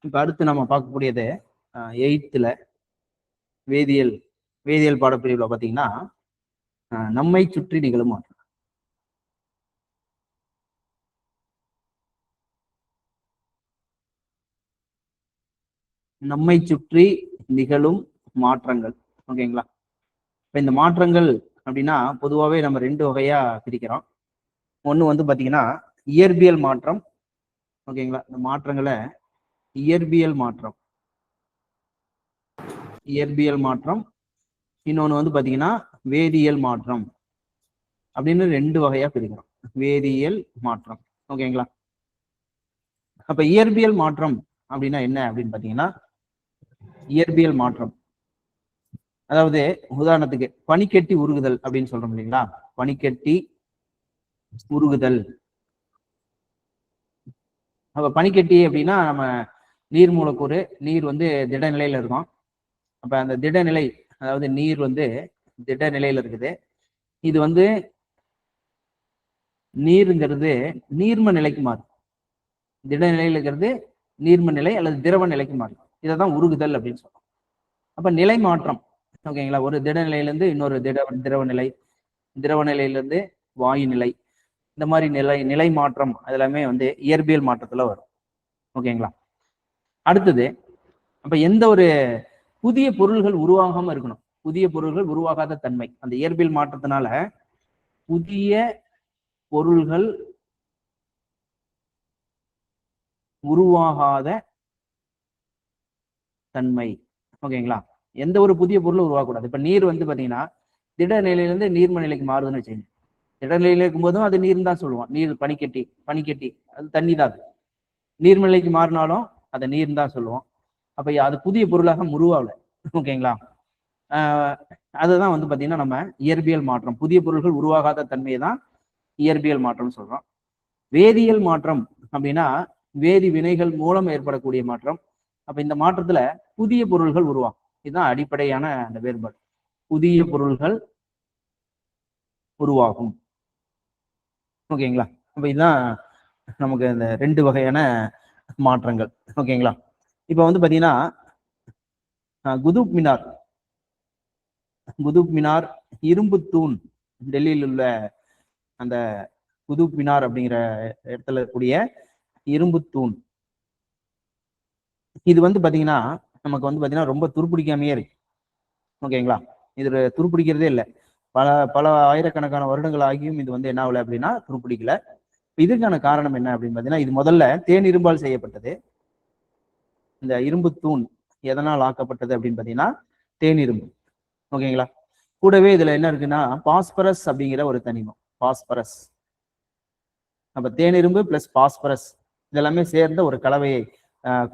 இப்போ அடுத்து நம்ம பார்க்கக்கூடியது 8th வேதியியல் வேதியியல் பாடப்பிரிவில் பார்த்தீங்கன்னா நம்மை சுற்றி நிகழும் மாற்றம். நம்மை சுற்றி நிகழும் மாற்றங்கள். ஓகேங்களா? இப்போ இந்த மாற்றங்கள் அப்படின்னா பொதுவாகவே நம்ம 2 வகையா பிரிக்கிறோம். ஒன்று வந்து பார்த்தீங்கன்னா இயற்பியல் மாற்றம். ஓகேங்களா? இந்த மாற்றங்களை இயற்பியல் மாற்றம் இன்னொன்று வந்து பார்த்தீங்கன்னா வேதியியல் மாற்றம் அப்படின்னு 2 வகையா பிரிக்கிறோம். வேதியியல் மாற்றம். ஓகேங்களா? அப்ப இயற்பியல் மாற்றம் அப்படின்னா என்ன அப்படின்னு பார்த்தீங்கன்னா இயற்பியல் மாற்றம் அதாவது உதாரணத்துக்கு பனிக்கட்டி உருகுதல் அப்படின்னு சொல்றோம் இல்லைங்களா? பனிக்கட்டி உருகுதல். அப்ப பனிக்கட்டி அப்படின்னா நம்ம நீர் மூலக்கூறு, நீர் வந்து திட நிலையில இருக்கும். அப்ப அந்த திடநிலை, அதாவது நீர் வந்து திட நிலையில இருக்குது. இது வந்து நீருங்கிறது நீர்ம நிலைக்கு மாறும். திட நிலையில இருக்கிறது நீர்ம நிலை அல்லது திரவ நிலைக்கு மாறும். இதைதான் உருகுதல் அப்படின்னு சொல்றோம். அப்ப நிலை மாற்றம். ஓகேங்களா? ஒரு திட நிலையிலிருந்து இன்னொரு திரவ நிலை, திரவ நிலையிலிருந்து வாயு நிலை, இந்த மாதிரி நிலை மாற்றம் அதெல்லாமே வந்து இயற்பியல் மாற்றத்துல வரும். ஓகேங்களா? அடுத்தது, அப்ப எந்த ஒரு புதிய பொருள்கள் உருவாகாம இருக்கணும். புதிய பொருள்கள் உருவாகாத தன்மை. அந்த இயற்பியல் மாற்றத்தினால புதிய பொருள்கள் உருவாகாத தன்மை. ஓகேங்களா? எந்த ஒரு புதிய பொருளும் உருவாகக்கூடாது. இப்ப நீர் வந்து பாத்தீங்கன்னா திட நிலையிலிருந்து நீர்ம நிலைக்கு மாறுதுன்னு வச்சுக்கோங்க. திட நிலையில இருக்கும்போதும் அது நீர் தான் சொல்லுவோம். நீர் பனிக்கட்டி அது தண்ணி தான். நீர்ம நிலைக்கு மாறினாலும் அதை நீர் தான் சொல்லுவோம். அப்ப அது புதிய பொருளாக உருவாகல. ஓகேங்களா? அதுதான் வந்து பாத்தீங்கன்னா நம்ம இயற்பியல் மாற்றம். புதிய பொருள்கள் உருவாகாத தன்மையை தான் இயற்பியல் மாற்றம் சொல்றோம். வேதியியல் மாற்றம் அப்படின்னா வேதி வினைகள் மூலம் ஏற்படக்கூடிய மாற்றம். அப்ப இந்த மாற்றத்துல புதிய பொருள்கள் உருவாகும். இதுதான் அடிப்படையான அந்த வேறுபாடு. புதிய பொருள்கள் உருவாகும். ஓகேங்களா? அப்ப இதுதான் நமக்கு இந்த 2 வகையான மாற்றங்கள். ஓகேங்களா? இப்ப வந்து பாத்தீங்கன்னா குதுப் மினார், இரும்பு தூண், டெல்லியில் உள்ள அந்த குதுப் மினார் அப்படிங்கிற இடத்துல இருக்கக்கூடிய இரும்பு தூண், இது வந்து பாத்தீங்கன்னா நமக்கு வந்து பாத்தீங்கன்னா ரொம்ப துருப்பிடிக்காமையே இருக்கு. ஓகேங்களா? இது துருப்பிடிக்கிறதே இல்லை. பல ஆயிரக்கணக்கான வருடங்கள் ஆகியும் இது வந்து என்ன ஆகல அப்படின்னா துருப்பிடிக்கல. இதுக்கான காரணம் என்ன அப்படின்னு பாத்தீங்கன்னா, இது முதல்ல தேனிரும்பால் செய்யப்பட்டது. இந்த இரும்பு தூண் எதனால் ஆக்கப்பட்டது அப்படின்னு பாத்தீங்கன்னா தேனிரும்பு. ஓகேங்களா? கூடவே இதுல என்ன இருக்குன்னா பாஸ்பரஸ் அப்படிங்கிற ஒரு தனிமம். பாஸ்பரஸ். அப்ப தேனிரும்பு பிளஸ் பாஸ்பரஸ் இதெல்லாமே சேர்ந்த ஒரு கலவையை.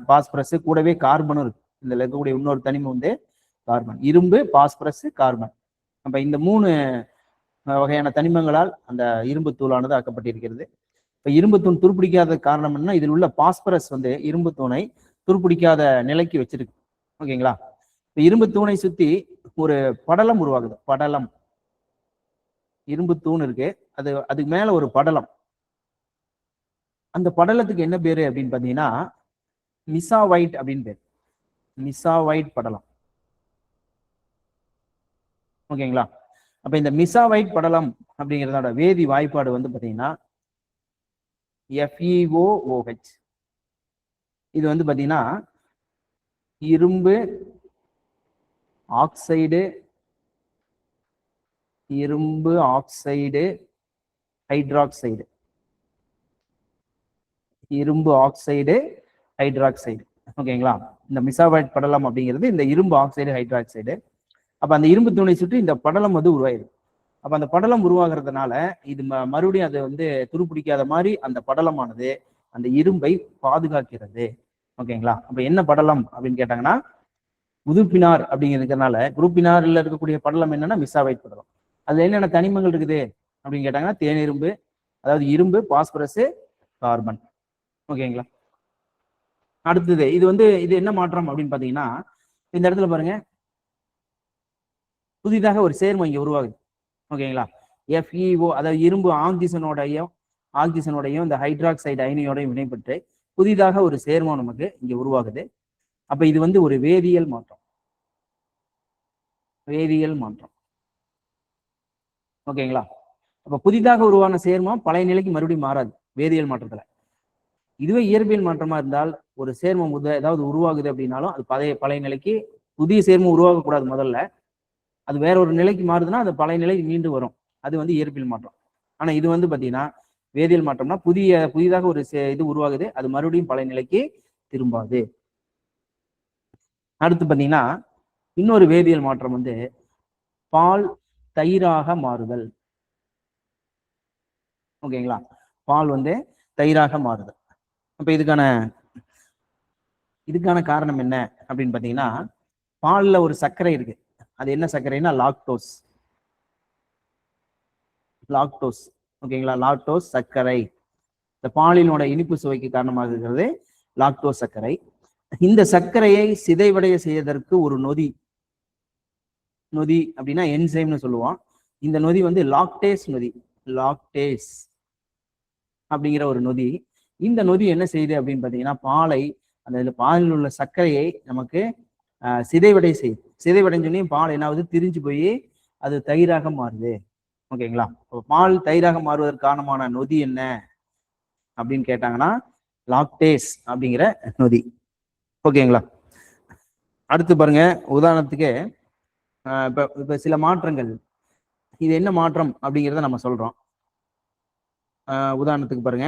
பாஸ்பரஸ் கூடவே கார்பனும் இருக்கு. இதுல இருக்கக்கூடிய இன்னொரு தனிமம் வந்து கார்பன். இரும்பு, பாஸ்பரஸ், கார்பன். அப்ப இந்த 3 வகையான தனிமங்களால் அந்த இரும்பு தூளானது ஆக்கப்பட்டிருக்கிறது. இப்ப இரும்பு தூண் துருப்பிடிக்காத காரணம் என்ன? இதில் உள்ள பாஸ்பரஸ் வந்து இரும்பு தூணை துருப்பிடிக்காத நிலைக்கு வச்சிருக்கு. ஓகேங்களா? இப்ப இரும்பு தூணை சுத்தி ஒரு படலம் உருவாகுது. படலம். இரும்பு தூண் இருக்கு, அதுக்கு மேல ஒரு படலம். அந்த படலத்துக்கு என்ன பேரு அப்படின்னு பாத்தீங்கன்னா மிசாவைட் அப்படின்னு பேரு. மிசாவைட் படலம். ஓகேங்களா? அப்ப இந்த மிசாவைட் படலம் அப்படிங்கிறதோட வேதி வாய்ப்பாடு வந்து பாத்தீங்கன்னா FeOOH. இது வந்து பாத்தீங்கன்னா இரும்பு ஆக்சைடு ஹைட்ராக்சைடு. இரும்பு ஆக்சைடு ஹைட்ராக்சைடு. ஓகேங்களா? இந்த மிசாவைட் படலம் அப்படிங்கிறது இந்த இரும்பு ஆக்சைடு ஹைட்ராக்சைடு. அப்ப அந்த இரும்பு தூணை சுற்றி இந்த படலம் வந்து உருவாயிருக்கு. அப்ப அந்த படலம் உருவாகிறதுனால இது மறுபடியும் அது வந்து துருப்பிடிக்காத மாதிரி அந்த படலமானது அந்த இரும்பை பாதுகாக்கிறது. ஓகேங்களா? அப்ப என்ன படலம் அப்படின்னு கேட்டாங்கன்னா குதுப்பினார் அப்படிங்கிறதுனால குரூப்பினார்ல இருக்கக்கூடிய படலம் என்னன்னா மிசாவைட் படலம். அதுல என்னென்ன தனிமங்கள் இருக்குது அப்படின்னு கேட்டாங்கன்னா தேனிரும்பு, அதாவது இரும்பு, பாஸ்பரஸ், கார்பன். ஓகேங்களா? அடுத்தது இது என்ன மாற்றம் அப்படின்னு பாத்தீங்கன்னா இந்த இடத்துல பாருங்க, புதிதாக ஒரு சேர்மம் இங்க உருவாகுது. ஓகேங்களா? FeO, அதாவது இரும்பு ஆக்சிஜனோடையும் இந்த ஹைட்ராக்சைடு அயனியோடையும் வினைப்பட்டு புதிதாக ஒரு சேர்மம் நமக்கு இங்க உருவாகுது. அப்ப இது வந்து ஒரு வேதியியல் மாற்றம். வேதியியல் மாற்றம். ஓகேங்களா? அப்ப புதிதாக உருவான சேர்மம் பழைய நிலைக்கு மறுபடியும் மாறாது வேதியியல் மாற்றத்துல. இதுவே இயற்பியல் மாற்றமா இருந்தால் ஒரு சேர்மம் ஏதாவது உருவாகுது அப்படின்னாலும் அது பழைய நிலைக்கு புதிய சேர்மம் உருவாகக்கூடாது முதல்ல. அது வேற ஒரு நிலைக்கு மாறுதுன்னா அது பழைய நிலைக்கு மீண்டும் வரும். அது வந்து இயற்பியல் மாற்றம். ஆனா இது வந்து பாத்தீங்கன்னா வேதியியல் மாற்றம்னா புதிதாக ஒரு இது உருவாகுது, அது மறுபடியும் பழைய நிலைக்கு திரும்பாது. அடுத்து பாத்தீங்கன்னா இன்னொரு வேதியியல் மாற்றம் வந்து பால் தயிராக மாறுதல். ஓகேங்களா? பால் வந்து தயிராக மாறுதல். அப்ப இதுக்கான காரணம் என்ன அப்படின்னு பாத்தீங்கன்னா, பால்ல ஒரு சர்க்கரை இருக்கு. அது என்ன சர்க்கரைன்னா லாக்டோஸ். ஓகேங்களா? லாக்டோஸ் சர்க்கரை. இந்த பாலினோட இனிப்பு சுவைக்கு காரணமாக இருக்கிறது லாக்டோஸ் சர்க்கரை. இந்த சர்க்கரையை சிதைவடைய செய்வதற்கு ஒரு நொதி அப்படின்னா என்சைம்னு சொல்லுவோம். இந்த நொதி வந்து லாக்டேஸ் நொதி. லாக்டேஸ் அப்படிங்கிற ஒரு நொதி. இந்த நொதி என்ன செய்யுது அப்படின்னு பாத்தீங்கன்னா அந்த பாலில் உள்ள சர்க்கரையை நமக்கு சிதைவடை செய்யுது. சிதைவடைஞ்சோடனே பால் என்ன ஆகுது, திரிஞ்சு போய் அது தயிராக மாறுது. ஓகேங்களா? பால் தயிராக மாறுவதற்கு காரணமான நொதி என்ன அப்படின்னு கேட்டாங்கன்னா லாக்டேஸ் அப்படிங்கிற நொதி. ஓகேங்களா? அடுத்து பாருங்க, உதாரணத்துக்கு இப்ப சில மாற்றங்கள். இது என்ன மாற்றம் அப்படிங்கிறத நம்ம சொல்றோம். உதாரணத்துக்கு பாருங்க,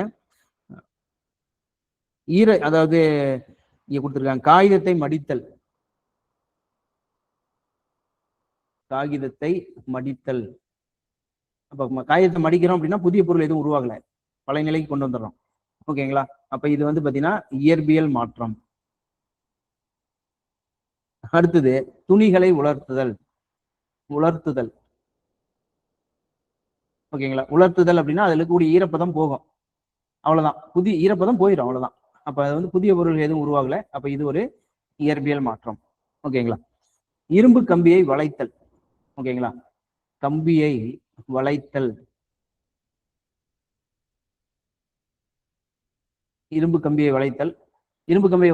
அதாவது இங்க கொடுத்துருக்காங்க காகிதத்தை மடித்தல். அப்ப காகிதத்தை மடிக்கிறோம் அப்படின்னா புதிய பொருள் எதுவும் உருவாகல, பழைய நிலைக்கு கொண்டு வந்துடுறோம். ஓகேங்களா? அப்ப இது வந்து பாத்தீங்கன்னா இயற்பியல் மாற்றம். அடுத்தது துணிகளை உலர்த்துதல். ஓகேங்களா? உலர்த்துதல் அப்படின்னா அதுல கூடிய ஈரப்பதம் போகும், அவ்வளவுதான். புதிய ஈரப்பதம் போயிடும், அவ்வளவுதான். அப்ப அது வந்து புதிய பொருள் எதுவும் உருவாகல. அப்ப இது ஒரு இயற்பியல் மாற்றம். ஓகேங்களா? இரும்பு கம்பியை வளைத்தல். ஓகேங்களா? கம்பியை வளைத்தல். இரும்பு கம்பியை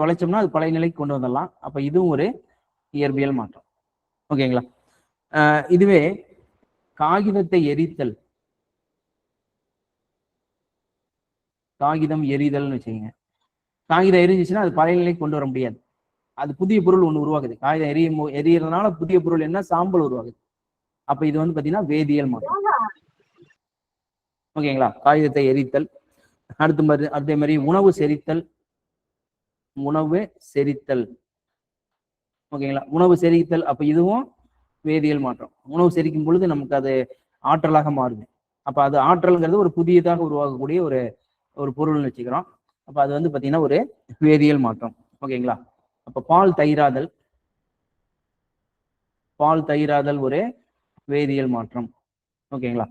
வளைச்சோம்னா அது பழைய நிலைக்கு கொண்டு வந்துடலாம். அப்ப இதுவும் ஒரு இயற்பியல் மாற்றம். ஓகேங்களா? இதுவே காகிதத்தை எரித்தல். காகிதம் எரிதல்னு வச்சுக்கோங்க. காகிதம் எரிஞ்சிச்சுன்னா அது பழைய நிலைக்கு கொண்டு வர முடியாது. அது புதிய பொருள் ஒண்ணு உருவாகுது. காகிதம் எரியறதுனால புதிய பொருள் என்ன, சாம்பல் உருவாகுது. அப்ப இது வந்து பாத்தீங்கன்னா வேதியியல் மாற்றம். ஓகேங்களா? காகிதத்தை எரித்தல். அதே மாதிரி உணவு செரித்தல். ஓகேங்களா? உணவு செரித்தல். அப்ப இதுவும் வேதியியல் மாற்றம். உணவு செரிக்கும் பொழுது நமக்கு அது ஆற்றலாக மாறுது. அப்ப அது ஆற்றல்ங்கிறது ஒரு புதியதாக உருவாகக்கூடிய ஒரு பொருள்னு வச்சுக்கிறோம். அப்ப அது வந்து பாத்தீங்கன்னா ஒரு வேதியியல் மாற்றம். ஓகேங்களா? அப்ப பால் தயிராதல் ஒரு வேதியியல் மாற்றம். ஓகேங்களா?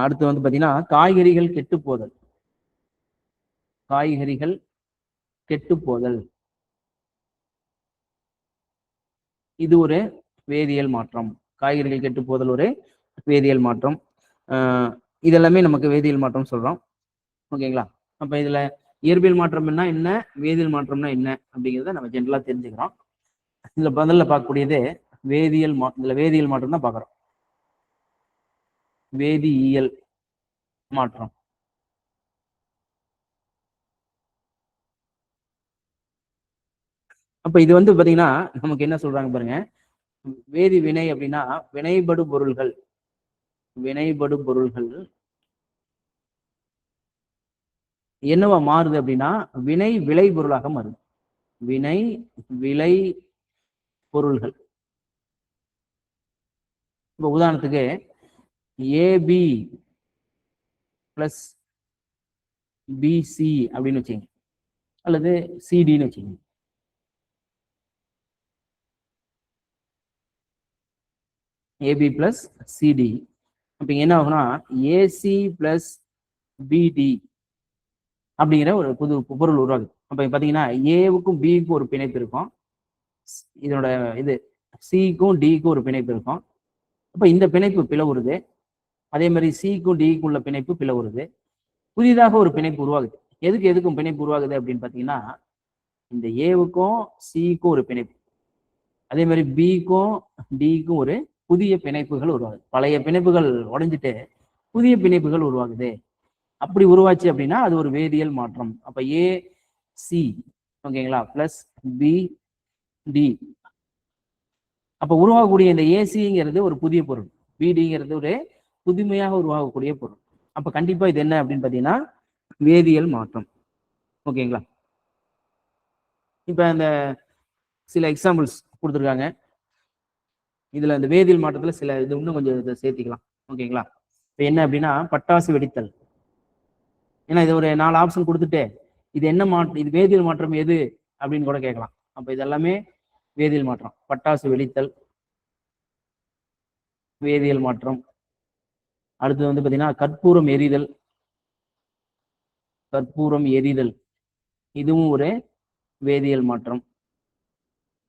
அடுத்து வந்து பாத்தீங்கன்னா காய்கறிகள் கெட்டு போதல். இது ஒரு வேதியியல் மாற்றம். காய்கறிகள் கெட்டு போதல் ஒரு வேதியியல் மாற்றம். இதெல்லாமே நமக்கு வேதியியல் மாற்றம் சொல்றோம். ஓகேங்களா? அப்ப இதுல இயற்பியல் மாற்றம்னா என்ன, வேதியியல் மாற்றம்னா என்ன அப்படிங்கிறத நம்ம ஜென்ரலா தெரிஞ்சுக்கிறோம். இதுல முதல்ல பார்க்கக்கூடியது வேதியியல் மாற்றம் தான் பார்க்குறோம். வேதியியல் மாற்றம். அப்ப இது வந்து பாத்தீங்கன்னா நமக்கு என்ன சொல்றாங்க பாருங்க, வேதி வினை அப்படின்னா வினைபடு பொருள்கள் என்னவா மாறுது அப்படின்னா வினை விளை பொருளாக மாறுது. வினை விளை பொருள்கள். இப்ப உதாரணத்துக்கு ஏபி பிளஸ் பிசி அப்படின்னு வச்சுங்க, அல்லது சிடின்னு வச்சுங்க. AB plus CD. அப்ப என்ன ஆகும்னா ஏசி பிளஸ் பிடி அப்படிங்கிற ஒரு புது பொருள் உருவாகுது. அப்ப பாத்தீங்கன்னா ஏவுக்கும் பிக்கும் ஒரு பிணைப்பு இருக்கும், இதனோட இது சிக்கும் டிக்கும் ஒரு பிணைப்பு இருக்கும். அப்ப இந்த பிணைப்பு பிளவுறுது. அதே மாதிரி சிக்கும் டிக்கும் உள்ள பிணைப்பு பிளவுறுது. புதிதாக ஒரு பிணைப்பு உருவாகுது. எதுக்கு எதுக்கும் பிணைப்பு உருவாகுது அப்படின்னு பார்த்தீங்கன்னா, இந்த ஏவுக்கும் சிக்கும் ஒரு பிணைப்பு, அதே மாதிரி பிக்கும் டிக்கும் ஒரு புதிய பிணைப்புகள் உருவாகுது. பழைய பிணைப்புகள் உடைஞ்சிட்டு புதிய பிணைப்புகள் உருவாகுது. அப்படி உருவாச்சு அப்படின்னா அது ஒரு வேதியியல் மாற்றம். அப்ப ஏ சி ஓகேங்களா பிளஸ் பி டி, அப்ப உருவாகக்கூடிய இந்த ஏசிங்கிறது ஒரு புதிய பொருள், பிடிங்கிறது ஒரு புதுமையாக உருவாகக்கூடிய பொருள். அப்ப கண்டிப்பா இது என்ன அப்படின்னு பாத்தீங்கன்னா வேதியியல் மாற்றம். ஓகேங்களா. இப்ப இந்த சில எக்ஸாம்பிள்ஸ் கொடுத்துருக்காங்க. இதுல இந்த வேதியியல் மாற்றத்துல சில இது இன்னும் கொஞ்சம் இதை சேர்த்திக்கலாம். ஓகேங்களா. இப்ப என்ன அப்படின்னா பட்டாசு வெடித்தல். ஏன்னா இது ஒரு 4 ஆப்ஷன் கொடுத்துட்டு இது என்ன மாற்றம், இது வேதியியல் மாற்றம் எது அப்படின்னு கூட கேட்கலாம். அப்ப இதெல்லாமே வேதியியல் மாற்றம். பட்டாசு வெடித்தல் வேதியியல் மாற்றம். அடுத்து வந்து பாத்தீங்கன்னா கற்பூரம் எரிதல். கற்பூரம் எரிதல் இதுவும் ஒரு வேதியியல் மாற்றம்.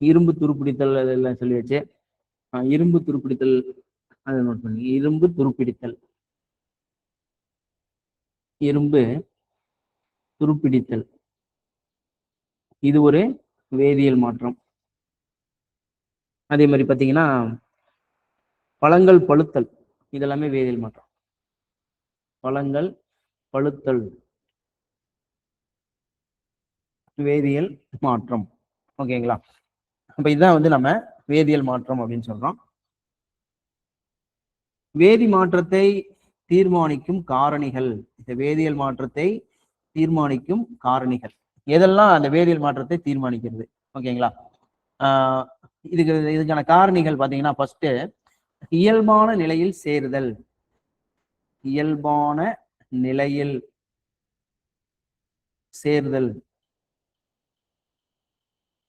இரும்பு துருப்பிடித்தல் அதெல்லாம் சொல்லி வச்சு இரும்பு துருப்பிடித்தல் அதை நோட் பண்ணி இரும்பு துருப்பிடித்தல், இரும்பு துருப்பிடித்தல் இது ஒரு வேதியியல் மாற்றம். அதே மாதிரி பார்த்தீங்கன்னா பழங்கள் பழுத்தல் இதெல்லாமே வேதியியல் மாற்றம். பழங்கள் பழுத்தல் வேதியியல் மாற்றம். ஓகேங்களா. அப்ப இதுதான் வந்து நம்ம வேதியியல் மாற்றம் அப்படின்னு சொல்றோம். வேதி மாற்றத்தை தீர்மானிக்கும் காரணிகள். இந்த வேதியியல் மாற்றத்தை தீர்மானிக்கும் காரணிகள் எதெல்லாம் அந்த வேதியியல் மாற்றத்தை தீர்மானிக்கிறது. ஓகேங்களா. இதுக்கான காரணிகள் பாத்தீங்கன்னா ஃபர்ஸ்ட் இயல்பான நிலையில் சேருதல். இயல்பான நிலையில் சேர்தல்.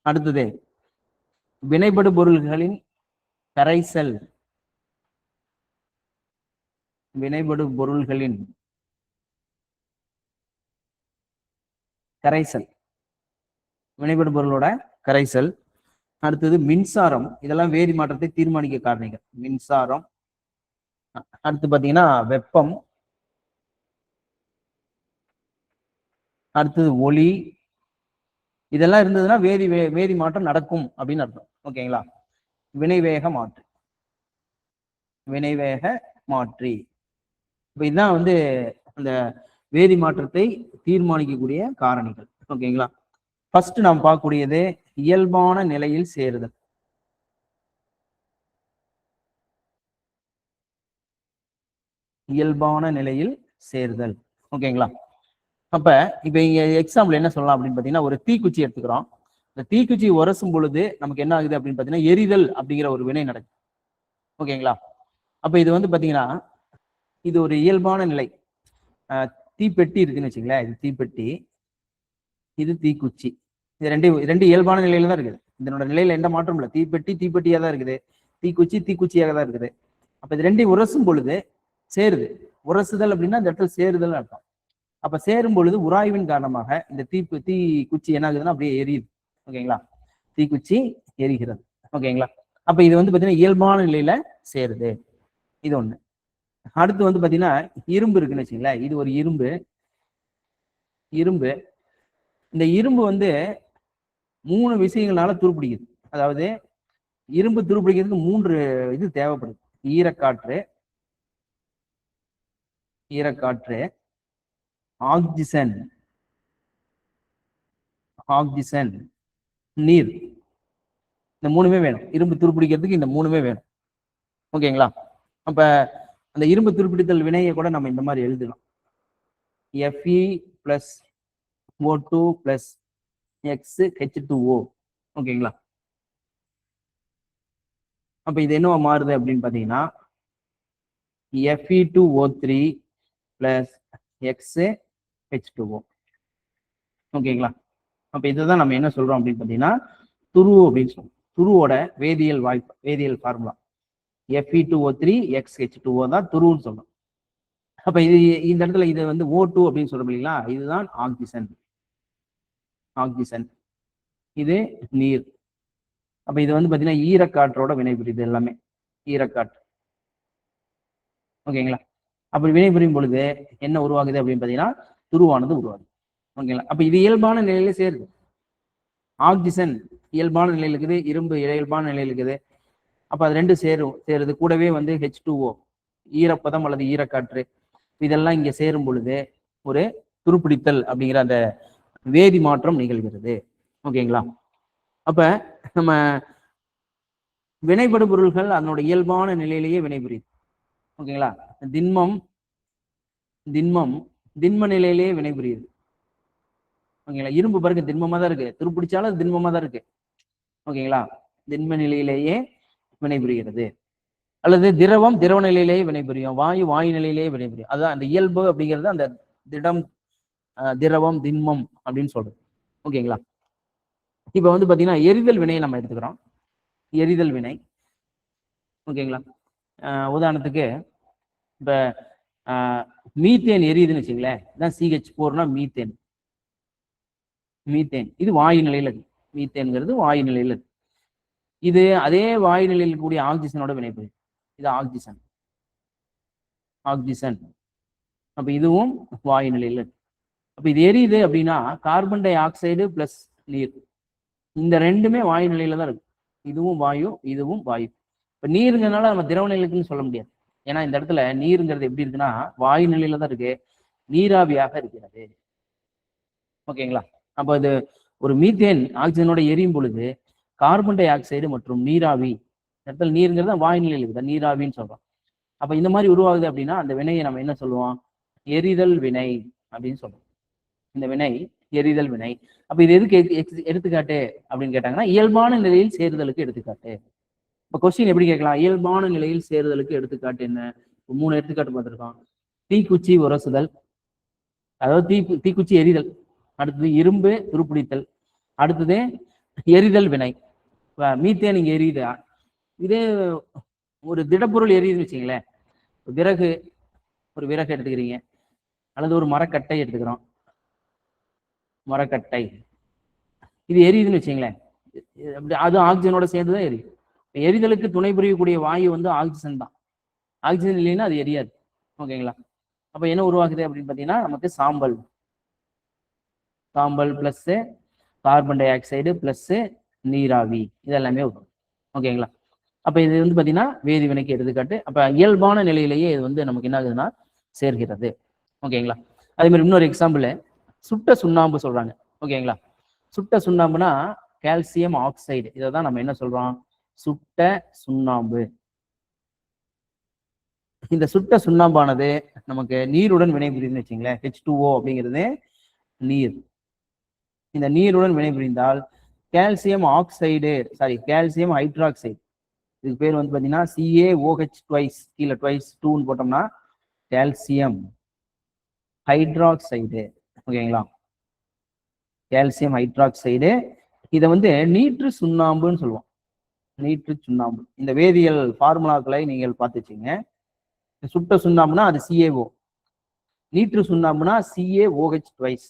அடுத்தது வினைபடு பொருள்களின் கரைசல். வினைபடு பொருள்களின் கரைசல், வினைபடு பொருளோட கரைசல். அடுத்தது மின்சாரம். இதெல்லாம் வேதி மாற்றத்தை தீர்மானிக்க காரணிகள். மின்சாரம். அடுத்து பாத்தீங்கன்னா வெப்பம். அடுத்தது ஒளி. இதெல்லாம் இருந்ததுன்னா வேதி மாற்றம் நடக்கும் அப்படின்னு அர்த்தம். ஓகேங்களா. வினைவேக மாற்றி. வினைவேக மாற்றி. இப்ப இதுதான் வந்து அந்த வேதி மாற்றத்தை தீர்மானிக்கக்கூடிய காரணிகள். ஓகேங்களா. ஃபர்ஸ்ட் நாம் பார்க்கக்கூடியது இயல்பான நிலையில் சேருதல். இயல்பான நிலையில் சேருதல். ஓகேங்களா. அப்ப இப்ப இங்க எக்ஸாம்பிள் என்ன சொல்லலாம் அப்படின்னு பாத்தீங்கன்னா ஒரு தீக்குச்சி எடுத்துக்கிறோம். இந்த தீக்குச்சி உரசும் பொழுது நமக்கு என்ன ஆகுது அப்படின்னு பாத்தீங்கன்னா எரிதல் அப்படிங்கிற ஒரு வினை நடக்குது. ஓகேங்களா. அப்ப இது வந்து பாத்தீங்கன்னா இது ஒரு இயல்பான நிலை. தீப்பெட்டி இருக்குன்னு வச்சுங்களேன். இது தீப்பெட்டி, இது தீக்குச்சி. இது ரெண்டு இயல்பான நிலையில தான் இருக்குது. இதனோட நிலையில எந்த மாற்றம் இல்லை. தீப்பெட்டி தீப்பெட்டியா தான் இருக்குது, தீக்குச்சி தீக்குச்சியாக தான் இருக்குது. அப்ப இது ரெண்டையும் உரசும் பொழுது சேருது. உரசுதல் அப்படின்னா இந்த இடத்துல சேருதல் அர்த்தம். அப்ப சேரும் பொழுது உராய்வின் காரணமாக இந்த தீக்குச்சி என்ன ஆகுதுன்னா அப்படியே எரியுது. ஓகேங்களா. தீக்குச்சி எரிகிறது. ஓகேங்களா. அப்ப இது வந்து பாத்தீங்கன்னா இயல்பான நிலையில சேருது. இது ஒண்ணு. அடுத்து வந்து பாத்தீங்கன்னா இரும்பு இருக்குன்னு வச்சுங்களேன். இது ஒரு இரும்பு. இந்த இரும்பு வந்து 3 விஷயங்களால துருப்பிடிக்குது. அதாவது இரும்பு துருப்பிடிக்கிறதுக்கு 3 இது தேவைப்படுது. ஈரக்காற்று, ஆக்சிஜன், நீர். இந்த 3மே வேணும். இரும்பு துருப்பிடிக்கிறதுக்கு இந்த 3மே வேணும். ஓகேங்களா. அப்ப அந்த இரும்பு துருப்பிடித்தல் வினையை கூட நம்ம இந்த மாதிரி எழுதலாம். Fe+O2 + XH2O. ஓகேங்களா. அப்ப இது என்னவா மாறுது அப்படின்னு பாத்தீங்கன்னா Fe2O3 + XH2O. ஓகேங்களா. அப்ப இதுதான் நம்ம என்ன சொல்றோம் அப்படின்னு பாத்தீங்கன்னா துருவு அப்படின்னு சொல்றோம். துருவோட வேதியியல் ஃபார்முலா Fe2O3 XH2O தான் துருவுன்னு சொல்றோம். அப்ப இது இந்த இடத்துல இது வந்து O2 அப்படின்னு சொல்றோம் இல்லைங்களா. இதுதான் ஆக்சிஜன், இது நீர். அப்ப இது வந்து பாத்தீங்கன்னா ஈரக்காற்றோட வினைபுரியுது. எல்லாமே ஈரக்காற்று. ஓகேங்களா. அப்படி வினைபுரியும் பொழுது என்ன உருவாகுது அப்படின்னு பாத்தீங்கன்னா துருவானது உருவாகுது. ஓகேங்களா. அப்ப இது இயல்பான நிலையில சேருது. ஆக்சிஜன் இயல்பான நிலையில் இருக்குது, இரும்பு இயல்பான நிலையில் இருக்குது. அப்ப அது ரெண்டு சேருது. கூடவே வந்து H2O ஈரப்பதம் அல்லது ஈரக்காற்று இதெல்லாம் இங்க சேரும் பொழுது ஒரு துருப்பிடித்தல் அப்படிங்கிற அந்த வேதி மாற்றம் நிகழ்கிறது. ஓகேங்களா. அப்ப நம்ம வினைபடு பொருள்கள் அதனோட இயல்பான நிலையிலேயே வினைபுரியுது. ஓகேங்களா. திண்ம நிலையிலேயே வினைபுரியுது. ஓகேங்களா. இரும்பு பாருங்க திண்மமா தான் இருக்கு, துருப்பிடிச்சாலும் அது திண்மமா தான் இருக்கு. ஓகேங்களா. திண்ம நிலையிலேயே வினைபுரிகிறது. அல்லது திரவம் திரவ நிலையிலேயே வினைபுரியும், வாயு நிலையிலேயே வினைபுரியும். அதுதான் அந்த இயல்பு அப்படிங்கிறது அந்த திடம், திரவம், திண்மம் அப்படின்னு சொல்றது. ஓகேங்களா. இப்ப வந்து பாத்தீங்கன்னா எரிதல் வினையை நம்ம எடுத்துக்கிறோம். எரிதல் வினை. ஓகேங்களா. உதாரணத்துக்கு இப்ப மீத்தேன் எரியுதுன்னு வச்சுங்களேன். இதான் CH4னா மீத்தேன். இது வாயு நிலையில இருக்கு. மீத்தேன்ங்கிறது வாயு நிலையில இருக்கு. இது அதே வாயு நிலையில் கூடிய ஆக்சிஜனோட வினைபுரியும். இது ஆக்சிஜன். அப்ப இதுவும் வாயு நிலையில இருக்கு. அப்ப இது எரியுது அப்படின்னா கார்பன் டை ஆக்சைடு பிளஸ் நீர், இந்த ரெண்டுமே வாயு நிலையில தான் இருக்கு. இதுவும் வாயு, இதுவும் வாயு. இப்ப நீருங்கிறதுனால நம்ம திரவ நிலைக்குன்னு சொல்ல முடியாது. ஏன்னா இந்த இடத்துல நீருங்கிறது எப்படி இருக்குன்னா வாயு நிலையில தான் இருக்கு, நீராவியாக இருக்கிறது. ஓகேங்களா. அப்ப இது ஒரு மீத்தேன் ஆக்சிஜனோட எரியும் பொழுது கார்பன் டை ஆக்சைடு மற்றும் நீராவி, இடத்துல நீருங்கிறது வாயு நிலையில் இருக்குது, நீராவின்னு சொல்றோம். அப்ப இந்த மாதிரி உருவாகுது அப்படின்னா அந்த வினையை நம்ம என்ன சொல்லுவோம், எரிதல் வினை அப்படின்னு சொல்றோம். இந்த வினை எரிதல் வினை. அப்ப இது எதுக்கு எடுத்துக்காட்டு அப்படின்னு கேட்டாங்கன்னா இயல்பான நிலையில் சேருதலுக்கு எடுத்துக்காட்டு. இப்ப கொஸ்டின் எப்படி கேட்கலாம், இயல்பான நிலையில் சேருதலுக்கு எடுத்துக்காட்டு என்ன? 3 எடுத்துக்காட்டு பார்த்திருக்கோம். தீக்குச்சி உரசுதல், அதாவது தீக்குச்சி எரிதல். அடுத்தது இரும்பு துருப்பிடித்தல். அடுத்தது எரிதல் வினை. மீத்தேன் இங்க எரியுதா, இதே ஒரு திடப்பொருள் எரியுதுன்னு வச்சுங்களேன். ஒரு விறகு எடுத்துக்கிறீங்க, அல்லது ஒரு மரக்கட்டை எடுத்துக்கிறோம். மரக்கட்டை இது எரியுதுன்னு வச்சுங்களேன். அது ஆக்சிஜனோட சேர்ந்துதான் எரியும். எரிதலுக்கு துணை புரியக்கூடிய வாயு வந்து ஆக்சிஜன் தான். ஆக்சிஜன் இல்லைன்னா அது எரியாது. ஓகேங்களா. அப்ப என்ன உருவாக்குது அப்படின்னு பாத்தீங்கன்னா நமக்கு சாம்பல் plus carbon di oxide plus நீராவி இதெல்லாமே வரும். ஓகேங்களா. அப்ப இது வந்து பாத்தீங்கன்னா வேதி வினைக்கு எடுத்துக்காட்டு. அப்ப இயல்பான நிலையிலேயே இது வந்து நமக்கு என்ன ஆகுதுன்னா சேர்கிறது. ஓகேங்களா. அதே மாதிரி இன்னொரு எக்ஸாம்பிள் சுட்ட சுண்ணாம்பு சொல்றாங்க. ஓகேங்களா. சுட்ட சுண்ணாம்புனா கால்சியம் ஆக்சைடு, இதை தான் நம்ம என்ன சொல்றோம், சுட்ட சுண்ணாம்பு. இந்த சுட்ட சுண்ணாம்பானது நமக்கு நீருடன் வினைபுரியுதுன்னு வச்சுங்களேன். H2O அப்படிங்கிறது நீர். இந்த நீருடன் வினைபுரிந்தால் கால்சியம் ஹைட்ராக்சைடு, இதுக்கு பேர் வந்து பாத்தீங்கன்னா CaOH ட்வைஸ், கீழே ட்வைஸ் 2ன்னு போட்டோம்னா கால்சியம் ஹைட்ராக்சைடு. ஓகேங்களா. Calcium hydroxide. இதை வந்து நீற்று சுண்ணாம்புன்னு சொல்லுவோம். நீற்று சுண்ணாம்பு. இந்த வேதியியல் ஃபார்முலாக்களை நீங்கள் பார்த்து வச்சுங்க. சுட்ட சுண்ணாம்புனா அது CaO, நீற்று சுண்ணாம்புனா CaOH ட்வைஸ்.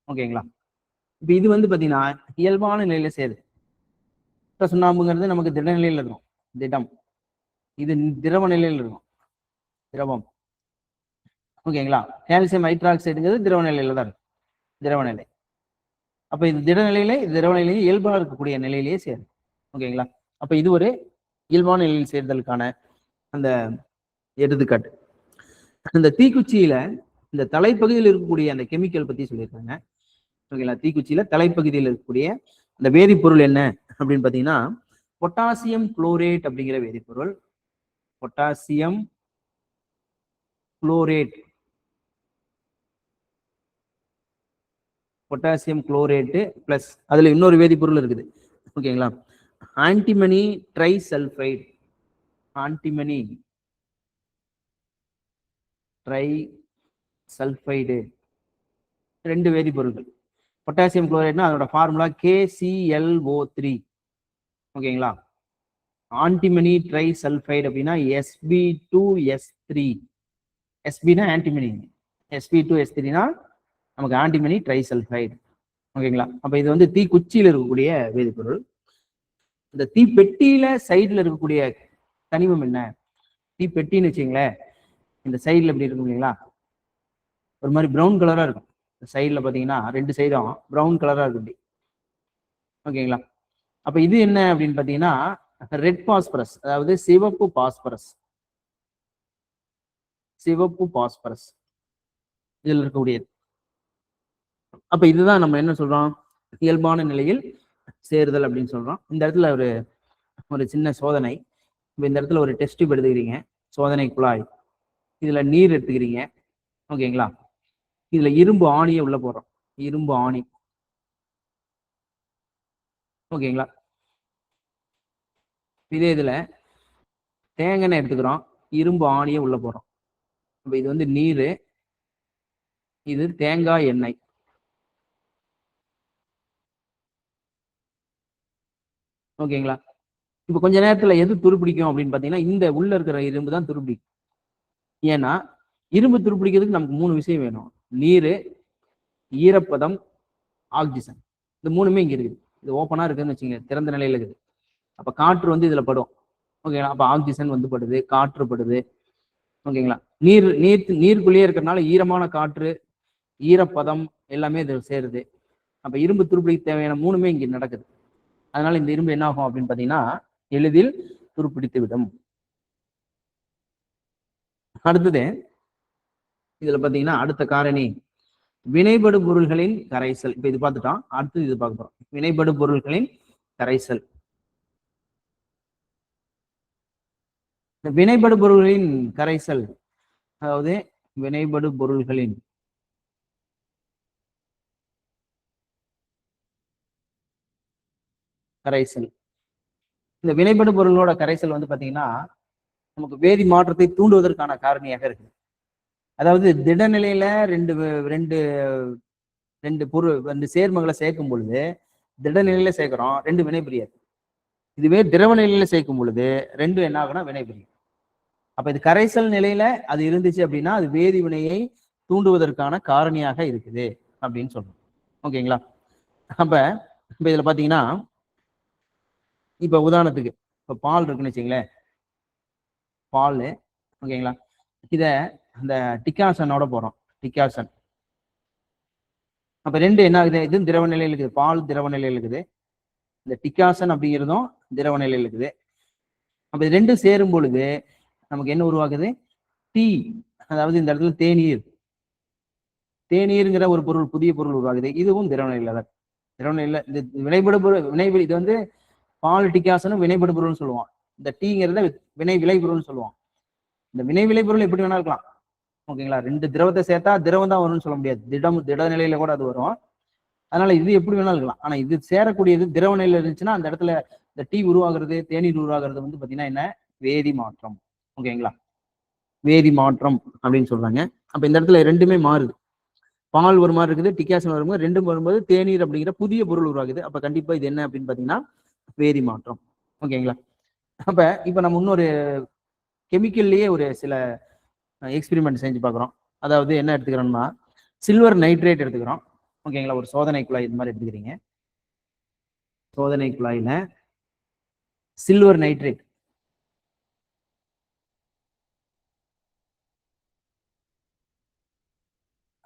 ஓகேங்களா. இப்ப இது வந்து பாத்தீங்கன்னா இயல்பான நிலையில சேருது. சுட்ட சுண்ணாம்புங்கிறது நமக்கு திட நிலையில இருக்கும், திடம். இது திரவ நிலையில இருக்கும், திரவம். ஓகேங்களா. கால்சியம் ஹைட்ராக்சைடுங்கிறது திரவ நிலையில தான் இருக்கும், திரவ நிலை. அப்ப இது திட நிலையிலேயே இயல்பாக இருக்கக்கூடிய நிலையிலேயே சேரும். ஓகேங்களா. அப்ப இது ஒரு இயல்பான நிலையில் சேர்தலுக்கான அந்த எடுத்துக்காட்டு. இந்த தீக்குச்சியில இந்த தலைப்பகுதியில் இருக்கக்கூடிய அந்த கெமிக்கல் பத்தி சொல்லியிருக்காங்க. ஓகேங்களா. தீக்குச்சியில தலைப்பகுதியில் இருக்கக்கூடிய அந்த வேதிப்பொருள் என்ன அப்படின்னு பாத்தீங்கன்னா பொட்டாசியம் குளோரேட் அப்படிங்கிற வேதிப்பொருள். பொட்டாசியம் குளோரேட்டு பிளஸ் அதுல இன்னொரு வேதிப்பொருள் இருக்குது. ஓகேங்களா. ஆன்டிமனி ட்ரைசல்ஃபைடு. ரெண்டு வேதிப்பொருட்கள். பொட்டாசியம் குளோரைட்னா அதோட ஃபார்முலா KClO3. ஓகேங்களா. ஆன்டிமனி ட்ரைசல்ஃபைடு அப்படின்னா Sb2S3. Sbனா ஆன்டிமனி, Sb2S3னா நமக்கு ஆன்டிமனி ட்ரைசல்ஃபைடு. ஓகேங்களா. அப்ப இது வந்து தீக்குச்சியில் இருக்கக்கூடிய வேதிப்பொருள். இந்த தீப்பெட்டியில சைடுல இருக்கக்கூடிய தனிமம் என்ன? தீப்பெட்டின்னு வச்சுங்களேன், இந்த சைடுல எப்படி இருக்கும் இல்லைங்களா, ஒரு மாதிரி பிரவுன் கலரா இருக்கும். சைடில் பார்த்தீங்கன்னா 2 சைடும் ப்ரௌன் கலராக இருக்கு இப்படி. ஓகேங்களா? அப்போ இது என்ன அப்படின்னு பார்த்தீங்கன்னா ரெட் பாஸ்பரஸ், அதாவது சிவப்பு பாஸ்பரஸ். சிவப்பு பாஸ்பரஸ் இதில் இருக்கக்கூடியது. அப்ப இதுதான் நம்ம என்ன சொல்றோம், இயல்பான நிலையில் சேருதல் அப்படின்னு சொல்றோம். இந்த இடத்துல ஒரு சின்ன சோதனை. இப்போ இந்த இடத்துல ஒரு டெஸ்ட் டியூப் எடுத்துக்கிறீங்க, சோதனை குழாய். இதுல நீர் எடுத்துக்கிறீங்க. ஓகேங்களா? இதுல இரும்பு ஆணியை உள்ள போடுறோம். இரும்பு ஆணி. ஓகேங்களா? இதே இதுல தேங்காய் எண்ணெய் எடுத்துக்கிறோம், இரும்பு ஆணியை உள்ள போடுறோம். இப்போ இது வந்து நீர், இது தேங்காய் எண்ணெய். ஓகேங்களா? இப்போ கொஞ்ச நேரத்துல எது துருப்பிடிக்கும் அப்படின்னு பாத்தீங்கன்னா இந்த உள்ள இருக்கிற இரும்பு தான் துருப்பிடிக்கும். ஏன்னா இரும்பு துருப்பிடிக்கிறதுக்கு நமக்கு 3 விஷயம் வேணும். நீர், ஈரப்பதம், ஆக்சிஜன். இந்த 3மே இங்க இருக்குது. இது ஓப்பனா இருக்குன்னு வச்சுங்க, திறந்த நிலையில இருக்குது. அப்ப காற்று வந்து இதுல படும். ஓகேங்களா? அப்ப ஆக்சிஜன் வந்து படுது, காற்று படுது. ஓகேங்களா? நீருக்குள்ளேயே இருக்கிறதுனால ஈரமான காற்று, ஈரப்பதம் எல்லாமே இது சேருது. அப்ப இரும்பு துருப்பிடிக்க தேவையான 3மே இங்க நடக்குது. அதனால இந்த இரும்பு என்ன ஆகும் அப்படின்னு பாத்தீங்கன்னா எளிதில் துருப்பிடித்து விடும். அடுத்தது இதுல பாத்தீங்கன்னா அடுத்த காரணி வினைபடு பொருள்களின் கரைசல். இப்ப இது பார்த்துட்டோம். அடுத்தது இது பார்க்க போறோம், வினைபடு பொருள்களின் கரைசல். இந்த வினைபடு பொருள்களின் கரைசல், அதாவது வினைபடு பொருள்களின் கரைசல். இந்த வினைபடு பொருளோட கரைசல் வந்து பாத்தீங்கன்னா நமக்கு வேதி மாற்றத்தை தூண்டுவதற்கான காரணியாக இருக்கு. அதாவது திடநிலையில ரெண்டு ரெண்டு ரெண்டு பொருள் 2 சேர்மங்களை சேர்க்கும் பொழுது திடநிலையில சேர்க்கிறோம், 2 வினைபுரியாது. இதுவே திரவ நிலையில சேர்க்கும் பொழுது 2 என்ன ஆகுனா வினைபுரியும். அப்ப இது கரைசல் நிலையில அது இருந்துச்சு அப்படின்னா அது வேதி வினையை தூண்டுவதற்கான காரணியாக இருக்குது அப்படின்னு சொல்றோம். ஓகேங்களா? அப்ப இப்ப இதுல பாத்தீங்கன்னா இப்ப உதாரணத்துக்கு இப்ப பால் இருக்குன்னு வச்சுங்களேன், பால். ஓகேங்களா? இத அந்த டிகாசனோட போறோம், டிகாசன். அப்ப 2 என்ன ஆகுது, இது திரவ நிலையில் இருக்குது, பால் திரவ நிலையில் இருக்குது, இந்த டிகாசன் அப்படிங்கிறதும் திரவ நிலையில் இருக்குது. அப்ப இது 2 சேரும் பொழுது நமக்கு என்ன உருவாகுது, டீ. அதாவது இந்த இடத்துல தேநீர், தேநீருங்கிற ஒரு பொருள், புதிய பொருள் உருவாகுது. இதுவும் திரவ நிலையில தான். திரவ நிலையில இந்த வினைபடு பொருள், இது வந்து பால் டிகாசனும் வினைபடு பொருள்னு சொல்லுவான். இந்த டீங்கிறத வினை விளைபொருள்னு சொல்லுவான். இந்த வினை விளைபொருள் எப்படி வேணா இருக்கலாம். ஓகேங்களா? 2 திரவத்தை சேர்த்தா திரவம் தான் வரும்னு சொல்ல முடியாது, திட நிலையில கூட அது வரும். அதனால இது எப்படி வேணாலும் இருக்கலாம். ஆனா இது சேரக்கூடியது திரவ நிலையில இருந்துச்சுன்னா அந்த இடத்துல இந்த டீ உருவாகிறது, தேநீர் உருவாகிறது வந்து பாத்தீங்கன்னா என்ன, வேதி மாற்றம். ஓகேங்களா? வேதி மாற்றம் அப்படின்னு சொல்றாங்க. அப்ப இந்த இடத்துல 2மே மாறுது. பால் ஒரு மாதிரி இருக்குது, டிகாசன் வரும்போது 2ம் வரும்போது தேநீர் அப்படிங்கிற புதிய பொருள் உருவாகுது. அப்ப கண்டிப்பா இது என்ன அப்படின்னு பாத்தீங்கன்னா வேதி மாற்றம். ஓகேங்களா? அப்ப இப்ப நம்ம இன்னொரு கெமிக்கல்லையே ஒரு சில எக்ஸ்பெரிமெண்ட் செஞ்சு பார்க்குறோம். அதாவது என்ன எடுத்துக்கிறோம்னா சில்வர் நைட்ரேட் எடுத்துக்கிறோம். ஓகேங்களா? ஒரு சோதனை குழாய் இது மாதிரி எடுத்துக்கிறீங்க. சோதனை குழாயில சில்வர் நைட்ரேட்,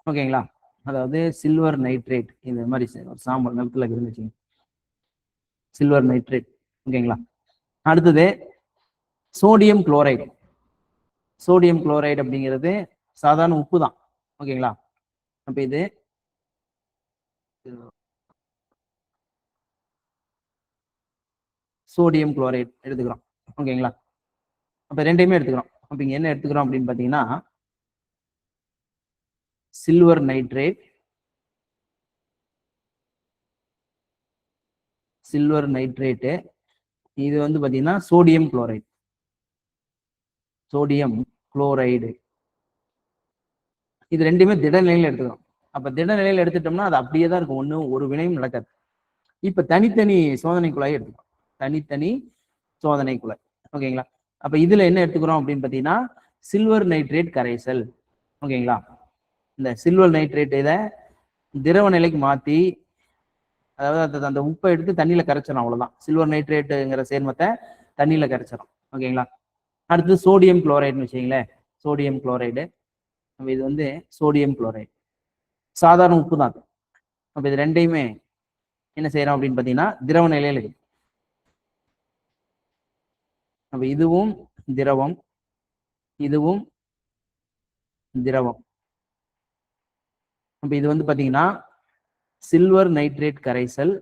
ஓகேங்களா? அதாவது சில்வர் நைட்ரேட் இந்த மாதிரி ஒரு சாம்பல் நிலத்துல இருந்துச்சு, சில்வர் நைட்ரேட். ஓகேங்களா? அடுத்தது சோடியம் குளோரைடு. சோடியம் குளோரைடு அப்படிங்கிறது சாதாரண உப்பு தான். ஓகேங்களா? அப்ப இது சோடியம் குளோரைடு எடுத்துக்கிறோம். ஓகேங்களா? அப்ப 2மே எடுத்துக்கிறோம். அப்ப இங்க என்ன எடுத்துக்கிறோம் அப்படின்னு பாத்தீங்கன்னா சில்வர் நைட்ரேட், சில்வர் நைட்ரேட்டு. இது வந்து பாத்தீங்கன்னா சோடியம் குளோரைடு, சோடியம் குளோரைடு. இது 2மே திடநிலையில எடுத்துக்கிறோம். அப்ப திடநிலையில எடுத்துட்டோம்னா அது அப்படியே தான் இருக்கும், ஒன்றும் ஒரு வினையும் நடக்காது. இப்ப தனித்தனி சோதனை குழாய் எடுத்துக்கிறோம், தனித்தனி சோதனை குழாய். ஓகேங்களா? அப்ப இதுல என்ன எடுத்துக்கிறோம் அப்படின்னு பாத்தீங்கன்னா சில்வர் நைட்ரேட் கரைசல். ஓகேங்களா? இந்த சில்வர் நைட்ரேட் இதை திரவ நிலைக்கு மாத்தி, அதாவது அந்த உப்பை எடுத்து தண்ணியில கரைச்சிடும், அவ்வளவுதான். சில்வர் நைட்ரேட்டுங்கிற சேர்மத்தை தண்ணியில கரைச்சிடும். ஓகேங்களா? அடுத்து சோடியம் குளோரைடுன்னு வச்சுங்களேன், சோடியம் குளோரைடு. இது வந்து சோடியம் குளோரைடு. சாதாரண உப்பு தான். அப்ப இது ரெண்டையுமே என்ன செய்யறோம் அப்படின்னு பாத்தீங்கன்னா திரவ நிலையில இருக்கு. அப்ப இதுவும் திரவம், இதுவும் திரவம். அப்ப இது வந்து பாத்தீங்கன்னா சில்வர் நைட்ரேட் கரைசல்,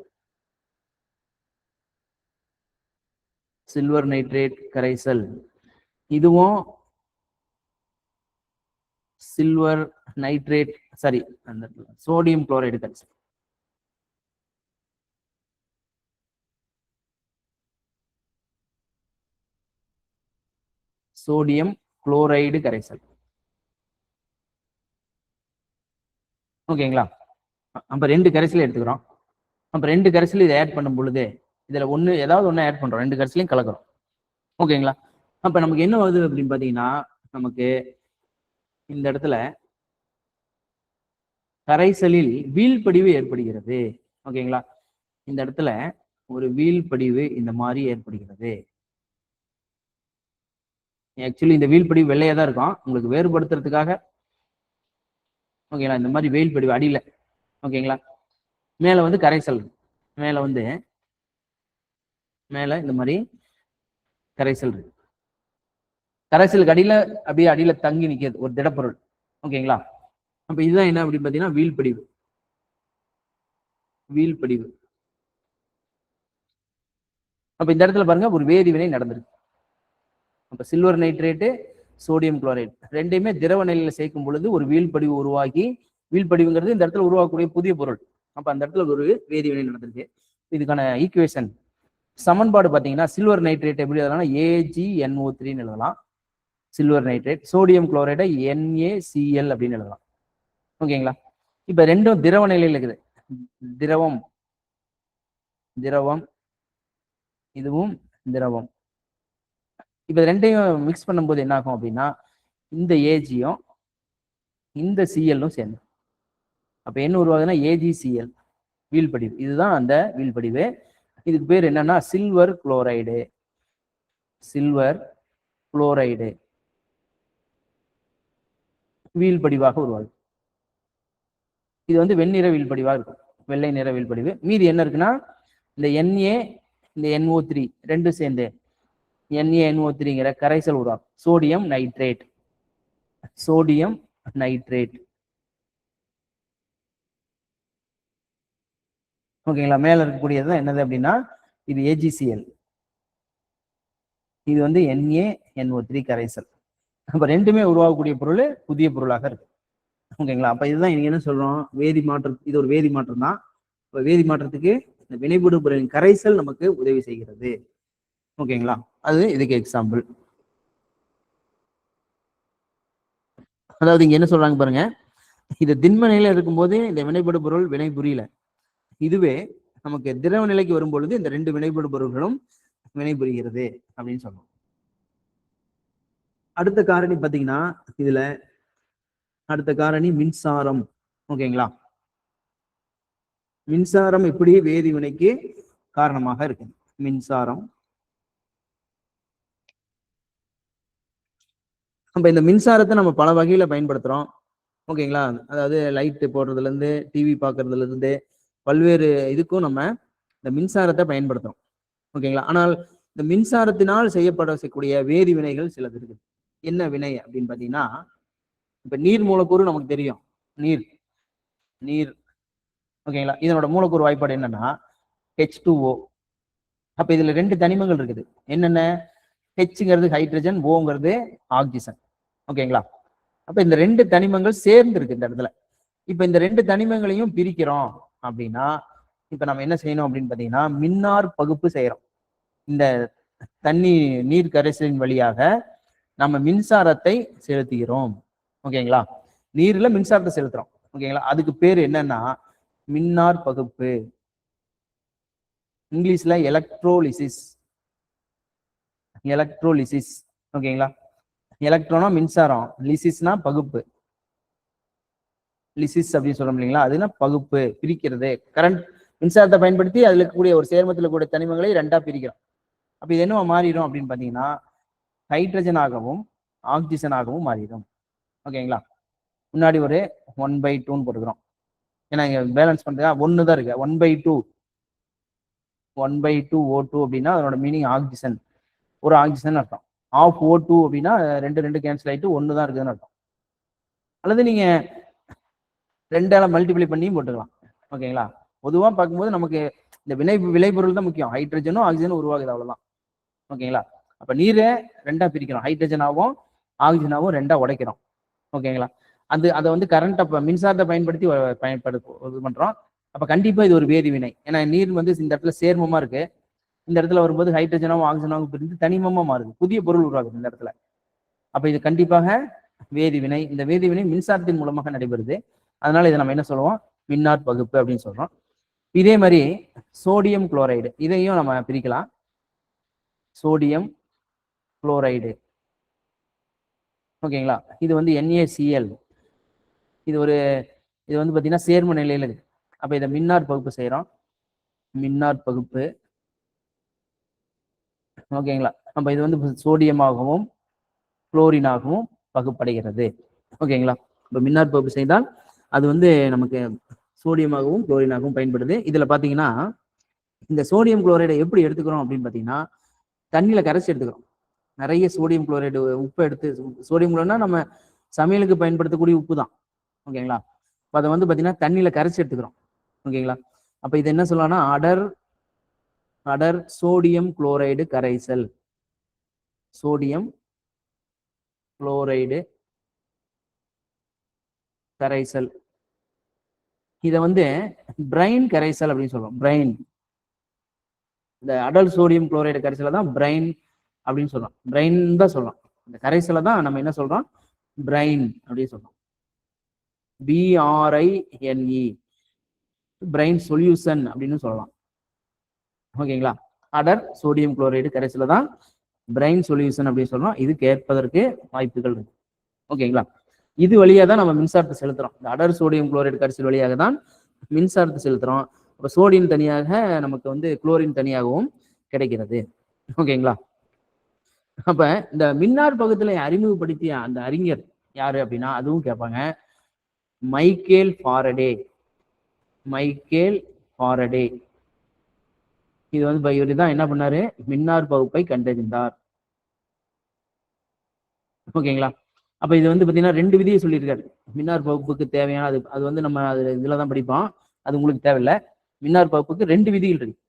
சில்வர் நைட்ரேட் கரைசல். இதுவும் சில்வர் நைட்ரேட், சாரி அந்த சோடியம் குளோரைடு கரைசல். சோடியம் குளோரைடு கரைசல். ஓகேங்களா? அப்ப ரெண்டு கரைசல் எடுத்துக்கிறோம். அப்ப ரெண்டு கரைசல் இதை ஆட் பண்ணும் பொழுது இதுல ஒண்ணு ஏதாவது ஒண்ணு ஆட் பண்றோம், ரெண்டு கரைசலையும் கலக்கிறோம். ஓகேங்களா? அப்ப நமக்கு என்ன வருது அப்படின்னு பாத்தீங்கன்னா நமக்கு இந்த இடத்துல கரைசலில் வீழ்படிவு ஏற்படுகிறது. ஓகேங்களா? இந்த இடத்துல ஒரு வீழ்படிவு இந்த மாதிரி ஏற்படுகிறது. ஆக்சுவலி இந்த வீழ்படிவு வெள்ளையா தான் இருக்கும், உங்களுக்கு வேறுபடுத்துறதுக்காக. ஓகேங்களா? இந்த மாதிரி வீழ்படிவு அடியில. ஓகேங்களா? மேல வந்து கரைசல், மேல வந்து மேல இந்த மாதிரி கரைசல் இருக்கு. கரைசலுக்கு அடியில அப்படியே அடியில தங்கி நிக்கிறது ஒரு திடப்பொருள். ஓகேங்களா? அப்ப இதுதான் என்ன அப்படின்னு பாத்தீங்கன்னா வீழ்படிவு. வீழ்படிவு. அப்ப இந்த இடத்துல பாருங்க ஒரு வேதிவினை நடந்திருக்கு. அப்ப சில்வர் நைட்ரேட்டு, சோடியம் குளோரைடு ரெண்டையுமே திரவ நிலையில சேர்க்கும் பொழுது ஒரு வீழ்படிவு உருவாகி, வீழ்படிவுங்கிறது இந்த இடத்துல உருவாக்கக்கூடிய புதிய பொருள். அப்ப அந்த இடத்துல ஒரு வேதிவினை நடந்திருக்கு. இதுக்கான ஈக்குவேஷன் சமன்பாடு பாத்தீங்கன்னா சில்வர் நைட்ரேட் எப்படி எழுதலாம், AgNO3 எழுதலாம். சில்வர் நைட்ரேட், சோடியம் குளோரைடை NaCl அப்படின்னு எழுதலாம். ஓகேங்களா? இப்ப ரெண்டும் திரவ நிலையில இருக்குது. திரவம், திரவம், இதுவும் திரவம். இப்ப ரெண்டையும் மிக்ஸ் பண்ணும்போது என்ன ஆகும் அப்படின்னா இந்த ஏஜியும் இந்த சிஎல்லும் சேர்ந்து அப்ப என்ன உருவாகுதுன்னா AgCl வீழ்படிவு. இதுதான் அந்த வீழ்படிவு. இதுக்கு பேர் என்னன்னா சில்வர் குளோரைடு. சில்வர் குளோரைடு வீழ்படிவாக உருவாகுது. இது வந்து வெண்ணிற வீழ்படிவாக இருக்கும், வெள்ளை நிற வீழ்படிவு. மீதி என்ன இருக்குன்னா இந்த Na இந்த NO3 ரெண்டும் சேர்ந்து NaNO3ங்கிற கரைசல் உருவாகும். Sodium nitrate, sodium nitrate. ஓகேங்களா? மேல இருக்கக்கூடியது என்னது அப்படின்னா இது AgCl, இது வந்து NaNO3 கரைசல். அப்ப ரெண்டுமே உருவாகக்கூடிய பொருள் புதிய பொருளாக இருக்கு. ஓகேங்களா? அப்ப இதுதான் நீங்க என்ன சொல்றோம், வேதி மாற்றம். இது ஒரு வேதி மாற்றம் தான். இப்ப வேதி மாற்றத்துக்கு இந்த வினைபடு பொருளின் கரைசல் நமக்கு உதவி செய்கிறது. ஓகேங்களா? அது இதுக்கு எக்ஸாம்பிள். அதாவது இங்க என்ன சொல்றாங்க பாருங்க, இது திண்ம நிலையில இருக்கும்போது இந்த வினைபடு பொருள் வினை புரியல. இதுவே நமக்கு திரவ நிலைக்கு வரும் பொழுது இந்த ரெண்டு வினைபடு பொருள்களும் வினை புரிகிறது அப்படின்னு சொல்றோம். அடுத்த காரணி பாத்தீங்கன்னா இதுல அடுத்த காரணி மின்சாரம். ஓகேங்களா? மின்சாரம் எப்படி வேதி வினைக்கு காரணமாக இருக்கு. மின்சாரம். நம்ம இந்த மின்சாரத்தை நம்ம பல வகையில பயன்படுத்துறோம். ஓகேங்களா? அதாவது லைட் போடுறதுல இருந்து டிவி பார்க்கறதுல இருந்து பல்வேறு இதுக்கும் நம்ம இந்த மின்சாரத்தை பயன்படுத்துறோம். ஓகேங்களா? ஆனால் இந்த மின்சாரத்தினால் செய்யப்படக்கூடிய வேதி வினைகள் சிலது இருக்குது. என்ன வினை அப்படின்னு பாத்தீங்கன்னா இப்ப நீர் மூலக்கூறு நமக்கு தெரியும். நீர், நீர். ஓகேங்களா? இதனோட மூலக்கூறு வாய்ப்பாடு என்னன்னா H2O. அப்ப இதுல ரெண்டு தனிமங்கள் இருக்குது. என்னென்ன? Hங்கிறது ஹைட்ரஜன், ஓங்கிறது ஆக்சிஜன். ஓகேங்களா? அப்ப இந்த ரெண்டு தனிமங்கள் சேர்ந்து இருக்கு இந்த இடத்துல. இப்ப இந்த ரெண்டு தனிமங்களையும் பிரிக்கிறோம் அப்படின்னா இப்ப நம்ம என்ன செய்யணும் அப்படின்னு பாத்தீங்கன்னா மின்னார் பகுப்பு செய்யறோம். இந்த தண்ணி நீர் கரைசலின் வழியாக நம்ம மின்சாரத்தை செலுத்துகிறோம். ஓகேங்களா? நீர்ல மின்சாரத்தை செலுத்துறோம். ஓகேங்களா? அதுக்கு பேர் என்னன்னா மின்னார் பகுப்பு. இங்கிலீஷ்ல எலக்ட்ரோலிசிஸ். எலக்ட்ரோலிசிஸ். ஓகேங்களா? எலக்ட்ரோனா மின்சாரம், லிசிஸ்னா பகுப்பு. லிசிஸ் அப்படின்னு சொல்றோம் இல்லைங்களா, அதுனா பகுப்பு, பிரிக்கிறது. கரண்ட் மின்சாரத்தை பயன்படுத்தி அதுல இருக்கக்கூடிய ஒரு சேர்மத்தில் கூடிய தனிமங்களை ரெண்டா பிரிக்கிறோம். அப்ப இது என்ன மாறிடும் அப்படின்னு பாத்தீங்கன்னா ஹைட்ரஜனாகவும் ஆக்சிஜனாகவும் மாறிடும். ஓகேங்களா? முன்னாடி ஒரு 1/2 போட்டுக்கிறோம். ஏன்னா இங்க பேலன்ஸ் பண்றதா 1 தான் இருக்கு. 1/2 1/2 O2 அப்படின்னா அதனோட மீனிங் ஆக்சிஜன், ஒரு ஆக்சிஜன் அர்த்தம். ஆஃப் O2 அப்படின்னா 2 கேன்சல் ஆயிட்டு 1 தான் இருக்குதுன்னு அர்த்தம். அல்லது நீங்க 2ஆல மல்டிப்ளை பண்ணியும் போட்டுக்கலாம். ஓகேங்களா? பொதுவா பார்க்கும்போது நமக்கு இந்த விளைபொருள் தான் முக்கியம். ஹைட்ரஜனும் ஆக்சிஜனும் உருவாகுது, அவ்வளவுதான். ஓகேங்களா? அப்ப நீரை 2ஆ பிரிக்கிறோம். ஹைட்ரஜனாவும் ஆக்சிஜனாவும் 2ஆ உடைக்கிறோம். ஓகேங்களா? அதை வந்து கரண்ட் மின்சாரத்தை பயன்படுத்தி இது பண்றோம். அப்ப கண்டிப்பா இது ஒரு வேதிவினை. ஏன்னா நீர் வந்து இந்த இடத்துல சேர்மமா இருக்கு. இந்த இடத்துல வரும்போது ஹைட்ரஜனாவும் ஆக்சிஜனாவும் பிரிந்து தனிமமா மாறுது, புதிய பொருள் உருவாகுது இந்த இடத்துல. அப்ப இது கண்டிப்பாக வேதிவினை. இந்த வேதிவினை மின்சாரத்தின் மூலமாக நடைபெறுது. அதனால இதை நம்ம என்ன சொல்லுவோம்? மின்னாற் பகுப்பு அப்படின்னு சொல்றோம். இதே மாதிரி சோடியம் குளோரைடு, இதையும் நம்ம பிரிக்கலாம். சோடியம் குளோரைடு, ஓகேங்களா? இது வந்து NaCl. இது வந்து பாத்தீங்கன்னா சேர்ம நிலையில இருக்கு. அப்ப இதை மின்னாற் பகுப்பு செய்யறோம். மின்னாற் பகுப்பு, ஓகேங்களா? அப்ப இது வந்து சோடியமாகவும் குளோரினாகவும் பகுப்படைகிறது. ஓகேங்களா? இப்ப மின்னாற் பகுப்பு செய்தால் அது வந்து நமக்கு சோடியமாகவும் குளோரினாகவும் பயன்படுது. இதுல பாத்தீங்கன்னா இந்த சோடியம் குளோரைடை எப்படி எடுத்துக்கிறோம் அப்படின்னு பாத்தீங்கன்னா, தண்ணியில கரைச்சி எடுத்துக்கிறோம். நிறைய சோடியம் குளோரைடு உப்பு எடுத்து, சோடியம் குளோரைட்னா நம்ம சமையலுக்கு பயன்படுத்தக்கூடிய உப்பு தான். ஓகேங்களா? இப்போ அதை வந்து பாத்தீங்கன்னா தண்ணியில கரைச்சி எடுத்துக்கிறோம். ஓகேங்களா? அப்ப இது என்ன சொல்லலாம்னா அடர் சோடியம் குளோரைடு கரைசல். சோடியம் குளோரைடு கரைசல். இதை வந்து பிரைன் கரைசல் அப்படின்னு சொல்றோம். பிரைன், இந்த அடல் சோடியம் குளோரைடு கரைசலை தான் பிரைன் அப்படின்னு சொல்றோம். பிரைன் தான் சொல்றோம். இந்த கரைசலை தான் நம்ம என்ன சொல்றோம்? பிரைன் அப்படின்னு சொல்றோம். BRINE, பிரைன் சொல்யூஷன் அப்படின்னு சொல்லலாம். ஓகேங்களா? அடர் சோடியம் குளோரைடு கரைசலை தான் பிரைன் சொல்யூஷன் அப்படின்னு சொல்றோம். இது கேட்பதற்கு வாய்ப்புகள் இருக்கு. ஓகேங்களா? இது வழியா தான் நம்ம மின்சாரத்தை செலுத்துறோம். இந்த அடர் சோடியம் குளோரைடு கரைசல் வழியாக தான் மின்சாரத்தை செலுத்துறோம். இப்போ சோடியம் தனியாக நமக்கு வந்து குளோரின் தனியாகவும் கிடைக்கிறது. ஓகேங்களா? அப்ப இந்த மின்னார் பகுதியில அறிமுகப்படுத்திய அந்த அறிஞர் யாரு அப்படின்னா, அதுவும் கேட்பாங்க. Michael Faraday. Michael Faraday. இது வந்து இவரு தான் என்ன பண்ணாரு? மின்னார் பகுப்பை கண்டறிந்தார். ஓகேங்களா? அப்ப இது வந்து பாத்தீங்கன்னா 2 விதியை சொல்லியிருக்காரு. மின்னார் பகுப்புக்கு தேவையான அது வந்து நம்ம இதுலதான் படிப்போம். அது உங்களுக்கு தேவையில்லை. மின்னார் பகுப்புக்கு 2 விதிகள் இருக்கு.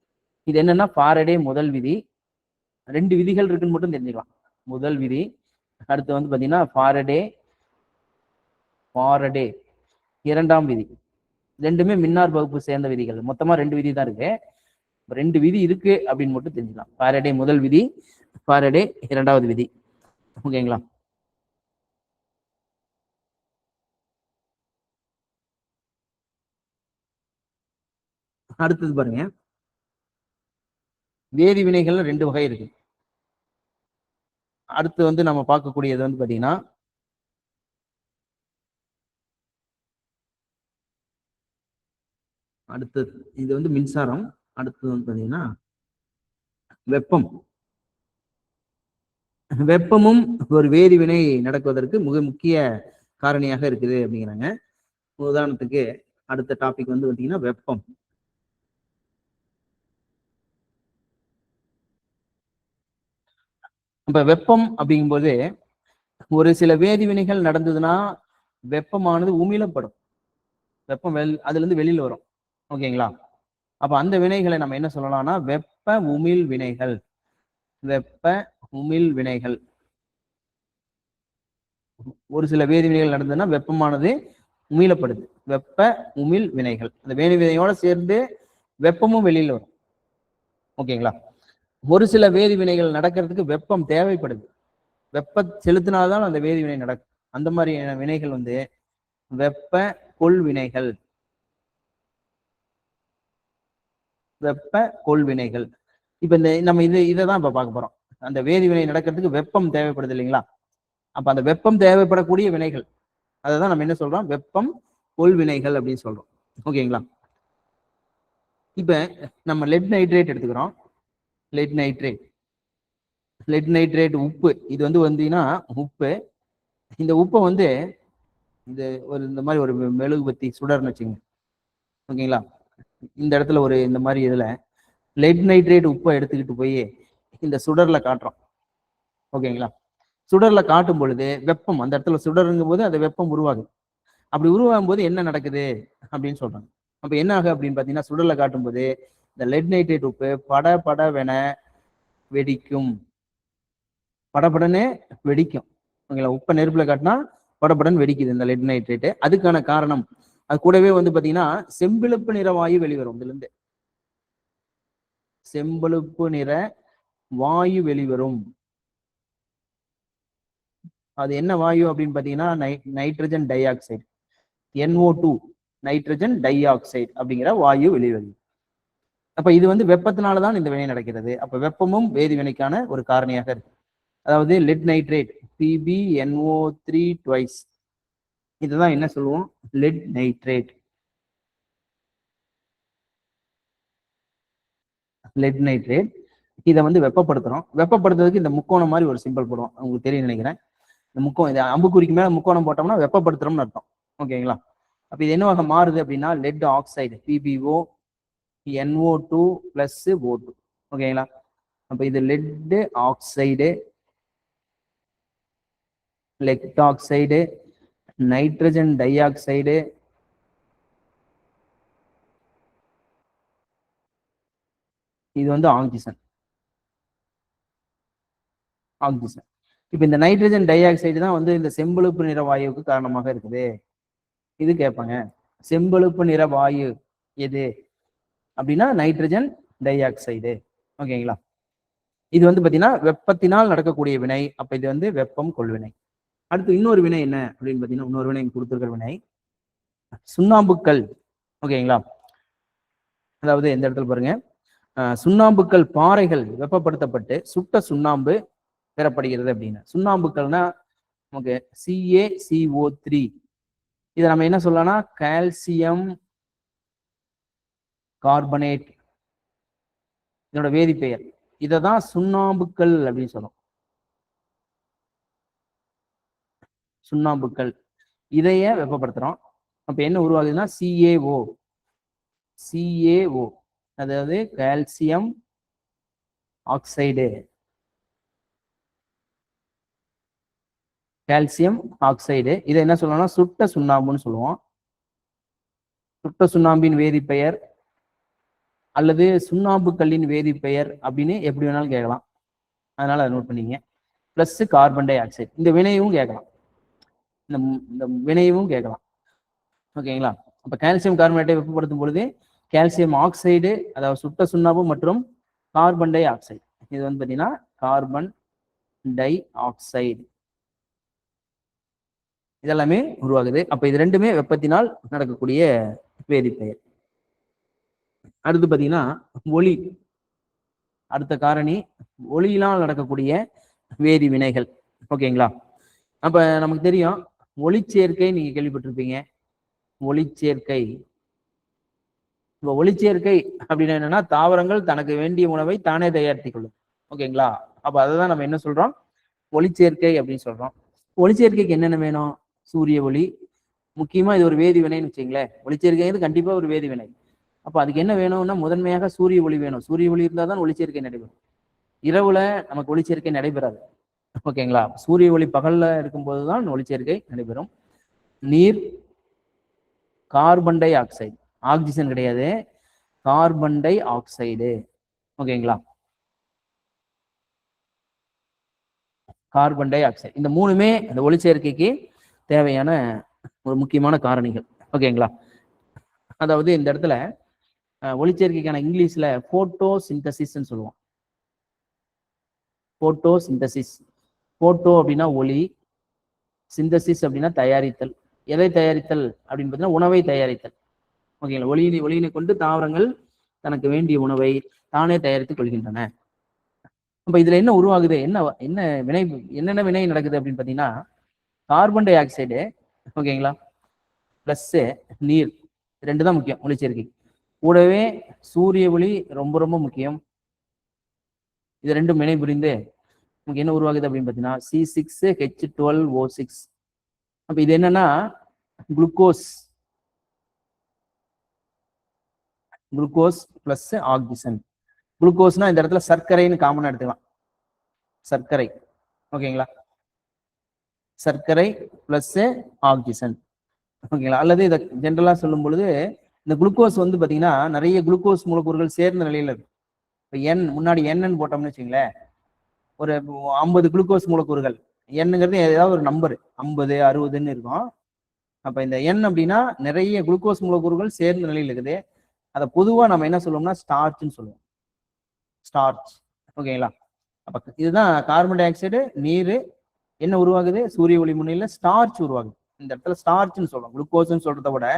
இது என்னன்னா ஃபாரடே முதல் விதி. 2 விதிகள் இருக்குன்னு மட்டும் தெரிஞ்சுக்கலாம். முதல் விதி, அடுத்து வந்து பாத்தீங்கன்னா ஃபாரடே இரண்டாம் விதி. ரெண்டுமே மின்னார் பகுப்பு சேர்ந்த விதிகள். மொத்தமா 2 விதி தான் இருக்கு. 2 விதி இருக்கு அப்படின்னு மட்டும் தெரிஞ்சுக்கலாம். ஃபாரடே முதல் விதி, ஃபாரடே இரண்டாவது விதி. ஓகேங்களா? அடுத்தது பாருங்க, வேதி வினைகள்ல 2 வகை இருக்கு. அடுத்து வந்து நம்ம பார்க்கக்கூடியது வந்து பாத்தீங்கன்னா அடுத்தது இது வந்து மின்சாரம். அடுத்தது வந்து பாத்தீங்கன்னா வெப்பம். வெப்பமும் ஒரு வேதிவினை நடக்குவதற்கு மிக முக்கிய காரணியாக இருக்குது அப்படிங்கிறாங்க. உதாரணத்துக்கு அடுத்த டாபிக் வந்து பாத்தீங்கன்னா வெப்பம். இப்ப வெப்பம் அப்படிங்கும்போது ஒரு சில வேதிவினைகள் நடந்ததுன்னா வெப்பமானது உமிழப்படும். வெப்பம் அதுல இருந்து வெளியில வரும். ஓகேங்களா? அப்ப அந்த வினைகளை நம்ம என்ன சொல்லலாம்னா வெப்ப உமிழ் வினைகள். வெப்ப உமிழ் வினைகள். ஒரு சில வேதிவினைகள் நடந்ததுன்னா வெப்பமானது உமிழப்படுது. வெப்ப உமிழ் வினைகள். அந்த வேதிவினையோட சேர்ந்து வெப்பமும் வெளியில வரும். ஓகேங்களா? ஒரு சில வேதிவினைகள் நடக்கிறதுக்கு வெப்பம் தேவைப்படுது. வெப்ப செலுத்தினால்தான் அந்த வேதிவினை நடக்கும். அந்த மாதிரியான வினைகள் வந்து வெப்ப கொள்வினைகள். வெப்ப கொள்வினைகள். இப்ப இந்த நம்ம இதைதான் இப்ப பார்க்க போறோம். அந்த வேதிவினை நடக்கிறதுக்கு வெப்பம் தேவைப்படுது இல்லைங்களா? அப்ப அந்த வெப்பம் தேவைப்படக்கூடிய வினைகள், அதைதான் நம்ம என்ன சொல்றோம்? வெப்பம் கொள்வினைகள் அப்படின்னு சொல்றோம். ஓகேங்களா? இப்ப நம்ம லெட் நைட்ரேட் எடுத்துக்கிறோம். லெட் நைட்ரேட் உப்பு. இது வந்து வந்தீங்கன்னா உப்பு. இந்த உப்பை வந்து இந்த மாதிரி ஒரு மெழுகுபத்தி சுடர்னு வச்சுங்க. ஓகேங்களா. இந்த இடத்துல ஒரு இந்த மாதிரி இதுல லெட் நைட்ரேட் உப்பை எடுத்துக்கிட்டு போய் இந்த சுடர்ல காட்டுறோம். ஓகேங்களா. சுடர்ல காட்டும் பொழுது வெப்பம் அந்த இடத்துல சுடருங்கும் போது அந்த வெப்பம் உருவாகுது. அப்படி உருவாகும் போது என்ன நடக்குது அப்படின்னு சொல்றாங்க. அப்ப என்ன ஆகும் அப்படின்னு பாத்தீங்கன்னா, சுடர்ல காட்டும் போது இந்த லெட் நைட்ரேட் உப்பு படபடவென வெடிக்கும். படபடன்னு வெடிக்கும். ஓகேங்களா. உப்பை நெருப்புல காட்டினா படபடன்னு வெடிக்குது இந்த லெட் நைட்ரேட்டு. அதுக்கான காரணம் அது கூடவே வந்து பாத்தீங்கன்னா செம்பிழுப்பு நிற வாயு வெளிவரும். இதுல இருந்து செம்பழுப்பு நிற வாயு வெளிவரும். அது என்ன வாயு அப்படின்னு பாத்தீங்கன்னா nitrogen di oxide, NO2 nitrogen di oxide அப்படிங்கிற வாயு வெளிவரும். அப்ப இது வந்து வெப்பத்தினாலதான் இந்த வினை நடக்கிறது. அப்ப வெப்பமும் வேதி வினைக்கான ஒரு காரணியாக இருக்கு. அதாவது லெட் நைட்ரேட் PbNO3 ட்வைஸ், இதுதான் என்ன சொல்லுவோம், லெட் நைட்ரேட். லெட் நைட்ரேட் இதை வந்து வெப்பப்படுத்துறோம். வெப்பப்படுத்துறதுக்கு இந்த முக்கோணம் மாதிரி ஒரு சிம்பிள் போடுவோம், உங்களுக்கு தெரியும் நினைக்கிறேன். இந்த முக்கோணம், இது அம்புக்குறிக்கு மேல முக்கோணம் போட்டோம்னா வெப்பப்படுத்துறோம்னு அர்த்தம். ஓகேங்களா. அப்ப இது என்னவாக மாறுது அப்படின்னா let oxide PbO NO2 plus O2. ஓகேங்களா. அப்ப இது let oxide, let oxide, nitrogen di oxide, இது வந்து ஆக்சிஜன். ஆக்சிஜன். இப்ப இந்த நைட்ரஜன் டை ஆக்சைடு தான் வந்து இந்த செம்பழுப்பு நிற வாயுவுக்கு காரணமாக இருக்குது. இது கேட்பாங்க, செம்பழுப்பு நிற வாயு எது அப்படின்னா நைட்ரஜன் டை ஆக்சைடு. ஓகேங்களா. இது வந்து பாத்தீங்கன்னா வெப்பத்தினால் நடக்கக்கூடிய வினை. அப்ப இது வந்து வெப்பம் கொள்வினை. அடுத்து இன்னொரு வினை என்ன அப்படின்னு பாத்தீங்கன்னா, இன்னொரு வினை கொடுத்திருக்கிற வினை சுண்ணாம்புக்கல். ஓகேங்களா. அதாவது எந்த இடத்துல பாருங்க, சுண்ணாம்புக்கல் பாறைகள் வெப்பப்படுத்தப்பட்டு சுட்ட சுண்ணாம்பு பெறப்படுகிறது அப்படின்னு. சுண்ணாம்புக்கள்னா நமக்கு CaCO3, இதை நம்ம என்ன சொல்லலாம்னா கால்சியம் கார்பனேட், இதோட வேதிப்பெயர். இதை தான் சுண்ணாம்புக்கல் அப்படின்னு சொல்றோம். சுண்ணாம்புக்கல் இதைய வெப்பப்படுத்துறோம். அப்ப என்ன உருவாகுதுன்னா CaO, அதாவது கால்சியம் ஆக்சைடு, கால்சியம் ஆக்சைடு. இதை என்ன சொல்லலாம்னா சுட்ட சுண்ணாம்புன்னு சொல்லுவோம். சுட்ட சுண்ணாம்பின் வேதிப்பெயர் அல்லது சுண்ணாம்பு கல்லின் வேதிப்பெயர் அப்படின்னு எப்படி வேணாலும் கேட்கலாம். அதனால அதை நோட் பண்ணிங்க. பிளஸ் கார்பன் டை ஆக்சைடு, இந்த வினையும் கேட்கலாம், இந்த வினையும் கேட்கலாம். ஓகேங்களா. அப்ப கால்சியம் கார்பனேட்டை வெப்பப்படுத்தும் பொழுது கால்சியம் ஆக்சைடு, அதாவது சுட்ட சுண்ணாம்பு, மற்றும் கார்பன் டை ஆக்சைடு, இது வந்து பாத்தீங்கன்னா கார்பன் டை ஆக்சைடு, இதெல்லாமே உருவாகுது. அப்ப இது ரெண்டுமே வெப்பத்தினால் நடக்கக்கூடிய வேதிப்பெயர். அடுத்து பாத்தீங்கன்னா ஒளி, அடுத்த காரணி ஒளியினால் நடக்கக்கூடிய வேதி வினைகள். ஓகேங்களா. அப்ப நமக்கு தெரியும் ஒளிச்சேர்க்கை, நீங்க கேள்விப்பட்டிருப்பீங்க ஒளிச்சேர்க்கை. இப்ப ஒளிச்சேர்க்கை அப்படின்னா என்னன்னா தாவரங்கள் தனக்கு வேண்டிய உணவை தானே தயாரித்துக் கொள்ளும். ஓகேங்களா. அப்ப அதுதான் நம்ம என்ன சொல்றோம், ஒளிச்சேர்க்கை அப்படின்னு சொல்றோம். ஒளிச்சேர்க்கைக்கு என்னென்ன வேணும், சூரிய ஒளி முக்கியமா, இது ஒரு வேதி வினைன்னு வச்சுங்களேன். ஒளிச்சேர்க்கைங்கிறது கண்டிப்பா ஒரு வேதி வினை. அப்ப அதுக்கு என்ன வேணும்னா முதன்மையாக சூரிய ஒளி வேணும். சூரிய ஒளி இருந்தால் தான் ஒளிச்சேர்க்கை நடைபெறும். இரவுல நமக்கு ஒளிச்சேர்க்கை நடைபெறாது. ஓகேங்களா. சூரிய ஒளி பகல்ல இருக்கும்போது தான் ஒளிச்சேர்க்கை நடைபெறும். நீர், கார்பன் டை ஆக்சைடு, ஆக்சிஜன் கிடையாது, கார்பன் டை ஆக்சைடு. ஓகேங்களா. கார்பன் டை ஆக்சைடு, இந்த மூணுமே அந்த ஒளிச்சேர்க்கைக்கு தேவையான ஒரு முக்கியமான காரணிகள். ஓகேங்களா. அதாவது இந்த இடத்துல ஒளிச்சேர்க்கைக்கான இங்கிலீஷ்ல போட்டோ சிந்தசிஸ்ன்னு சொல்லுவோம். Photo synthesis. போட்டோ அப்படின்னா ஒளி, சிந்தசிஸ் அப்படின்னா தயாரித்தல். எதை தயாரித்தல் அப்படின்னு பார்த்தீங்கன்னா உணவை தயாரித்தல். ஓகேங்களா. ஒளியினை கொண்டு தாவரங்கள் தனக்கு வேண்டிய உணவை தானே தயாரித்துக் கொள்கின்றன. அப்ப இதுல என்ன உருவாகுது, என்ன வினை, என்னென்ன வினை நடக்குது அப்படின்னு பாத்தீங்கன்னா கார்பன் டை ஆக்சைடு, ஓகேங்களா, பிளஸ் நீர், ரெண்டு தான் முக்கியம் ஒளிச்சேர்க்கை. கூடவே சூரிய ஒளி ரொம்ப ரொம்ப முக்கியம். இது ரெண்டும் வினை புரிந்து நமக்கு என்ன உருவாகுது அப்படின்னு பார்த்தீங்கன்னா C6H12O6. அப்ப இது என்னன்னா குளுக்கோஸ், குளுக்கோஸ் பிளஸ் ஆக்சிஜன். குளுக்கோஸ்னா இந்த இடத்துல சர்க்கரைன்னு காமனா எடுத்துக்கலாம், சர்க்கரை. ஓகேங்களா, சர்க்கரை பிளஸ் ஆக்சிஜன். ஓகேங்களா, அல்லது இதை ஜென்ரலா சொல்லும் பொழுது இந்த குளுக்கோஸ் வந்து பாத்தீங்கன்னா நிறைய குளுக்கோஸ் மூலக்கூறுகள் சேர்ந்த நிலையில இருக்கு. இப்போ என் முன்னாடி என்னன்னு போட்டோம்னு வச்சுங்களேன், ஒரு 50 குளுக்கோஸ் மூலக்கூறுகள், எண்ணுங்கிறது ஏதாவது ஒரு நம்பர் 50 60ன்னு இருக்கும். அப்ப இந்த எண் அப்படின்னா நிறைய குளுக்கோஸ் மூலக்கூறுகள் சேர்ந்த நிலையில் இருக்குது. அதை பொதுவா நம்ம என்ன சொல்லுவோம்னா ஸ்டார்ச்னு சொல்லுவோம், ஸ்டார்ச். ஓகேங்களா, அப்ப இதுதான் கார்பன் டை ஆக்சைடு, நீர் என்ன உருவாகுது, சூரிய ஒளி முன்னிலையில ஸ்டார்ச் உருவாகுது. இந்த இடத்துல ஸ்டார்ச்னு சொல்றோம், குளுக்கோஸ்ன்னு சொல்றதை விட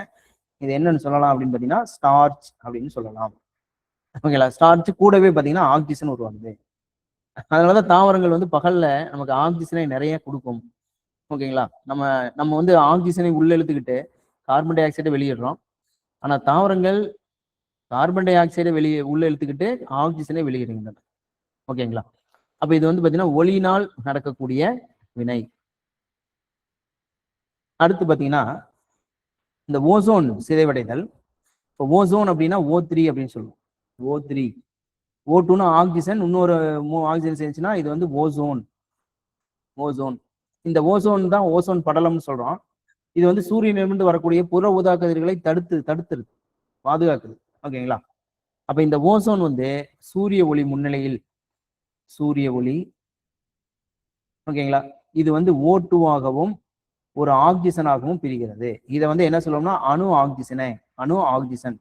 இது என்னன்னு சொல்லலாம் அப்படின்னு பாத்தீங்கன்னா ஸ்டார்ச் அப்படின்னு சொல்லலாம். ஓகேங்களா, ஸ்டார்ச் கூடவே பாத்தீங்கன்னா ஆக்சிஜன் உருவாகுது. அதனாலதான் தாவரங்கள் வந்து பகல்ல நமக்கு ஆக்சிஜனை நிறைய கொடுக்கும். ஓகேங்களா, நம்ம நம்ம வந்து ஆக்சிஜனை உள்ள இழுத்துக்கிட்டு கார்பன் டை ஆக்சைடை வெளியிடுறோம். ஆனா தாவரங்கள் கார்பன் டை ஆக்சைடை உள்ள இழுத்துக்கிட்டு ஆக்சிஜனை வெளியிடுகின்றன. ஓகேங்களா, அப்ப இது வந்து பாத்தீங்கன்னா ஒளியினால் நடக்கக்கூடிய வினை. அடுத்து பாத்தீங்கன்னா இந்த ஓசோன் சிதைவடைதல். இப்போ ஓசோன் அப்படின்னா O3 அப்படின்னு சொல்லுவோம், O3. O2னா ஆக்சிஜன், இன்னொரு ஆக்சிஜன் சேர்ந்துச்சுன்னா இது வந்து ஓசோன். ஓசோன், இந்த ஓசோன் தான் ஓசோன் படலம்னு சொல்றோம். இது வந்து சூரியனிலிருந்து வரக்கூடிய புற ஊதா கதிர்களை தடுத்துருது, பாதுகாக்குது. ஓகேங்களா, அப்ப இந்த ஓசோன் வந்து சூரிய ஒளி முன்னிலையில், சூரிய ஒளி, ஓகேங்களா, இது வந்து O2ஆகவும் ஒரு ஆக்சிஜனாகவும் பிரிகிறது. இதை வந்து என்ன சொல்லுவோம்னா அணு ஆக்சிஜனை, அணு ஆக்சிஜன்.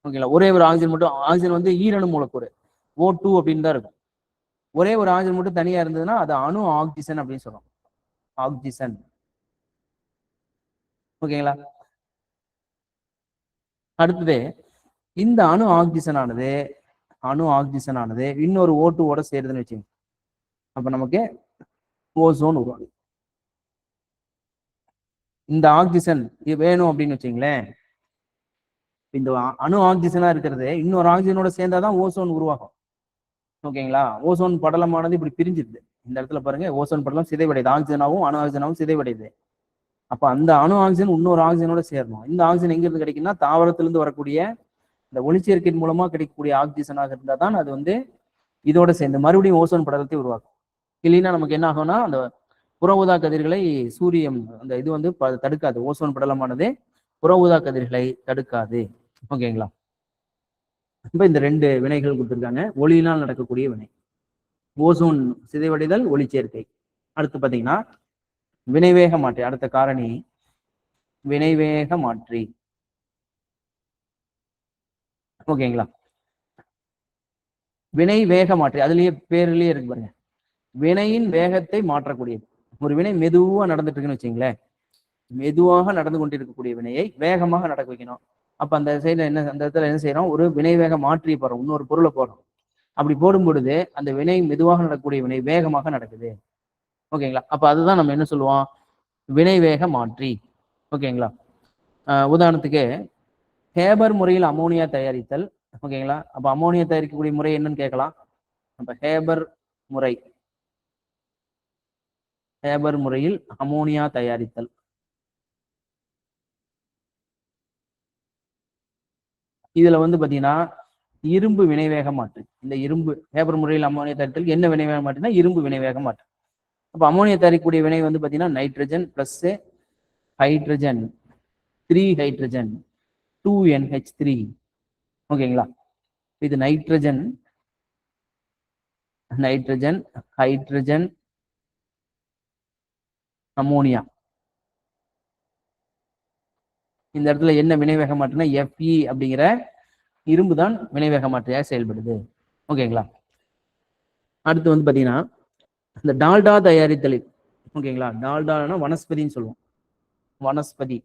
ஓகேங்களா, ஒரே ஒரு ஆக்சிஜன் மட்டும், ஆக்சிஜன் வந்து ஈரணு மூலக்கூறு O2 அப்படின்னு தான் இருக்கும். ஒரே ஒரு ஆக்சிஜன் மட்டும் தனியா இருந்ததுன்னா அது அணு ஆக்சிஜன் அப்படின்னு சொல்றோம், ஆக்சிஜன். ஓகேங்களா, அடுத்தது இந்த அணு ஆக்சிஜன் ஆனது இன்னொரு O2ஓட சேருதுன்னு வச்சுக்கோங்க. அப்ப நமக்கு ஓசோன் உருவாகுது. இந்த ஆக்சிஜன் இது வேணும் அப்படின்னு வச்சுங்களேன், இந்த அணு ஆக்சிஜனா இருக்கிறது இன்னொரு ஆக்சிஜனோட சேர்ந்தாதான் ஓசோன் உருவாகும். ஓகேங்களா, ஓசோன் படலமானது இப்படி பிரிஞ்சிருது. இந்த இடத்துல பாருங்க, ஓசோன் படலம் சிதைவடையுது, ஆக்சிஜனாவும் அணு ஆக்சிஜனாவும் சிதைவடையுது. அப்ப அந்த அணு ஆக்சிஜன் இன்னொரு ஆக்சிஜனோட சேரணும். இந்த ஆக்சிஜன் எங்க இருந்து கிடைக்குன்னா தாவரத்திலிருந்து வரக்கூடிய இந்த ஒளிச்சேர்க்கையின் மூலமா கிடைக்கக்கூடிய ஆக்சிஜனாக இருந்தா தான் அது வந்து இதோட சேர்ந்து மறுபடியும் ஓசோன் படலத்தை உருவாக்கும். இல்லைன்னா நமக்கு என்ன ஆகும்னா அந்த புற ஊதா கதிர்களை சூரியன் அந்த இது வந்து தடுக்காது, ஓசோன் படலமானது புற ஊதா கதிர்களை தடுக்காது. ஓகேங்களா, இப்ப இந்த ரெண்டு வினைகள் கொடுத்துருக்காங்க, ஒளியினால் நடக்கக்கூடிய வினை, ஓசோன் சிதைவடைதல், ஒளிச்சேர்க்கை. அடுத்து பாத்தீங்கன்னா வினைவேக மாற்றி, அடுத்த காரணி வினைவேக மாற்றி. ஓகேங்களா, வினை வேக மாற்றி, அதுலயே பேர்லயே இருக்கு பாருங்க, வினையின் வேகத்தை மாற்றக்கூடியது. ஒரு வினை மெதுவா நடந்துட்டு இருக்குன்னு வச்சுங்களேன், மெதுவாக நடந்து கொண்டிருக்கக்கூடிய வினையை வேகமாக நடக்க வைக்கணும். அப்ப அந்த சைடுல என்ன, அந்த இடத்துல என்ன செய்யறோம், ஒரு வினை வேக மாற்றி போறோம், இன்னொரு பொருளை போடுறோம். அப்படி போடும் பொழுது அந்த வினை மெதுவாக நடக்கக்கூடிய வினை வேகமாக நடக்குது. ஓகேங்களா, அப்ப அதுதான் நம்ம என்ன சொல்லுவோம், வினை வேக மாற்றி. ஓகேங்களா, உதாரணத்துக்கு ஹேபர் முறையில் அமோனியா தயாரித்தல். ஓகேங்களா, அப்ப அமோனியா தயாரிக்கக்கூடிய முறை என்னன்னு கேட்கலாம். அப்ப ஹேபர் முறையில் அமோனியா தயாரித்தல். இதுல வந்து பாத்தீங்கன்னா இரும்பு வினைவேக மாற்று. இந்த இரும்பு ஹேபர் முறையில் அமோனியா தயாரித்தல் என்ன வினைவேக மாற்றுனா இரும்பு வினைவேக மாற்று. அப்ப அமோனியா தயாரிக்கக்கூடிய வினை வந்து பாத்தீங்கன்னா nitrogen plus hydrogen 3 hydrogen 2NH3. ஓகேங்களா, இது நைட்ரஜன் ஹைட்ரஜன் அமோனியா. இந்த இடத்துல என்ன வினைவேக மாற்றுனா Fe அப்படிங்கிற இரும்பு தான் வினைவேக மாற்றியாக செயல்படுது. ஓகேங்களா, அடுத்து வந்து பாத்தீங்கன்னா இந்த டால்டா தயாரித்தலில். ஓகேங்களா, டால்டானா வனஸ்பதின்னு சொல்லுவோம், வனஸ்பதி.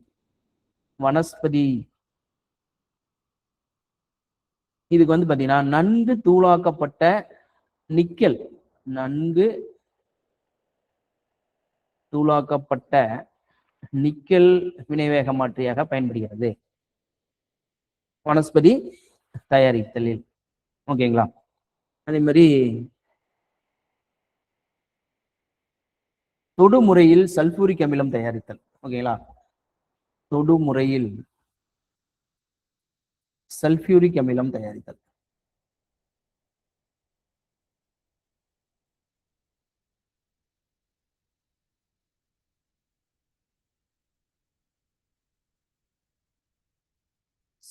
இதுக்கு வந்து பாத்தீங்கன்னா நன்கு தூளாக்கப்பட்ட நிக்கல், நன்கு தூளாக்கப்பட்ட நிக்கல் வினைவேக மாற்றியாக பயன்படுகிறது வனஸ்பதி தயாரித்தலில். ஓகேங்களா, அதே மாதிரி தொடுமுறையில் சல்பூரிக் அமிலம் தயாரித்தல். ஓகேங்களா, தொடுமுறையில் சல்பியூரிக் அமிலம் தயாரித்தல்.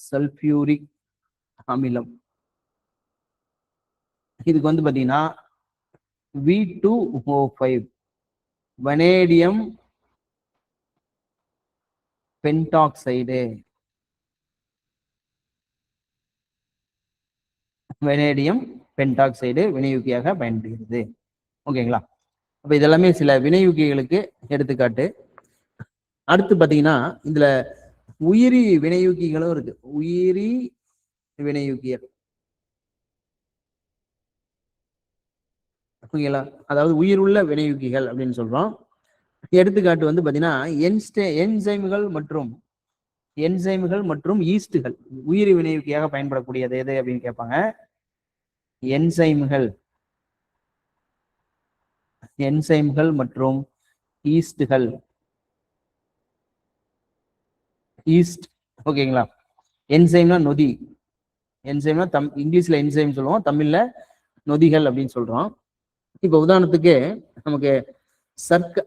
சல்பியூரிக் அமிலம் இதுக்கு வந்து பாத்தீங்கன்னா V2O5 vanadium pentoxide, vanadium pentoxide வினையூக்கியாக பயன்படுகிறது. ஓகேங்களா? அப்ப இதெல்லாமே சில வினையூக்கிகளுக்கு எடுத்துக்காட்டு. அடுத்து பாத்தீங்கன்னா இதுல உயிரி வினையூக்கிகளும் இருக்கு. உயிரி வினையூக்கியல், ஓகேங்களா? அதாவது உயிருள்ள வினையூக்கிகள் அப்படின்னு சொல்றோம். எடுத்துக்காட்டு வந்து பாத்தீங்கன்னா என்சைம்கள் மற்றும் ஈஸ்டுகள் உயிரி வினையூக்கியாக பயன்படக்கூடியது எது அப்படின்னு கேட்பாங்க. என்சைம்கள் மற்றும் ஈஸ்டுகள். ஓகேங்களா? என்சைம்னா நொதி, என்சைம்னா இங்கிலீஷ்ல என்சைம் சொல்லுவோம், தமிழ்ல நொதிகள் அப்படின்னு சொல்றோம். இப்ப உதாரணத்துக்கு நமக்கு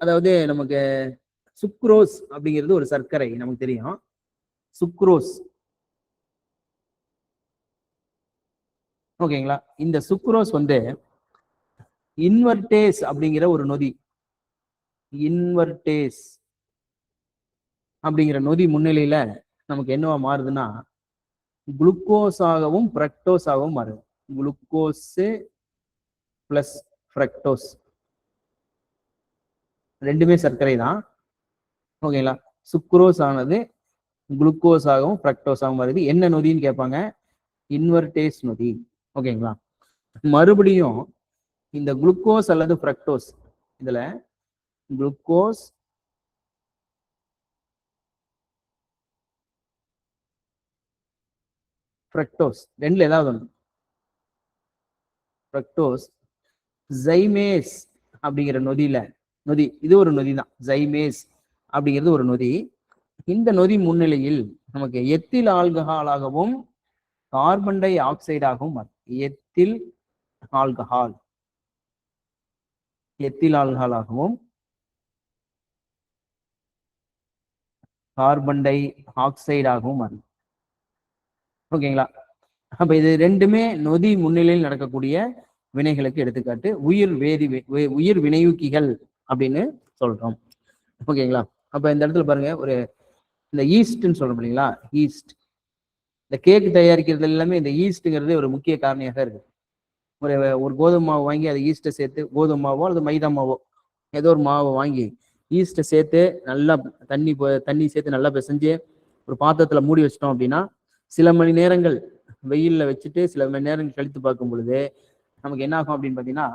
அதாவது நமக்கு சுக்ரோஸ் அப்படிங்கிறது ஒரு சர்க்கரை நமக்கு தெரியும். சுக்ரோஸ், ஓகேங்களா? இந்த சுக்ரோஸ் வந்து இன்வெர்டேஸ் அப்படிங்கிற ஒரு நொதி, இன்வெர்டேஸ் அப்படிங்கிற நொதி முன்னிலையில நமக்கு என்னவா மாறுதுன்னா குளுக்கோஸாகவும் ஃப்ரக்டோஸாகவும் மாறுது. குளுக்கோஸ் பிளஸ் ஃப்ரக்டோஸ் ரெண்டுமே சர்க்கரை தான். ஓகேங்களா? சுக்ரோஸ் ஆனது குளுக்கோஸாகவும் ஃப்ரக்டோஸாகவும் வருது. என்ன நொதின்னு கேட்பாங்க? இன்வெர்டேஸ் நொதி. ஓகேங்களா? மறுபடியும் இந்த குளுக்கோஸ் அல்லது ஃப்ரக்டோஸ், இதுல குளுக்கோஸ் ஃப்ரக்டோஸ் ரெண்டுல ஏதாவது ஒன்று. ஃப்ரக்டோஸ் ஜைமேஸ் அப்படிங்கிற நொதி இது ஒரு நொதி தான். ஜைமேஸ் அப்படிங்கிறது ஒரு நொதி. இந்த நொதி முன்னிலையில் நமக்கு எத்தில் ஆல்கஹாலாகவும் கார்பன் டை ஆக்சைடாகவும் எத்தில் ஆல்கஹாலாகவும் கார்பன் டை ஆக்சைடாகவும் மாறும். ஓகேங்களா? அப்ப இது ரெண்டுமே நொதி முன்னிலையில் நடக்கக்கூடிய வினைகளுக்கு எடுத்துக்காட்டு. உயிர் வினையூக்கிகள் அப்படின்னு சொல்றோம். ஓகேங்களா? அப்ப இந்த இடத்துல பாருங்க, ஒரு இந்த ஈஸ்ட்ன்னு சொல்றோம் இல்லைங்களா? ஈஸ்ட், இந்த கேக் தயாரிக்கிறது எல்லாமே இந்த ஈஸ்ட்ங்கிறது ஒரு முக்கிய காரணியாக இருக்கு. ஒரு கோதுமை மாவு வாங்கி அதை ஈஸ்ட்டை சேர்த்து, கோதுமை மாவோ அல்லது மைதா மாவோ ஏதோ ஒரு மாவை வாங்கி ஈஸ்ட்டை சேர்த்து நல்லா தண்ணி சேர்த்து நல்லா பிசைஞ்சு ஒரு பாத்திரத்துல மூடி வச்சிட்டோம் அப்படின்னா சில மணி நேரங்கள் வெயில்ல வச்சுட்டு சில மணி நேரங்கள் கழித்து பார்க்கும் பொழுது நமக்கு என்ன ஆகும் அப்படின்னு பாத்தீங்கன்னா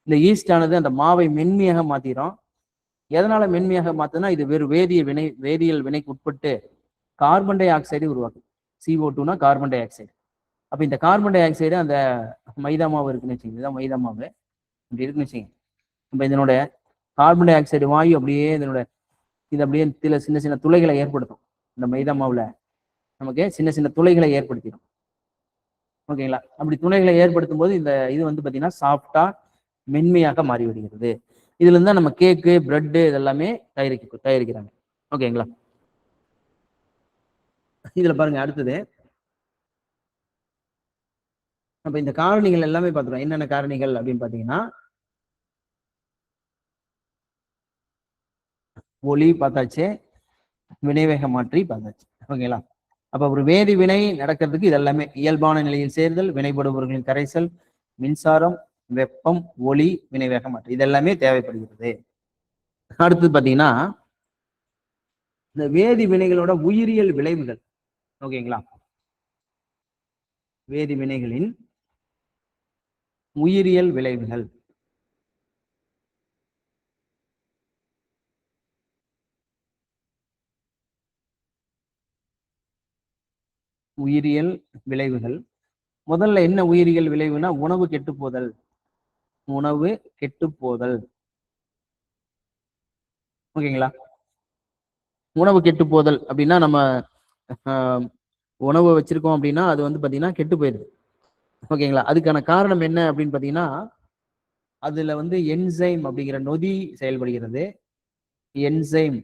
இந்த ஈஸ்ட் ஆனது அந்த மாவை மென்மையாக மாத்திரும். எதனால மென்மையாக மாத்துனா இது வெறும் வேதியியல் வினைக்கு உட்பட்டு கார்பன் டை ஆக்சைடு உருவாக்கும். CO2னா கார்பன் டை ஆக்சைடு. அப்ப இந்த கார்பன் டை ஆக்சைடு அந்த மைதா மாவு இருக்குன்னு வச்சுங்க, இதுதான் மைதா மாவு இப்படி இருக்குன்னு வச்சுங்க. இப்ப இதனோட கார்பன் டை ஆக்சைடு வாயு அப்படியே இது அப்படியே சின்ன சின்ன துளைகளை ஏற்படுத்தும். இந்த மைதா மாவுல நமக்கு சின்ன சின்ன துளைகளை ஏற்படுத்திடும். ஓகேங்களா? அப்படி துளைகளை ஏற்படுத்தும் போது இந்த இது வந்து பாத்தீங்கன்னா சாஃப்டா மென்மையாக மாறி விடுகிறது. இதுல இருந்தா நம்ம கேக்கு, பிரெட் இதெல்லாமே தயாரிக்கிறாங்க. ஓகேங்களா? இதுல பாருங்க அடுத்தது. அப்ப இந்த காரணிகள் எல்லாமே பார்த்துருவோம். என்னென்ன காரணிகள் அப்படின்னு பாத்தீங்கன்னா ஒளி பார்த்தாச்சு, வினைவேக மாற்றி பார்த்தாச்சு. ஓகேங்களா? அப்ப ஒரு வேதி வினை நடக்கிறதுக்கு இதெல்லாமே இயல்பான நிலையில் சேர்தல், வினைப்படுபவர்களின் கரைசல், மின்சாரம், வெப்பம், ஒளி, வினைவேக மாற்றி இதெல்லாமே தேவைப்படுகிறது. அடுத்து பாத்தீங்கன்னா இந்த வேதி வினைகளோட உயிரியல் விளைவுகள். ஓகேங்களா? வேதி வினைகளின் உயிரியல் விளைவுகள். உயிரியல் விளைவுகள் முதல்ல என்ன உயிரியல் விளைவுனா உணவு கெட்டுப்போதல். ஓகேங்களா? உணவு கெட்டுப்போதல் அப்படின்னா நம்ம உணவை வச்சிருக்கோம் அப்படின்னா அது வந்து பாத்தீங்கன்னா கெட்டு போயிருது. ஓகேங்களா? அதுக்கான காரணம் என்ன அப்படின்னு பாத்தீங்கன்னா, அதுல வந்து என்சைம் அப்படிங்கிற நொதி செயல்படுகிறது. என்சைம்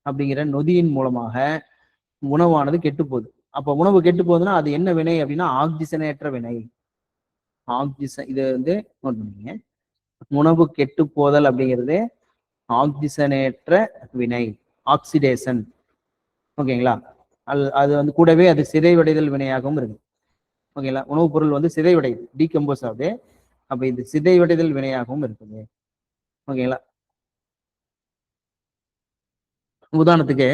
அப்படிங்கிற நொதியின் மூலமாக உணவானது கெட்டு போகுது. அப்ப உணவு கெட்டு போகுதுன்னா அது என்ன வினை அப்படின்னா ஆக்சிஜனேற்ற வினை. இது வந்து நோட் பண்ணிக்கங்க. உணவு கெட்டு போதல் அப்படிங்கிறது ஆக்சிஜனேற்ற வினை, ஆக்சிடேஷன். ஓகேங்களா? அது வந்து கூடவே அது சிதைவடைதல் வினையாகவும் இருக்கு. ஓகேங்களா? உணவுப் பொருள் வந்து சிதைவடையுது, டீகம்போஸ் ஆகுது. அப்ப இது சிதைவடைதல் வினையாகவும் இருக்குது. ஓகேங்களா? உதாரணத்துக்கு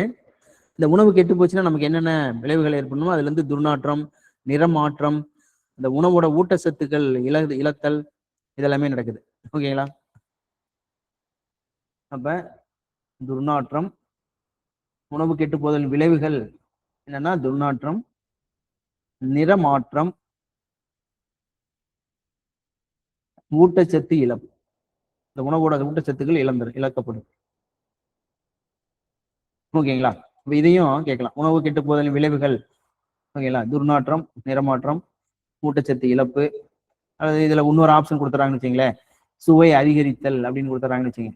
இந்த உணவு கெட்டு போச்சுன்னா நமக்கு என்னென்ன விளைவுகள் ஏற்படணுமோ அதுல இருந்து துர்நாற்றம், நிறமாற்றம், இந்த உணவோட ஊட்டச்சத்துக்கள் இழத்தல் இதெல்லாமே நடக்குது. ஓகேங்களா? அப்ப துர்நாற்றம், உணவு கெட்டு போதல் விளைவுகள் என்னன்னா துர்நாற்றம், நிறமாற்றம், ஊட்டச்சத்து இழப்பு. இந்த உணவோட ஊட்டச்சத்துக்கள் இழக்கப்படும். ஓகேங்களா? இப்ப இதையும் கேட்கலாம். உணவு கெட்டு போதலின் விளைவுகள். ஓகேங்களா? துர்நாற்றம், நிறமாற்றம், ஊட்டச்சத்து இழப்பு. அல்லது இதுல இன்னொரு ஆப்ஷன் கொடுத்துறாங்கன்னு வச்சுங்களேன், சுவை அதிகரித்தல் அப்படின்னு கொடுத்துறாங்கன்னு வச்சுங்க.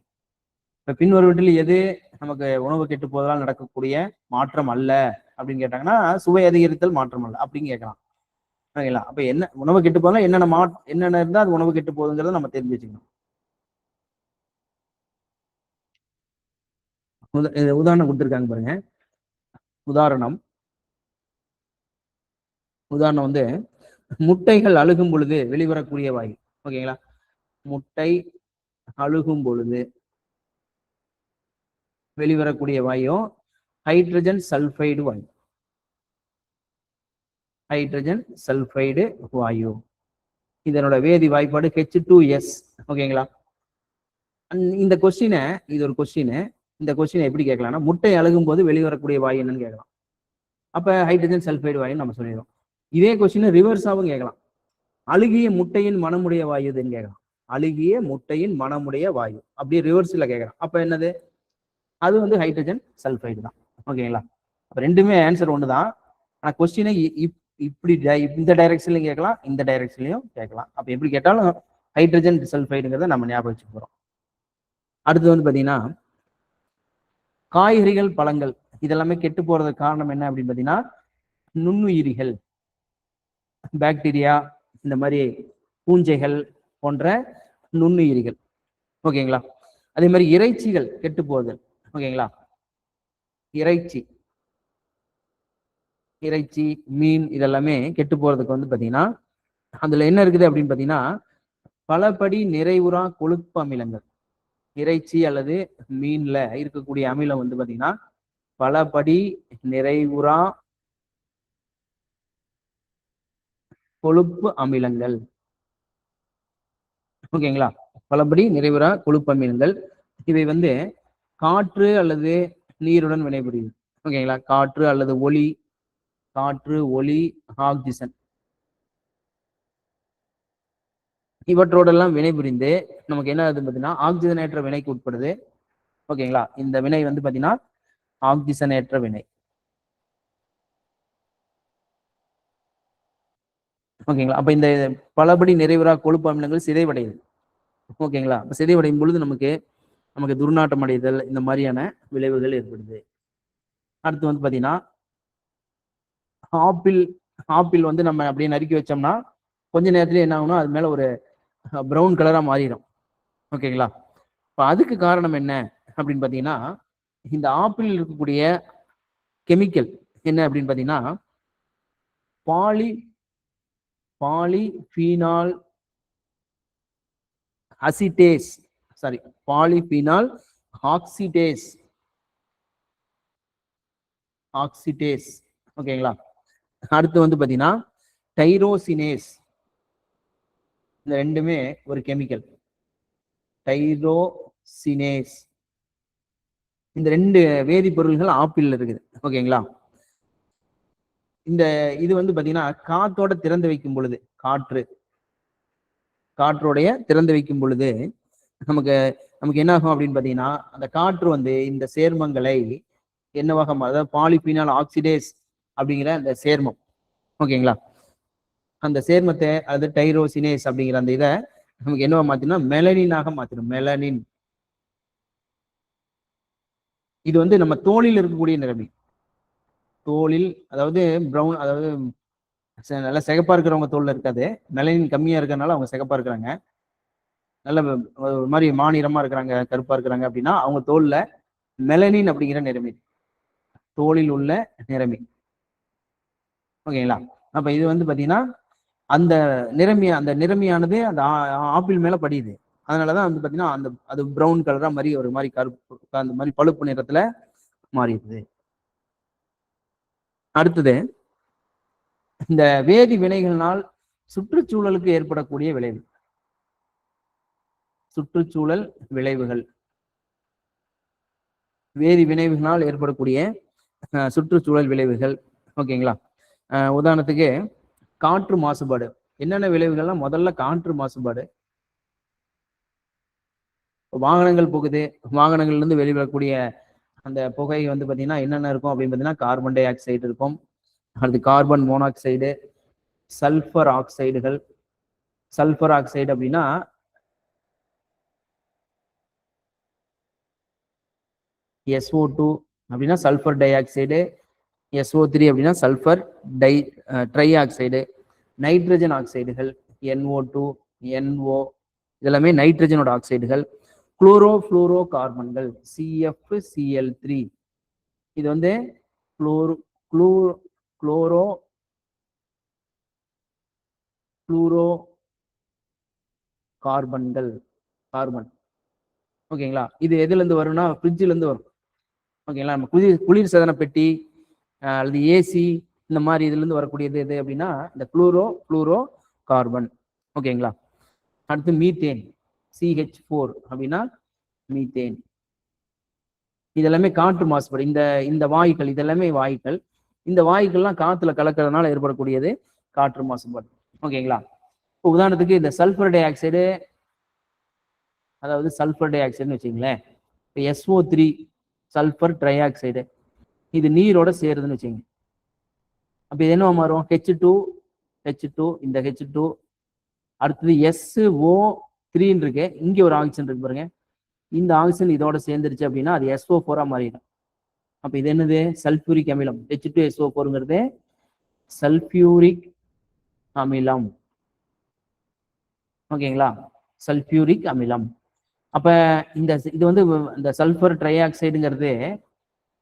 இப்ப பின்வருவற்றில் எது நமக்கு உணவு கெட்டு போதலால் நடக்கக்கூடிய மாற்றம் அல்ல அப்படின்னு கேட்டாங்கன்னா, சுவை அதிகரித்தல் மாற்றம் அல்ல அப்படின்னு கேட்கலாம். ஓகேங்களா? அப்ப என்ன உணவு கெட்டு போதெல்லாம் என்னென்ன இருந்தா அது உணவு கெட்டு போகுதுங்கிறத நம்ம தெரிஞ்சு வச்சுக்கணும். உதாரணம் கொடுத்துருக்காங்க பாருங்க. உதாரணம் வந்து முட்டைகள் அழுகும் பொழுது வெளிவரக்கூடிய வாயு. ஓகேங்களா? முட்டை அழுகும் பொழுது வெளிவரக்கூடிய வாயு ஹைட்ரஜன் சல்பைடு வாயு. ஹைட்ரஜன் சல்பைடு வாயு. இதனோட வேதி வாய்ப்பாடு H2S. ஓகேங்களா? இந்த கொஸ்டினை இது ஒரு கொஸ்டின். இந்த கொஸ்டினை எப்படி கேட்கலாம்னா முட்டை அழுகும் போது வெளிவரக்கூடிய வாயு என்னன்னு கேட்கலாம். அப்ப ஹைட்ரஜன் சல்பைடு வாயுன்னு நம்ம சொல்லிடுவோம். இதே கொஸ்டின் ரிவர்ஸாவும் கேட்கலாம். அழுகிய முட்டையின் மனமுடைய வாயு இதுன்னு கேட்கலாம். அழுகிய முட்டையின் மனமுடைய வாயு அப்படியே ரிவர்ஸ்ல கேட்கலாம். அப்ப என்னது? அது வந்து ஹைட்ரஜன் சல்பைடு தான். ஓகேங்களா? அப்ப ரெண்டுமே ஆன்சர் ஒண்ணுதான். ஆனா கொஸ்டினை இப்படி இந்த டைரக்ஷன்லயும் கேட்கலாம், இந்த டைரக்ஷன்லயும் கேட்கலாம். அப்ப எப்படி கேட்டாலும் ஹைட்ரஜன் சல்பைடுங்கிறத நம்ம ஞாபகம் வச்சுக்க போறோம். அடுத்து வந்து பாத்தீங்கன்னா காய்கறிகள், பழங்கள் இதெல்லாமே கெட்டு போறதுக்கு காரணம் என்ன அப்படின்னு பாத்தீங்கன்னா நுண்ணுயிரிகள், பாக்டீரியா, இந்த மாதிரி பூஞ்சைகள் போன்ற நுண்ணுயிரிகள். ஓகேங்களா? அதே மாதிரி இறைச்சிகள் கெட்டு போகுதல். ஓகேங்களா? இறைச்சி, மீன் இதெல்லாமே கெட்டு போறதுக்கு வந்து பாத்தீங்கன்னா அதுல என்ன இருக்குது அப்படின்னு பாத்தீங்கன்னா பலபடி நிறைவுறா கொழுப்பு அமிலங்கள். இறைச்சி அல்லது மீன்ல இருக்கக்கூடிய அமிலம் வந்து பாத்தீங்கன்னா பலபடி நிறைவுறா கொழுப்பு அமிலங்கள். ஓகேங்களா? பலபடி நிறைவுறா கொழுப்பு அமிலங்கள். இவை வந்து காற்று அல்லது நீருடன் வினைபுரியுது. ஓகேங்களா? காற்று அல்லது ஒளி, ஆக்சிஜன் இவற்றோடெல்லாம் வினைபுரிந்து நமக்கு என்ன ஆகுது பார்த்தீங்கன்னா ஆக்சிஜனேற்ற வினைக்கு உட்படுது. ஓகேங்களா? இந்த வினை வந்து பாத்தீங்கன்னா ஆக்சிஜனேற்ற வினை. ஓகேங்களா? அப்ப இந்த பலபடி நிறைவுறா கொழுப்பு அமிலங்கள் சிதைவடையுது. ஓகேங்களா? அப்ப சிதைவடையும் பொழுது நமக்கு துர்நாற்றம் அடைதல் இந்த மாதிரியான விளைவுகள் ஏற்படுது. அடுத்து வந்து பாத்தீங்கன்னா ஆப்பிள் வந்து நம்ம அப்படியே நறுக்கி வச்சோம்னா கொஞ்ச நேரத்துல என்ன ஆகும்னா அது மேல ஒரு ப்ரௌன் கலரா மாறிடும். ஓகேங்களா? இப்ப அதுக்கு காரணம் என்ன அப்படின்னு பாத்தீங்கன்னா இந்த ஆப்பிள் இருக்கக்கூடிய கெமிக்கல் என்ன அப்படின்னு பாத்தீங்கன்னா பாலிபீனால் அசிட்டேஸ் பாலிபீனால் ஆக்சிடேஸ். ஓகேங்களா? அடுத்து வந்து பாத்தீங்கன்னா டைரோசினேஸ். இந்த ரெண்டுமே ஒரு கெமிக்கல். டைரோசினேஸ் இந்த ரெண்டு வேதிப்பொருள்கள் ஆப்பிள் இருக்குது. ஓகேங்களா? இது வந்து பாத்தீங்கன்னா காற்றோட திறந்து வைக்கும் பொழுது காற்றோடைய திறந்து வைக்கும் பொழுது நமக்கு என்ன ஆகும் அப்படின்னு பாத்தீங்கன்னா அந்த காற்று வந்து இந்த சேர்மங்களை என்னவாக அதாவது பாலிபீனால் ஆக்சிடேஸ் அப்படிங்கிற அந்த சேர்மம். ஓகேங்களா? அந்த சேர்மத்தை அது டைரோசினேஸ் அப்படிங்கிற அந்த இதை நமக்கு என்னவா மாத்தினா மெலனினாக மாத்திடும். மெலனின் இது வந்து நம்ம தோலில் இருக்கக்கூடிய நிறமி. தோலில் அதாவது பிரவுன், அதாவது நல்லா சிகப்பா இருக்கிறவங்க தோல்ல இருக்காது. மெலனின் கம்மியா இருக்கிறதுனால அவங்க சிகப்பா இருக்கிறாங்க. நல்ல ஒரு மாதிரி மாநிறமா இருக்கிறாங்க, கருப்பா இருக்கிறாங்க அப்படின்னா அவங்க தோல்ல மெலனின் அப்படிங்கிற நிறமி, தோலில் உள்ள நிறமி. ஓகேங்களா? அப்ப இது வந்து பாத்தீங்கன்னா அந்த நிறமியானது அந்த ஆப்பிள் மேல படியுது. அதனாலதான் வந்து பாத்தீங்கன்னா அந்த அது பிரவுன் கலரா மாதிரி ஒரு மாதிரி கருப்பு, அந்த மாதிரி பழுப்பு நிறத்துல மாறிடுது. அடுத்தது, இந்த வேதி வினைகளினால் சுற்றுச்சூழலுக்கு ஏற்படக்கூடிய விளைவு. சுற்றுச்சூழல் விளைவுகள், வேதி வினைவுகளால் ஏற்படக்கூடிய சுற்றுச்சூழல் விளைவுகள். ஓகேங்களா? உதாரணத்துக்கு காற்று மாசுபாடு. என்னென்ன விளைவுகள்லாம்? முதல்ல காற்று மாசுபாடு. வாகனங்கள் போகுது, வாகனங்கள்ல இருந்து வெளிவரக்கூடிய அந்த புகை வந்து பாத்தீங்கன்னா என்னென்ன இருக்கும் அப்படின்னு பாத்தீங்கன்னா கார்பன் டை ஆக்சைடு இருக்கும், அடுத்து கார்பன் மோனாக்சைடு, சல்பர் ஆக்சைடுகள். சல்பர் ஆக்சைடு அப்படின்னா SO2 அப்படின்னா சல்பர் டை ஆக்சைடு, SO3 அப்படின்னா சல்பர் ட்ரை ஆக்சைடு, நைட்ரஜன் ஆக்சைடுகள் NO2, NO இதெல்லாமே நைட்ரஜனோட ஆக்சைடுகள். குளோரோ புளூரோ கார்பன்கள் CFCl3. இது வந்து குளோரோ புளூரோ கார்பன்கள், கார்பன். ஓகேங்களா? இது எதுல இருந்து வரும்னா ஃப்ரிட்ஜ்ல இருந்து வரும். ஓகேங்களா? நம்ம குளிர் சதன பெட்டி அல்லது ஏசி இந்த மாதிரி இதுல இருந்து வரக்கூடியது எது அப்படின்னா இந்த புளூரோ கார்பன். ஓகேங்களா? அடுத்து மீத்தேன் CH4 அப்படின்னா மீத்தேன். இதெல்லாமே காற்று மாசுபாடு. இந்த வாயுக்கள் இதெல்லாமே வாயுக்கள். இந்த வாயுக்கள்லாம் காத்துல கலக்கிறதுனால ஏற்படக்கூடியது காற்று மாசுபாடு. ஓகேங்களா? இப்போ உதாரணத்துக்கு இந்த சல்பர் டை ஆக்சைடு, அதாவது சல்பர் டை ஆக்சைடுன்னு வச்சுங்களேன். இப்போ SO3 சல்பர் ட்ரை ஆக்சைடு, இது நீரோட சேருதுன்னு வச்சுங்க. அப்ப இது என்னவா மாறும்? H2 இந்த H2, அடுத்தது SO3 இருக்கு, இங்க ஒரு ஆக்சிஜன் இருக்கு பாருங்க. இந்த ஆக்சிஜன் இதோட சேர்ந்துருச்சு அப்படின்னா அது SO4 மாறிடும். அப்ப இது என்னது? சல்பூரிக் அமிலம். H2SO4ங்கிறது சல்பியூரிக் அமிலம். ஓகேங்களா? சல்பியூரிக் அமிலம். அப்ப இது வந்து இந்த சல்பர் ட்ரை ஆக்சைடுங்கிறது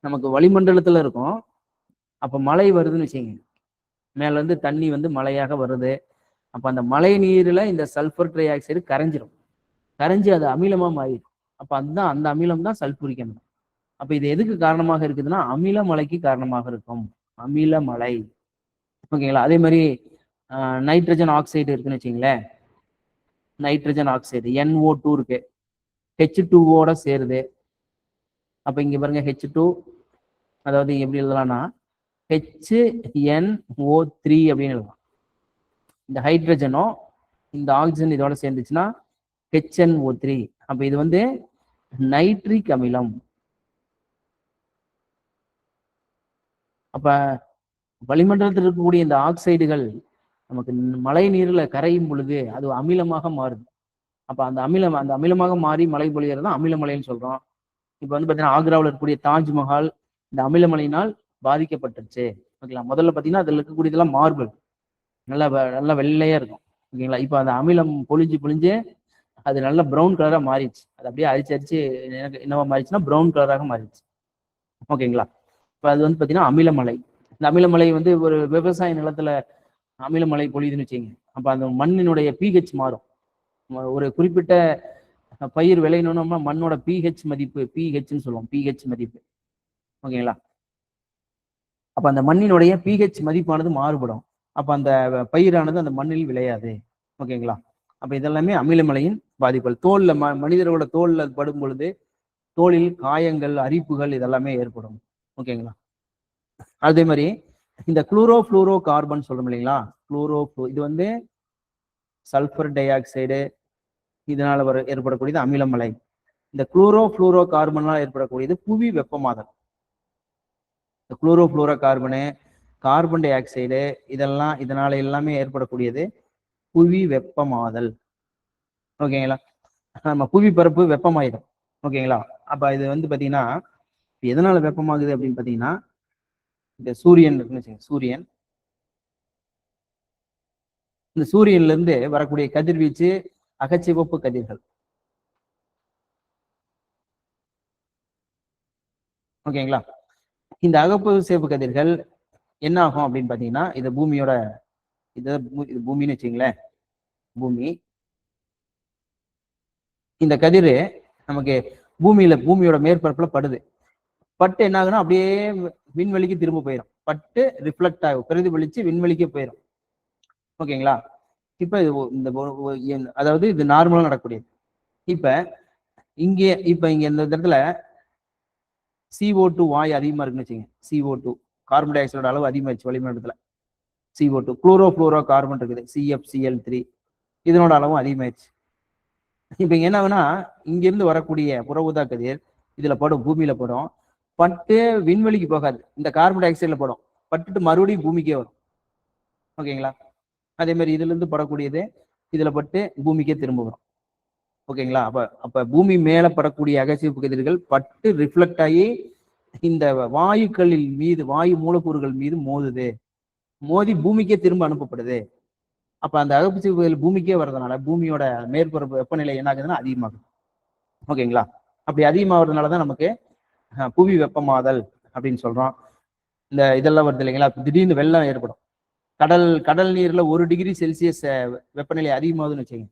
நமக்கு வளிமண்டலத்துல இருக்கும். அப்ப மழை வருதுன்னு வச்சுங்க, மேல இருந்து தண்ணி வந்து மழையாக வருது. அப்ப அந்த மழை நீர்ல இந்த சல்பர் ட்ரை ஆக்சைடு கரைஞ்சு அது அமிலமா மாறிடும். அப்ப அதுதான் அந்த அமிலம் தான் சல்பூரிக் அமிலம். அப்ப இது எதுக்கு காரணமாக இருக்குதுன்னா அமில மழைக்கு காரணமாக இருக்கும். அமில மழை. ஓகேங்களா? அதே மாதிரி நைட்ரஜன் ஆக்சைடு இருக்குன்னு வச்சுங்களேன். நைட்ரஜன் ஆக்சைடு NO2 இருக்கு, H2ஓட சேருது. அப்ப இங்க பாருங்க H2, அதாவது எப்படி எழுதலாம்னா HNO3 அப்படின்னு எழுதலாம். இந்த ஹைட்ரஜனும் இந்த ஆக்சிஜன் இதோட சேர்ந்துச்சுன்னா HNO3. அப்ப இது வந்து நைட்ரிக் அமிலம். அப்ப வளிமண்டலத்தில் இருக்கக்கூடிய இந்த ஆக்சைடுகள் நமக்கு மழை நீர்ல கரையும் பொழுது அது அமிலமாக மாறுது. அப்ப அந்த அமிலமாக மாறி மழை பொழியறது தான் அமிலமலைன்னு சொல்றோம். இப்ப வந்து பாத்தீங்கன்னா ஆக்ராவில் இருக்கக்கூடிய தாஜ்மஹால் இந்த அமிலமலையினால் பாதிக்கப்பட்டுருச்சு. ஓகேங்களா? முதல்ல பாத்தீங்கன்னா அதுல இருக்கக்கூடியதெல்லாம் மார்பிள், நல்லா வெள்ளையா இருக்கும். ஓகேங்களா? இப்ப அந்த அமிலம் பொழிஞ்சு அது நல்ல ப்ரௌன் கலரா மாறிடுச்சு. அது அப்படியே அரிச்சு எனக்கு என்னவா மாறிடுச்சுன்னா ப்ரௌன் கலராக மாறிடுச்சு. ஓகேங்களா? இப்ப அது வந்து பாத்தீங்கன்னா அமிலமலை. இந்த அமிலமலை வந்து ஒரு விவசாய நிலத்துல அமிலமலை பொழியுதுன்னு வச்சுங்க. அப்ப அந்த மண்ணினுடைய pH மாறும். ஒரு குறிப்பிட்ட பயிர் விளையணும்னா மண்ணோட pH மதிப்பு, pHன்னு சொல்லுவோம், pH மதிப்பு. ஓகேங்களா? அப்ப அந்த மண்ணினுடைய pH மதிப்பானது மாறுபடும். அப்ப அந்த பயிரானது அந்த மண்ணில் விளையாது. ஓகேங்களா? அப்ப இதெல்லாமே அமிலமலையின் பாதிப்புகள். தோல்ல மனிதரோட தோல்ல படும் பொழுது தோலில் காயங்கள், அரிப்புகள் இதெல்லாமே ஏற்படும். ஓகேங்களா? அதே மாதிரி இந்த குளோரோ கார்பன் சொல்றோம் இல்லைங்களா? இது வந்து சல்பர் டை ஆக்சைடு இதனால ஏற்படக்கூடியது அமிலமலை. இந்த குளோரோ கார்பனால் ஏற்படக்கூடியது புவி வெப்பமாதல். இந்த chloro carbon, carbon di oxide இதெல்லாம் இதனால எல்லாமே ஏற்படக்கூடியது புவி வெப்பமாதல். ஓகேங்களா? நம்ம புவி பரப்பு வெப்பமாயிடும். ஓகேங்களா? அப்ப இது வந்து பாத்தீங்கன்னா எதனால வெப்பமாகுது அப்படின்னு பாத்தீங்கன்னா, இந்த சூரியன் இருக்குன்னு வச்சுக்கோங்க, சூரியன், இந்த சூரியன்ல இருந்து வரக்கூடிய கதிர்வீச்சு அகச்சிவப்பு கதிர்கள். ஓகேங்களா? இந்த அகப்பு சிவப்பு கதிர்கள் என்ன ஆகும் அப்படின்னு பாத்தீங்கன்னா, இது பூமியோட இது பூமின்னு வச்சுங்களேன், பூமி. இந்த கதிர் நமக்கு பூமியோட மேற்பரப்புல படுது. பட்டு என்ன ஆகுனா அப்படியே விண்வெளிக்கு திரும்ப போயிடும். பட்டு ரிஃப்ளெக்ட் ஆகும், பிரதிபலிச்சு விண்வெளிக்கே போயிடும். ஓகேங்களா? இப்ப இந்த அதாவது இது நார்மலா நடக்கக்கூடியது. இப்ப இங்க இந்த இடத்துல CO2 வாயு அதிகமா இருக்குன்னு வச்சுங்க. CO2 கார்பன் டை ஆக்சைடோட அளவு அதிகமாச்சு வளிமண்டலத்துல. CO2 குளோரோஃப்ளோரோ கார்பன் இருக்குது, CFCl3, இதனோட அளவும் அதிகமாயிடுச்சு. இப்ப இங்க என்ன ஆகுனா, இங்க இருந்து வரக்கூடிய புற ஊதா கதிர் இதுல படும், பூமியில படும். பட்டு விண்வெளிக்கு போகாது, இந்த கார்பன் டை ஆக்சைடுல படும். பட்டுட்டு மறுபடியும் பூமிக்கே வரும். ஓகேங்களா? அதே மாதிரி இதுல இருந்து படக்கூடியது இதுல பட்டு பூமிக்கே திரும்ப வரும். ஓகேங்களா? அப்ப பூமி மேல படக்கூடிய அகச்சிவப்பு கதிர்கள் பட்டு ரிஃப்ளெக்ட் ஆகி இந்த வாயுக்களின் மீது, வாயு மூலக்கூறுகள் மீது மோதுது. மோதி பூமிக்கே திரும்ப அனுப்பப்படுது. அப்ப அந்த அகச்சிவப்பு கதிர்கள் பூமிக்கே வர்றதுனால பூமியோட மேற்பரப்பு வெப்பநிலை என்ன ஆகுதுன்னா அதிகமாகும். ஓகேங்களா? அப்படி அதிகமாகிறதுனாலதான் நமக்கு புவி வெப்பமாதல் அப்படின்னு சொல்றோம். இந்த இதெல்லாம் வருது இல்லைங்களா? திடீர்னு வெள்ளம் ஏற்படும். கடல் நீர்ல 1 டிகிரி செல்சியஸ் வெப்பநிலை அதிகமாகுதுன்னு வச்சுக்கோங்க,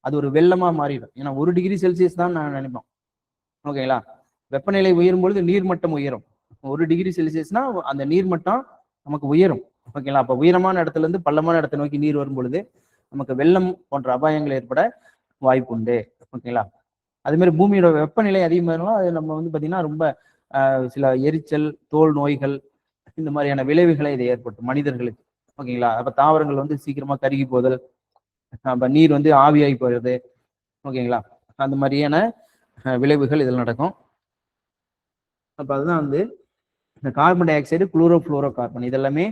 அது ஒரு வெள்ளமா மாறிடும். ஏன்னா 1 டிகிரி செல்சியஸ் தான் நான் நினைப்போம். ஓகேங்களா? வெப்பநிலை உயரும் பொழுது நீர்மட்டம் உயரும். 1 டிகிரி செல்சியஸ்னா அந்த நீர்மட்டம் நமக்கு உயரும். ஓகேங்களா? அப்ப உயரமான இடத்துல இருந்து பள்ளமான இடத்தை நோக்கி நீர் வரும் பொழுது நமக்கு வெள்ளம் போன்ற அபாயங்கள் ஏற்பட வாய்ப்பு உண்டு. ஓகேங்களா? அதே மாதிரி பூமியோட வெப்பநிலை அதிகமானாலும் அது நம்ம வந்து பாத்தீங்கன்னா ரொம்ப சில எரிச்சல், தோல் நோய்கள், இந்த மாதிரியான விளைவுகளை இதை ஏற்படுத்தும் மனிதர்களுக்கு. ஓகேங்களா? அப்ப தாவரங்கள் வந்து சீக்கிரமா கருகி போதல், அப்ப நீர் வந்து ஆவியாகி போயிடுது. ஓகேங்களா? அந்த மாதிரியான விளைவுகள் இதில் நடக்கும். அப்ப அதுதான் வந்து இந்த carbon dioxide, chlorofluorocarbon, இதெல்லாமே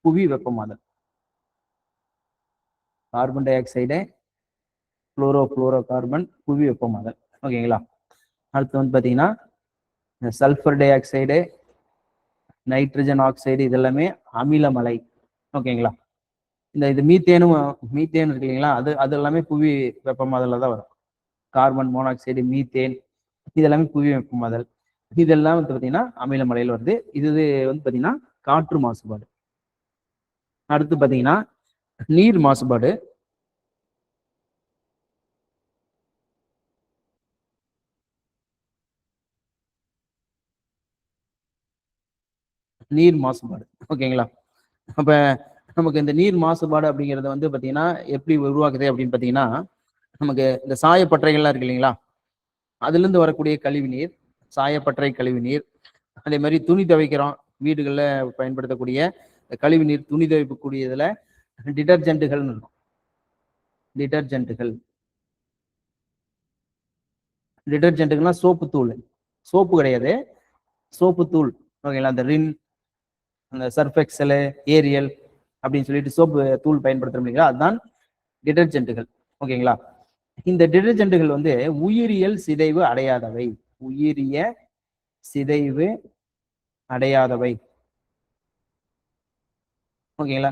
புவி வெப்பமாதல். Carbon dioxide, chlorofluorocarbon, புவி வெப்பமாதல். ஓகேங்களா? அடுத்து வந்து பாத்தீங்கன்னா sulphur dioxide, nitrogen oxide, இதெல்லாமே அமிலமலை. ஓகேங்களா? இது மீத்தேன் இருக்கு இல்லைங்களா, அது எல்லாமே புவி வெப்பமாதல்ல தான் வரும். கார்பன் மோனாக்சைடு, மீத்தேன், இதெல்லாமே புவி வெப்பமாதல். இதெல்லாம் வந்து பாத்தீங்கன்னா அமிலமலையில் வருது. இது வந்து பாத்தீங்கன்னா காற்று மாசுபாடு. அடுத்து பாத்தீங்கன்னா நீர் மாசுபாடு. நீர் மாசுபாடு. ஓகேங்களா? அப்ப நமக்கு இந்த நீர் மாசுபாடு அப்படிங்கிறது வந்து பாத்தீங்கன்னா எப்படி உருவாக்குது அப்படின்னு பாத்தீங்கன்னா, நமக்கு இந்த சாயப்பட்டறைகள்லாம் இருக்கு இல்லைங்களா, அதுல இருந்து வரக்கூடிய கழிவு நீர், சாயப்பட்டறை கழிவு நீர், அதே மாதிரி துணி துவைக்கிறோம், வீடுகள்ல பயன்படுத்தக்கூடிய கழிவு நீர், துணி துவைக்கக்கூடியதுல டிடர்ஜென்ட்டுகள் இருக்கும். டிடர்ஜென்ட்டுகள்னா சோப்பு தூள். சோப்பு கிடையாது, சோப்பு தூள். ஓகேங்களா? அந்த ரின், அந்த சர்ஃப் எக்ஸல், ஏரியல் அப்படின்னு சொல்லிட்டு சோப்பு தூள் பயன்படுத்துறோம் இல்லைங்களா, அதுதான் டிடர்ஜென்ட்டுகள். ஓகேங்களா? இந்த டிடர்ஜென்ட்டுகள் வந்து உயிரியல் சிதைவு அடையாதவை. உயிரிய சிதைவு அடையாதவை. ஓகேங்களா?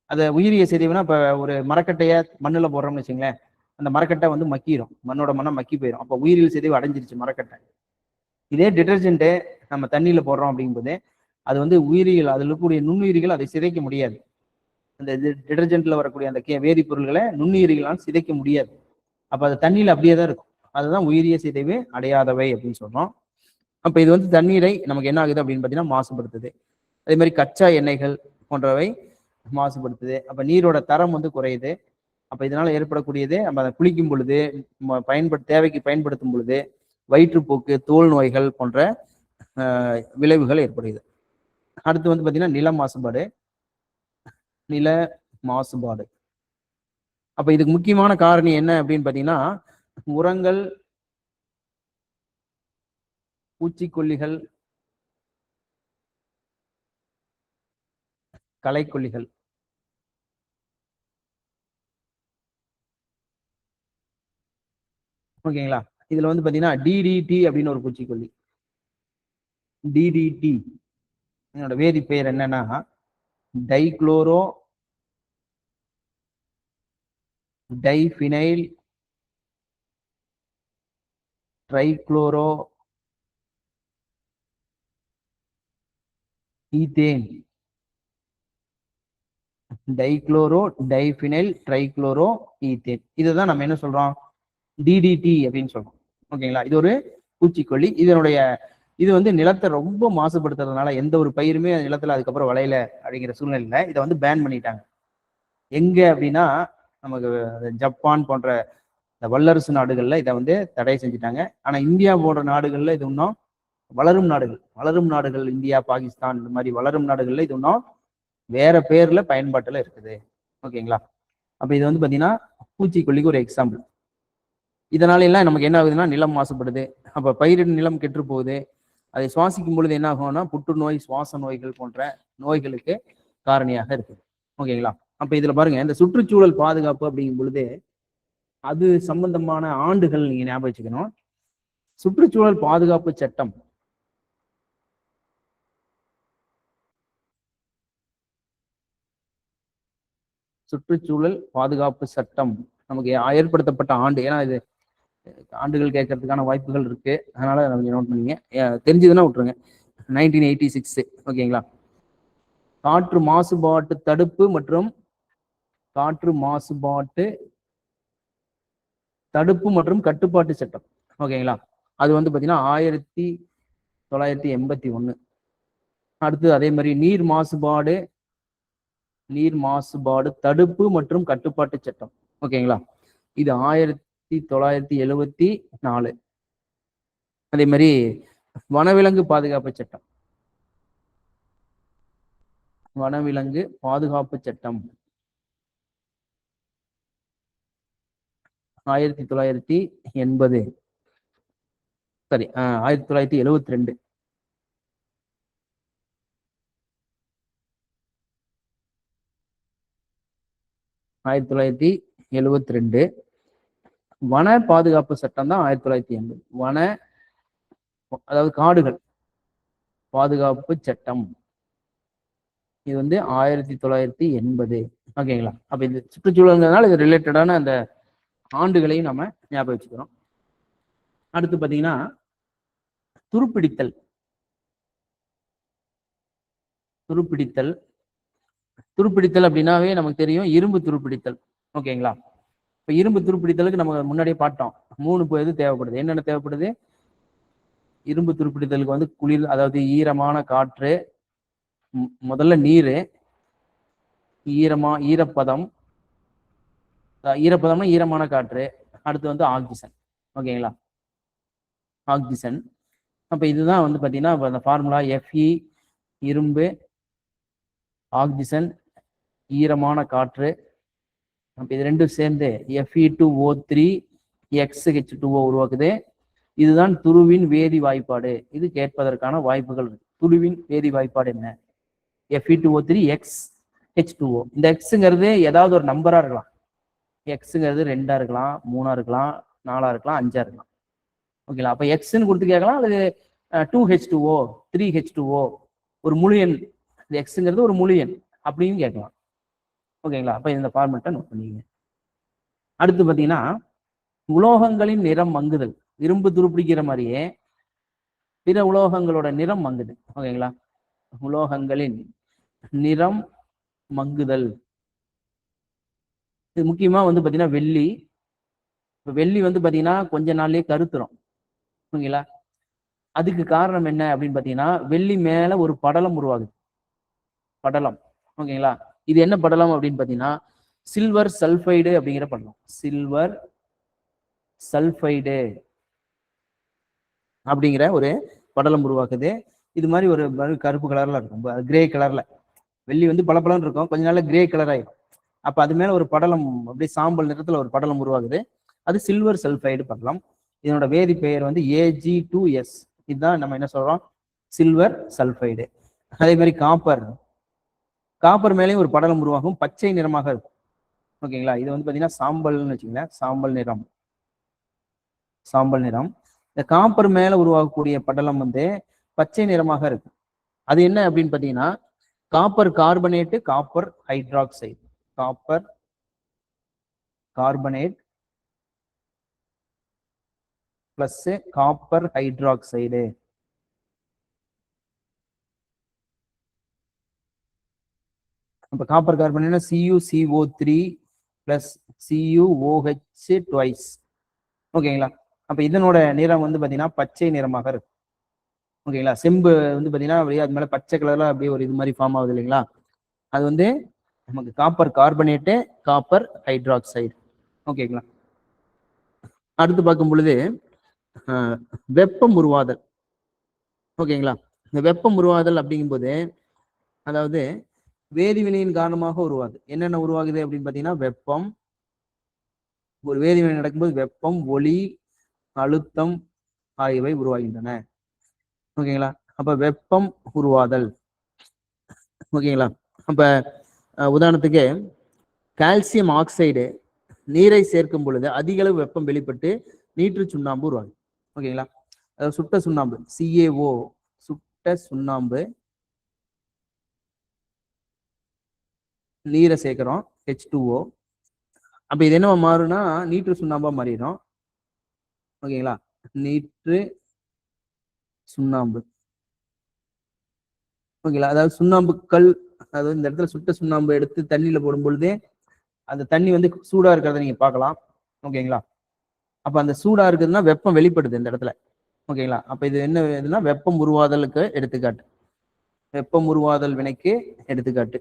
அத உயிரிய சிதைவுனா, இப்ப ஒரு மரக்கட்டைய மண்ணுல போடுறோம்னு வச்சுங்களேன், அந்த மரக்கட்டை வந்து மக்கிரும், மண்ணோட மண்ணா மக்கி போயிடும். அப்ப உயிரியல் சிதைவு அடைஞ்சிருச்சு மரக்கட்டை. இதே டிடர்ஜென்ட் நம்ம தண்ணியில போடுறோம் அப்படிங்கும்போது அது வந்து உயிரியல், அதில் இருக்கக்கூடிய நுண்ணுயிரிகள் அதை சிதைக்க முடியாது. அந்த டிடர்ஜென்ட்ல வரக்கூடிய அந்த வேதிப்பொருள்களை நுண்ணுயிரிகளால் சிதைக்க முடியாது. அப்ப அது தண்ணியில அப்படியே தான் இருக்கும். அதுதான் உயிரிய சிதைவு அடையாதவை அப்படின்னு சொல்றோம். அப்ப இது வந்து தண்ணீரை நமக்கு என்ன ஆகுது அப்படின்னு பாத்தீங்கன்னா மாசுபடுத்துது. அதே மாதிரி கச்சா எண்ணெய்கள் போன்றவை மாசுபடுத்துது. அப்ப நீரோட தரம் வந்து குறையுது. அப்ப இதனால ஏற்படக்கூடியது, நம்ம அதை குளிக்கும் பொழுது, தேவைக்கு பயன்படுத்தும் பொழுது வயிற்றுப்போக்கு, தோல் நோய்கள் போன்ற விளைவுகள் ஏற்படுகிறது. அடுத்து வந்து பாத்தீங்கன்னா நில மாசுபாடு. நில மாசுபாடு. அப்ப இதுக்கு முக்கியமான காரணி என்ன அப்படின்னு பாத்தீங்கன்னா, உரங்கள், பூச்சிக்கொல்லிகள், களைக்கொல்லிகள். ஓகேங்களா? இதுல வந்து பாத்தீங்கன்னா டிடிடி அப்படின்னு ஒரு பூச்சிக்கொல்லி. டிடிடி என்னோட வேதி பெயர் என்னன்னா dichloro diphenyl trichloro ethane. Dichloro diphenyl trichloro ethane. இதுதான் நம்ம என்ன சொல்றோம், டிடிடி அப்படின்னு சொல்றோம். ஓகேங்களா? இது ஒரு பூச்சிக்கொல்லி. இது வந்து நிலத்தை ரொம்ப மாசுபடுத்துறதுனால எந்த ஒரு பயிருமே நிலத்துல அதுக்கப்புறம் விளையல அப்படிங்கிற சூழ்நிலையில இதை வந்து பேன் பண்ணிட்டாங்க. எங்க அப்படின்னா நமக்கு ஜப்பான் போன்ற இந்த வல்லரசு நாடுகள்ல இதை வந்து தடை செஞ்சுட்டாங்க. ஆனா இந்தியா போன்ற நாடுகள்ல இது இன்னும் வளரும் நாடுகள் இந்தியா, பாகிஸ்தான் இந்த மாதிரி வளரும் நாடுகள்ல இது இன்னும் வேற பேர்ல பயன்பாட்டுல இருக்குது. ஓகேங்களா? அப்ப இது வந்து பாத்தீங்கன்னா பூச்சிக்கொல்லிக்கு ஒரு எக்ஸாம்பிள். இதனால எல்லாம் நமக்கு என்ன ஆகுதுன்னா நிலம் மாசுபடுது. அப்ப பயிரிடும் நிலம் கெட்டு போகுது. அதை சுவாசிக்கும் பொழுது என்ன ஆகும்னா புற்றுநோய், சுவாச நோய்கள் போன்ற நோய்களுக்கு காரணியாக இருக்குது. ஓகேங்களா? அப்ப இதுல பாருங்க, இந்த சுற்றுச்சூழல் பாதுகாப்பு அப்படிங்கும் பொழுது அது சம்பந்தமான ஆண்டுகள் நீங்க ஞாபகம் வச்சுக்கணும். சுற்றுச்சூழல் பாதுகாப்பு சட்டம் சுற்றுச்சூழல் பாதுகாப்பு சட்டம் நமக்கு ஏற்படுத்தப்பட்ட ஆண்டு, ஏன்னா இது ஆண்டுகள் கேட்கறதுக்கான வாய்ப்புகள் இருக்கு, அதனால நமக்கு நோட் பண்ணீங்க, தெரிஞ்சதுன்னா விட்டுருங்க. 1986. ஓகேங்களா? காற்று மாசுபாட்டு தடுப்பு மற்றும் கட்டுப்பாட்டு சட்டம். ஓகேங்களா? அது வந்து பாத்தீங்கன்னா 1981. அடுத்து அதே மாதிரி நீர் மாசுபாடு தடுப்பு மற்றும் கட்டுப்பாட்டு சட்டம். ஓகேங்களா? இது 1974. அதே மாதிரி வனவிலங்கு பாதுகாப்பு சட்டம் 1980. சரி, 1972. 1972. வன பாதுகாப்பு சட்டம் தான் 1980. அதாவது காடுகள் பாதுகாப்பு சட்டம் இது வந்து 1980. ஓகேங்களா? அப்ப இது சுற்றுச்சூழல்னால இது ரிலேட்டடான அந்த ஆண்டுகளையும் நம்ம ஞாபகம் வச்சுக்கிறோம். அடுத்து பாத்தீங்கன்னா துருப்பிடித்தல் அப்படின்னாவே நமக்கு தெரியும், இரும்பு துருப்பிடித்தல். ஓகேங்களா? இப்ப இரும்பு துருப்பிடித்தலுக்கு நம்ம முன்னாடியே பார்த்தோம், 3 இது தேவைப்படுது. என்னென்ன தேவைப்படுது? இரும்பு துருப்பிடித்தலுக்கு வந்து குளிர், அதாவது ஈரமான காற்று, முதல்ல நீர், ஈரப்பதம்னா ஈரமான காற்று, அடுத்து வந்து ஆக்சிஜன். ஓகேங்களா? ஆக்சிஜன். அப்ப இதுதான் வந்து பாத்தீங்கன்னா அந்த ஃபார்முலா Fe இரும்பு, ஆக்சிஜன் ஈரமான காற்று. அப்ப இது ரெண்டும் சேர்ந்து Fe2O3 XH2O உருவாக்குது. இதுதான் துருவின் வேதி வாய்ப்பாடு. இது கேட்பதற்கான வாய்ப்புகள் இருக்கு. துருவின் வேதி வாய்ப்பாடு என்ன? Fe2O3 XH2O. இந்த எக்ஸுங்கிறது ஏதாவது ஒரு நம்பரா இருக்கலாம். எக்ஸுங்கிறது 2ஆ இருக்கலாம், 3ஆ இருக்கலாம், 4ஆ இருக்கலாம், 5ஆ இருக்கலாம். ஓகேங்களா? அப்ப எக்ஸ்ன்னு கொடுத்து கேட்கலாம், அல்லது 2H2O 3H2O ஒரு முழு எண். எக்ஸுங்கிறது ஒரு முழு எண் அப்படின்னு கேட்கலாம். ஓகேங்களா? அப்ப இந்த ஃபார்மெட்டை நோட் பண்ணிக்கங்க. அடுத்து பாத்தீங்கன்னா உலோகங்களின் நிறம் மங்குதல். இரும்பு துருப்பிடிக்கிற மாதிரியே பிற உலோகங்களோட நிறம் மங்குது. ஓகேங்களா? உலோகங்களின் நிறம் மங்குதல். இது முக்கியமா வந்து பாத்தீங்கன்னா வெள்ளி வந்து பாத்தீங்கன்னா கொஞ்ச நாள்லயே கருத்துரும். ஓகேங்களா? அதுக்கு காரணம் என்ன அப்படின்னு பாத்தீங்கன்னா வெள்ளி மேல ஒரு படலம் உருவாகுது. ஓகேங்களா? இது என்ன படலம் அப்படின்னு பாத்தீங்கன்னா சில்வர் சல்ஃபைடு அப்படிங்கிற படலம். சில்வர் சல்ஃபைடு அப்படிங்கிற ஒரு படலம் உருவாக்குது. இது மாதிரி ஒரு கருப்பு கலர்ல இருக்கும், கிரே கலர்ல. வெள்ளி வந்து பளபளன்னு இருக்கும், கொஞ்ச நாள்ல கிரே கலர் ஆயிடும். அப்ப அது மேல ஒரு படலம், அப்படியே சாம்பல் நிறத்துல ஒரு படலம் உருவாகுது. அது சில்வர் சல்ஃபைடு படலம். இதனோட வேதி பெயர் வந்து Ag2S. இதுதான் நம்ம என்ன சொல்றோம், சில்வர் சல்ஃபைடு. அதே மாதிரி காப்பர் மேலேயும் ஒரு படலம் உருவாகும், பச்சை நிறமாக இருக்கும். ஓகேங்களா, இது வந்து பாத்தீங்கன்னா சாம்பல்னு வச்சுக்கோங்களேன், சாம்பல் நிறம். சாம்பல் நிறம். இந்த காப்பர் மேல உருவாகக்கூடிய படலம் வந்து பச்சை நிறமாக இருக்கு. அது என்ன அப்படின்னு பாத்தீங்கன்னா copper carbonate, copper hydroxide. Copper carbonate plus copper hydroxide. அப்ப காப்பர் கார்பனேட்னா CuCO3 பிளஸ் CuOH ட்வைஸ். ஓகேங்களா, அப்ப இதனோட நிறம் வந்து பாத்தீங்கன்னா பச்சை நிறமாக இருக்கு. ஓகேங்களா, செம்பு வந்து பாத்தீங்கன்னா அப்படியே அது மேல பச்சை கலர்ல அப்படியே ஒரு இது மாதிரி ஃபார்ம் ஆகுது இல்லைங்களா, அது வந்து நமக்கு காப்பர் கார்பனேட்டு, காப்பர் ஹைட்ராக்சைடு. ஓகேங்களா, அடுத்து பார்க்கும் பொழுது வெப்பம் உருவாதல். ஓகேங்களா, இந்த வெப்பம் உருவாதல் அப்படிங்கும்போது அதாவது வேதிவினையின் காரணமாக உருவாது. என்னென்ன உருவாகுது அப்படின்னு பாத்தீங்கன்னா வெப்பம், ஒரு வேதிவினை நடக்கும்போது வெப்பம், ஒளி, அழுத்தம் ஆகியவை உருவாகின்றன. ஓகேங்களா, அப்ப வெப்பம் உருவாதல். ஓகேங்களா, அப்ப உதாரணத்துக்கு கால்சியம் ஆக்சைடு நீரை சேர்க்கும் பொழுது அதிக அளவு வெப்பம் வெளிப்பட்டு நீற்று சுண்ணாம்பு உருவாகும். ஓகேங்களா, அதாவது சுட்ட சுண்ணாம்பு CaO, சுட்ட சுண்ணாம்பு, நீரை சேர்க்கிறோம் H2O. அப்ப இது என்ன மாறும்னா நீற்று சுண்ணாம்பா மாறிடும். ஓகேங்களா, நீற்று சுண்ணாம்பு. ஓகேங்களா, அதாவது சுண்ணாம்புக்கல், அதாவது இந்த இடத்துல சுட்ட சுண்ணாம்பு எடுத்து தண்ணியில போடும் பொழுது அந்த தண்ணி வந்து சூடா இருக்கிறத நீங்க பார்க்கலாம். ஓகேங்களா, அப்ப அந்த சூடா இருக்குதுன்னா வெப்பம் வெளிப்படுது இந்த இடத்துல. ஓகேங்களா, அப்ப இது என்ன இதுன்னா வெப்பம் உருவாதலுக்கு எடுத்துக்காட்டு, வெப்பம் உருவாதல் வினைக்கு எடுத்துக்காட்டு.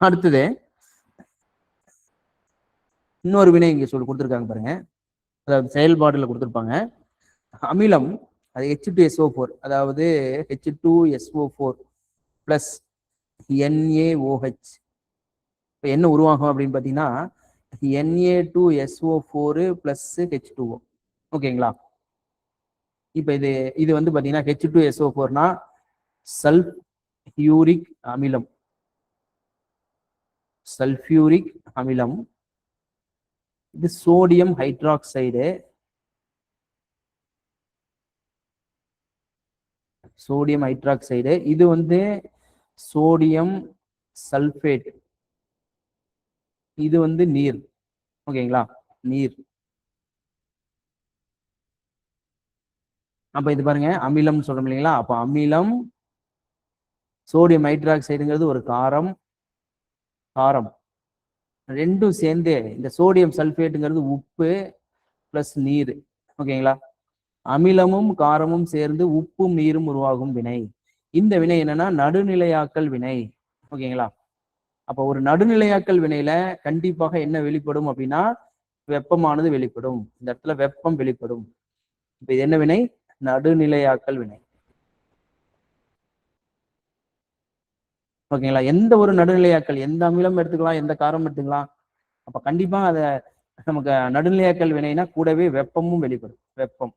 அடுத்தது இன்னொரு வினை இங்க சொல்லி கொடுத்துருக்காங்க பாருங்க, அதாவது செயல்பாடுல கொடுத்துருப்பாங்க. அமிலம், அது H2SO4, அதாவது H2SO4 பிளஸ் NaOH. இப்போ என்ன உருவாகும் அப்படின்னு பார்த்தீங்கன்னா Na2SO4 பிளஸ் H2O. ஓகேங்களா, இப்போ இது வந்து பார்த்தீங்கன்னா H2SO4னா சல்ஃபியூரிக் அமிலம். சல்ஃபியூரிக் அமிலம். இது சோடியம் ஹைட்ராக்சைடு. Sodium hydroxide. இது வந்து சோடியம் சல்பேட். இது வந்து நீர். ஓகேங்களா, நீர். அப்ப இது பாருங்க அமிலம் சொல்றோம் இல்லைங்களா, அப்ப அமிலம், சோடியம் ஹைட்ராக்சைடுங்கிறது ஒரு காரம். காரம் ரெண்டும் சேர்ந்து இந்த சோடியம் சல்பேட்டுங்கிறது உப்பு பிளஸ் நீர். ஓகேங்களா, அமிலமும் காரமும் சேர்ந்து உப்பும் நீரும் உருவாகும் வினை. இந்த வினை என்னன்னா நடுநிலையாக்கல் வினை. ஓகேங்களா, அப்ப ஒரு நடுநிலையாக்கல் வினையில கண்டிப்பாக என்ன வெளிப்படும் அப்படின்னா வெப்பமானது வெளிப்படும். இந்த இடத்துல வெப்பம் வெளிப்படும். இப்ப இது என்ன வினை? நடுநிலையாக்கல் வினை. ஓகேங்களா, எந்த ஒரு நடுநிலையாக்கல், எந்த அமிலம் எடுத்துக்கலாம், எந்த காரம் எடுத்துக்கலாம், அப்ப கண்டிப்பா அதை நமக்கு நடுநிலையாக்கல் வினைனா கூடவே வெப்பமும் வெளிப்படும். வெப்பம்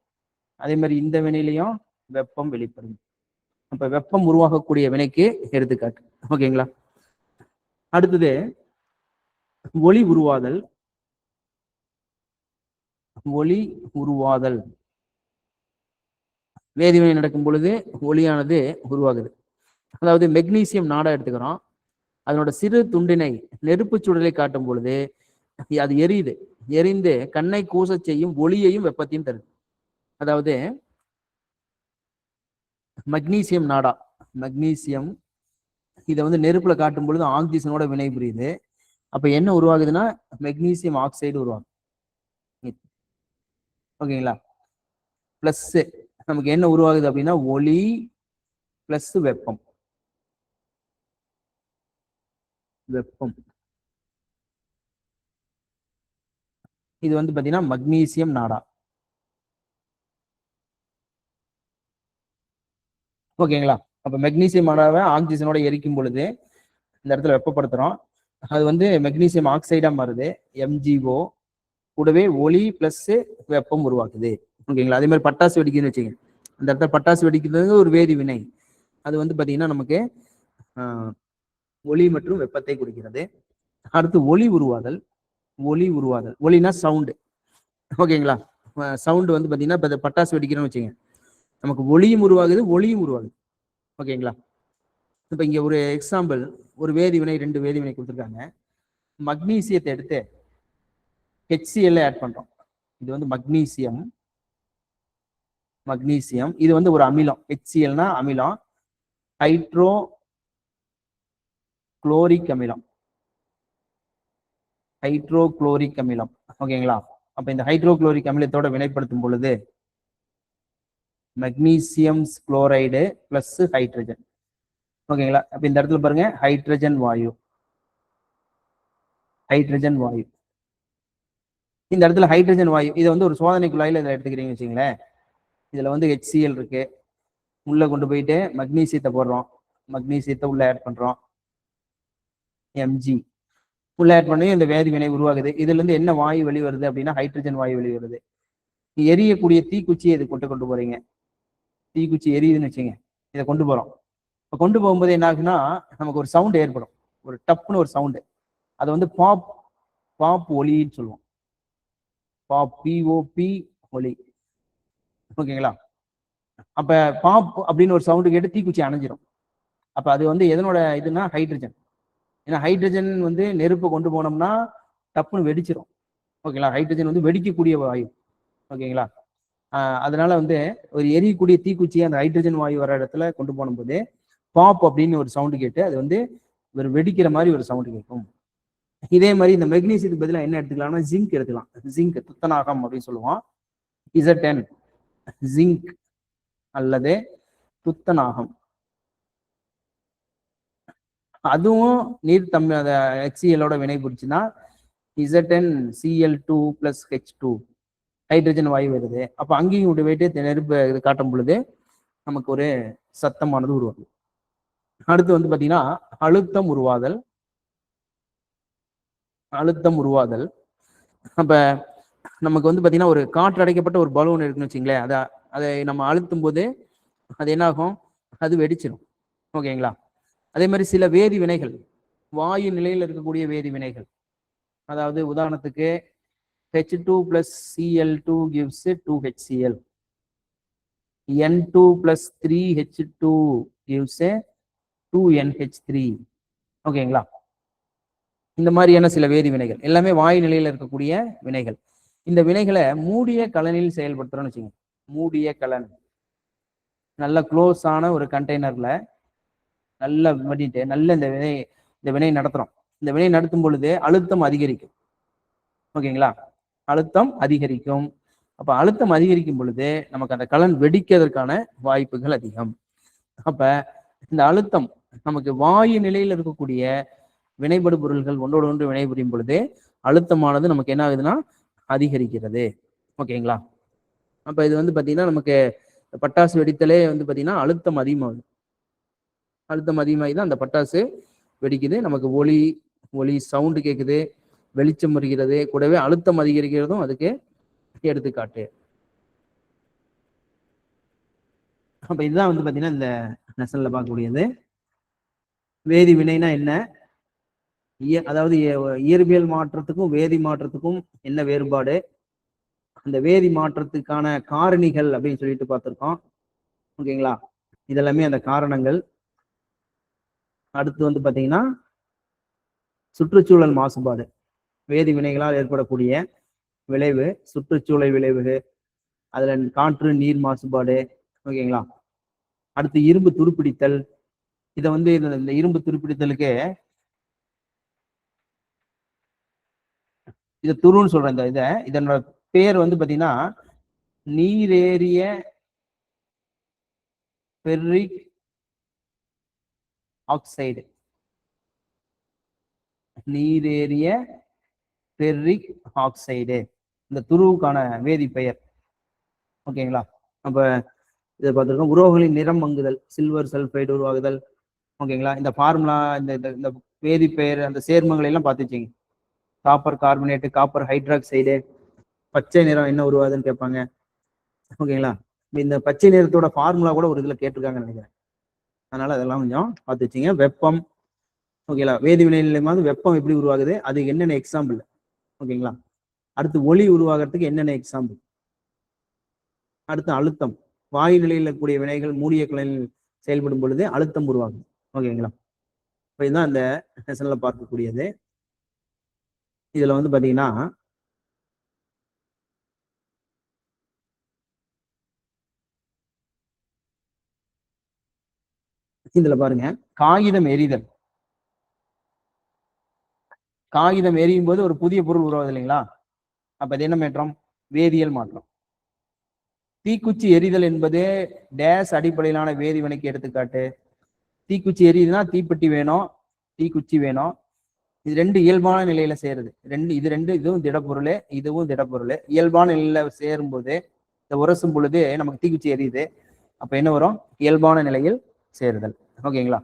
அதே மாதிரி இந்த வினையிலையும் வெப்பம் வெளிப்படும். அப்ப வெப்பம் உருவாகக்கூடிய வினைக்கு எடுத்துக்காட்டு. ஓகேங்களா, அடுத்தது ஒளி உருவாதல். ஒளி உருவாதல் வேதிவினை நடக்கும் பொழுது ஒளியானது உருவாகுது. அதாவது மெக்னீசியம் நாடா எடுத்துக்கிறோம், அதனோட சிறு துண்டினை நெருப்பு சுடலை காட்டும் பொழுது அது எரியுது. எரிந்து கண்ணை கூச செய்யும் ஒளியையும் வெப்பத்தையும் தருது. அதாவது மெக்னீசியம் நாடா, மெக்னீசியம் இதை வந்து நெருப்புல காட்டும் பொழுது ஆக்சிஜனோட வினை புரியுது. அப்ப என்ன உருவாகுதுன்னா மெக்னீசியம் ஆக்சைடு உருவாகும். ஓகேங்களா, பிளஸ் நமக்கு என்ன உருவாகுது அப்படின்னா ஒளி பிளஸ் வெப்பம். வெப்பம் இது வந்து பாத்தீங்கன்னா மக்னீசியம் நாடா. ஓகேங்களா, அப்ப மெக்னீசியம் நாடாவை ஆக்சிஜனோட எரிக்கும் பொழுது இந்த இடத்துல வெப்பப்படுத்துறோம், அது வந்து மெக்னீசியம் ஆக்சைடா மாறுது, MgO. கூடவே ஒளி பிளஸ் வெப்பம் உருவாக்குது. ஓகேங்களா, அதே மாதிரி பட்டாசு வெடிக்குதுன்னு வச்சுங்க, அந்த இடத்துல பட்டாசு வெடிக்கிறது ஒரு வேதி வினை. அது வந்து பாத்தீங்கன்னா நமக்கு ஒளி மற்றும் வெப்பத்தை குறிக்கிறது. அடுத்து ஒளி உருவாதல். ஒளினா சவுண்டு. ஓகேங்களா? சவுண்டு வந்து பார்த்தீங்கன்னா, இப்போ பட்டாசு வெடிக்கிறோம்னு வச்சுங்க, நமக்கு ஒளியும் உருவாகுது, ஒளியும் உருவாகுது. ஓகேங்களா? இப்போ இங்கே ஒரு எக்ஸாம்பிள், ஒரு வேதிவினை, 2 வேதிவினை கொடுத்துருக்காங்க. மக்னீசியத்தை எடுத்து HCl ஆட் பண்றோம். இது வந்து மக்னீசியம். இது வந்து ஒரு அமிலம். HClனா அமிலம், ஹைட்ரோ குளோரிக் அமிலம். ஓகேங்களா? அப்ப இந்த ஹைட்ரோகுளோரிக் அமிலத்தோட வினைப்படுத்தும் பொழுது மெக்னீசியம் குளோரைடு பிளஸ் ஹைட்ரஜன். ஓகேங்களா? அப்ப இந்த இடத்துல பாருங்க, ஹைட்ரஜன் வாயு. இந்த இடத்துல ஹைட்ரஜன் வாயு, இதை வந்து ஒரு சோதனை குழாயில இதை எடுத்துக்கிறீங்கன்னு வச்சுங்களேன். இதுல வந்து HCl இருக்கு. உள்ள கொண்டு போயிட்டு மக்னீசியத்தை போடுறோம். மக்னீசியத்தை உள்ள ஆட் பண்றோம். Mg உள்ள ஆட் பண்ணி இந்த வேதி வினை உருவாகுது. இதுல இருந்து என்ன வாயு வெளிவருது அப்படின்னா ஹைட்ரஜன் வாயு வெளிவருது. எரியக்கூடிய தீக்குச்சியை இது கொண்டு போறீங்க. தீக்குச்சி எரியுதுன்னு வச்சுங்க, இதை கொண்டு போறோம். இப்போ கொண்டு போகும்போது என்ன ஆகுன்னா, நமக்கு ஒரு சவுண்ட் ஏற்படும். ஒரு டப்புன்னு ஒரு சவுண்டு. அதை வந்து பாப் ஒலின்னு சொல்லுவோம். POP ஒலி. ஓகேங்களா? அப்ப பாப் அப்படின்னு ஒரு சவுண்டு கேட்டு தீக்குச்சி அணைஞ்சிரும். அப்ப அது வந்து எதனோட இதுனா ஹைட்ரஜன். ஏன்னா ஹைட்ரஜன் வந்து நெருப்பை கொண்டு போனோம்னா டப்புன்னு வெடிச்சிரும். ஓகேங்களா? ஹைட்ரஜன் வந்து வெடிக்கக்கூடிய வாயு. ஓகேங்களா? அதனால வந்து ஒரு எரியக்கூடிய தீக்குச்சியை அந்த ஹைட்ரஜன் வாயு வர இடத்துல கொண்டு போகும்போது பாப் அப்படின்னு ஒரு சவுண்டு கேட்டு அது வந்து ஒரு வெடிக்கிற மாதிரி ஒரு சவுண்டு கேட்கும். இதே மாதிரி இந்த மெக்னீசியத்துக்கு பதிலாக என்ன எடுத்துக்கலாம்னா ஜிங்க் எடுத்துக்கலாம். ஜிங்க், துத்தநாகம் அப்படின்னு சொல்லுவோம். Zn ஜிங்க் அல்லது துத்தநாகம். அதுவும் நீர் தம்மி அந்த HCl வினை புரிச்சுன்னா ZnCl2 + H2 ஹைட்ரஜன் வாயு வருது. அப்ப அங்கேயும் விட்டு போயிட்டு நெருப்பு இது காட்டும் பொழுது நமக்கு ஒரு சத்தமானது உருவாகுது. அடுத்து வந்து பாத்தீங்கன்னா அழுத்தம் உருவாதல். அப்ப நமக்கு வந்து பாத்தீங்கன்னா ஒரு காற்று அடைக்கப்பட்ட ஒரு பலூன் இருக்குன்னு வச்சுங்களேன், அதை நம்ம அழுத்தும் போது அது என்ன ஆகும், அது வெடிச்சிடும். ஓகேங்களா? அதே மாதிரி சில வேதி வினைகள், வாயு நிலையில் இருக்கக்கூடிய வேதி வினைகள், அதாவது உதாரணத்துக்கு H2 + Cl2 gives 2HCl, N2 + 3H2 gives 2NH3. ஓகேங்களா? இந்த மாதிரியான சில வேதி வினைகள் எல்லாமே வாயு நிலையில் இருக்கக்கூடிய வினைகள். இந்த வினைகளை மூடிய கலனில் செயல்படுத்துறோம்னு வச்சுக்கோங்க. மூடிய கலன், நல்ல க்ளோஸ் ஆன ஒரு கண்டெய்னர்ல நல்லா பண்ணிட்டு நல்ல இந்த வினை நடத்துறோம். இந்த வினை நடத்தும் பொழுது அழுத்தம் அதிகரிக்கும். ஓகேங்களா? அழுத்தம் அதிகரிக்கும். அப்ப அழுத்தம் அதிகரிக்கும் பொழுது நமக்கு அந்த கலன் வெடிக்கிறதுக்கான வாய்ப்புகள் அதிகம். அப்ப இந்த அழுத்தம் நமக்கு வாயு நிலையில் இருக்கக்கூடிய வினைபடு பொருள்கள் ஒன்றோடு ஒன்று வினைபுரியும் பொழுது அழுத்தமானது நமக்கு என்ன ஆகுதுன்னா அதிகரிக்கிறது. ஓகேங்களா? அப்ப இது வந்து பாத்தீங்கன்னா நமக்கு பட்டாசு வெடித்தலே வந்து பாத்தீங்கன்னா அழுத்தம் அதிகமாகுது. அழுத்தம் அதிகமாகி தான் அந்த பட்டாசு வெடிக்குது. நமக்கு ஒளி சவுண்டு கேட்குது, வெளிச்சம் வருகிறது, கூடவே அழுத்தம் அதிகரிக்கிறதும் அதுக்கு எடுத்துக்காட்டு. அப்ப இதுதான் வந்து பாத்தீங்கன்னா இந்த லெசன்ல பார்க்கக்கூடியது. வேதி வினைனா என்ன, அதாவது இயற்பியல் மாற்றத்துக்கும் வேதி மாற்றத்துக்கும் என்ன வேறுபாடு, அந்த வேதி மாற்றத்துக்கான காரணிகள் அப்படின்னு சொல்லிட்டு பார்த்திருக்கோம். ஓகேங்களா? இதெல்லாமே அந்த காரணங்கள். அடுத்து வந்து பாத்தீங்கன்னா சுற்றுச்சூழல் மாசுபாடு, வேதி வினைகளால் ஏற்படக்கூடிய விளைவு, சுற்றுச்சூழல் விளைவு, அதுல காற்று நீர் மாசுபாடு. ஓகேங்களா? அடுத்து இரும்பு துருப்பிடித்தல். இதை வந்து இந்த இரும்பு துருப்பிடித்தலுக்கு இதை துருன்னு சொல்றேன். இதனோட பேர் வந்து பாத்தீங்கன்னா நீரேறிய ஃபெர்ரிக் ஆக்சைடு. நீரேறிய ஃபெர்ரிக் ஆக்சைடு இந்த துருவுக்கான வேதி பெயர். ஓகேங்களா? அப்ப இதை பார்த்துருக்கோம். உலோகங்களின் நிறம் மங்குதல், சில்வர் சல்பைடு உருவாகுதல். ஓகேங்களா? இந்த ஃபார்முலா, இந்த வேதி பெயர், அந்த சேர்மங்களை எல்லாம் பார்த்துச்சிங்க. Copper carbonate, copper hydroxide. பச்சை நிறம் என்ன உருவாகுதுன்னு கேட்பாங்க. ஓகேங்களா? இந்த பச்சை நிறத்தோட ஃபார்முலா கூட ஒரு இதுல கேட்டிருக்காங்கன்னு நினைக்கிறேன். அதனால அதெல்லாம் கொஞ்சம் பார்த்து வச்சுங்க. வெப்பம், ஓகேங்களா, வேதி வினையில வெப்பம் எப்படி உருவாகுது, அது என்னென்ன எக்ஸாம்பிள், ஓகேங்களா. அடுத்து ஒளி உருவாகிறதுக்கு என்னென்ன எக்ஸாம்பிள். அடுத்து அழுத்தம், வாயு நிலையில் இருக்கக்கூடிய வினைகள் மூடிய குழலில் செயல்படும் பொழுது அழுத்தம் உருவாகும், ஓகேங்களா. இப்போ இதுதான் இந்த லெசன்ல பார்க்கக்கூடியது. இதுல பாத்தீங்கன்னா இதுல பாருங்க, காகிதம் எரிதல். காகிதம் எரியும் போது ஒரு புதிய பொருள் உருவாகுது இல்லைங்களா, அப்ப அது என்ன மாற்றம், வேதியியல் மாற்றம். தீக்குச்சி எரிதல் என்பது டேஸ் அடிப்படையிலான வேதிவினைக்கு எடுத்துக்காட்டு. தீக்குச்சி எரியுதுன்னா தீப்பெட்டி வேணும், தீக்குச்சி வேணும். இது ரெண்டு இயல்பான நிலையில சேருது. இதுவும் திடப்பொருள், இதுவும் திடப்பொருள். இயல்பான நிலையில சேரும் போது, இந்த உரசும் பொழுது நமக்கு தீக்குச்சி எரியுது. அப்ப என்ன வரும், இயல்பான நிலையில் சேருதல், ஓகேங்களா.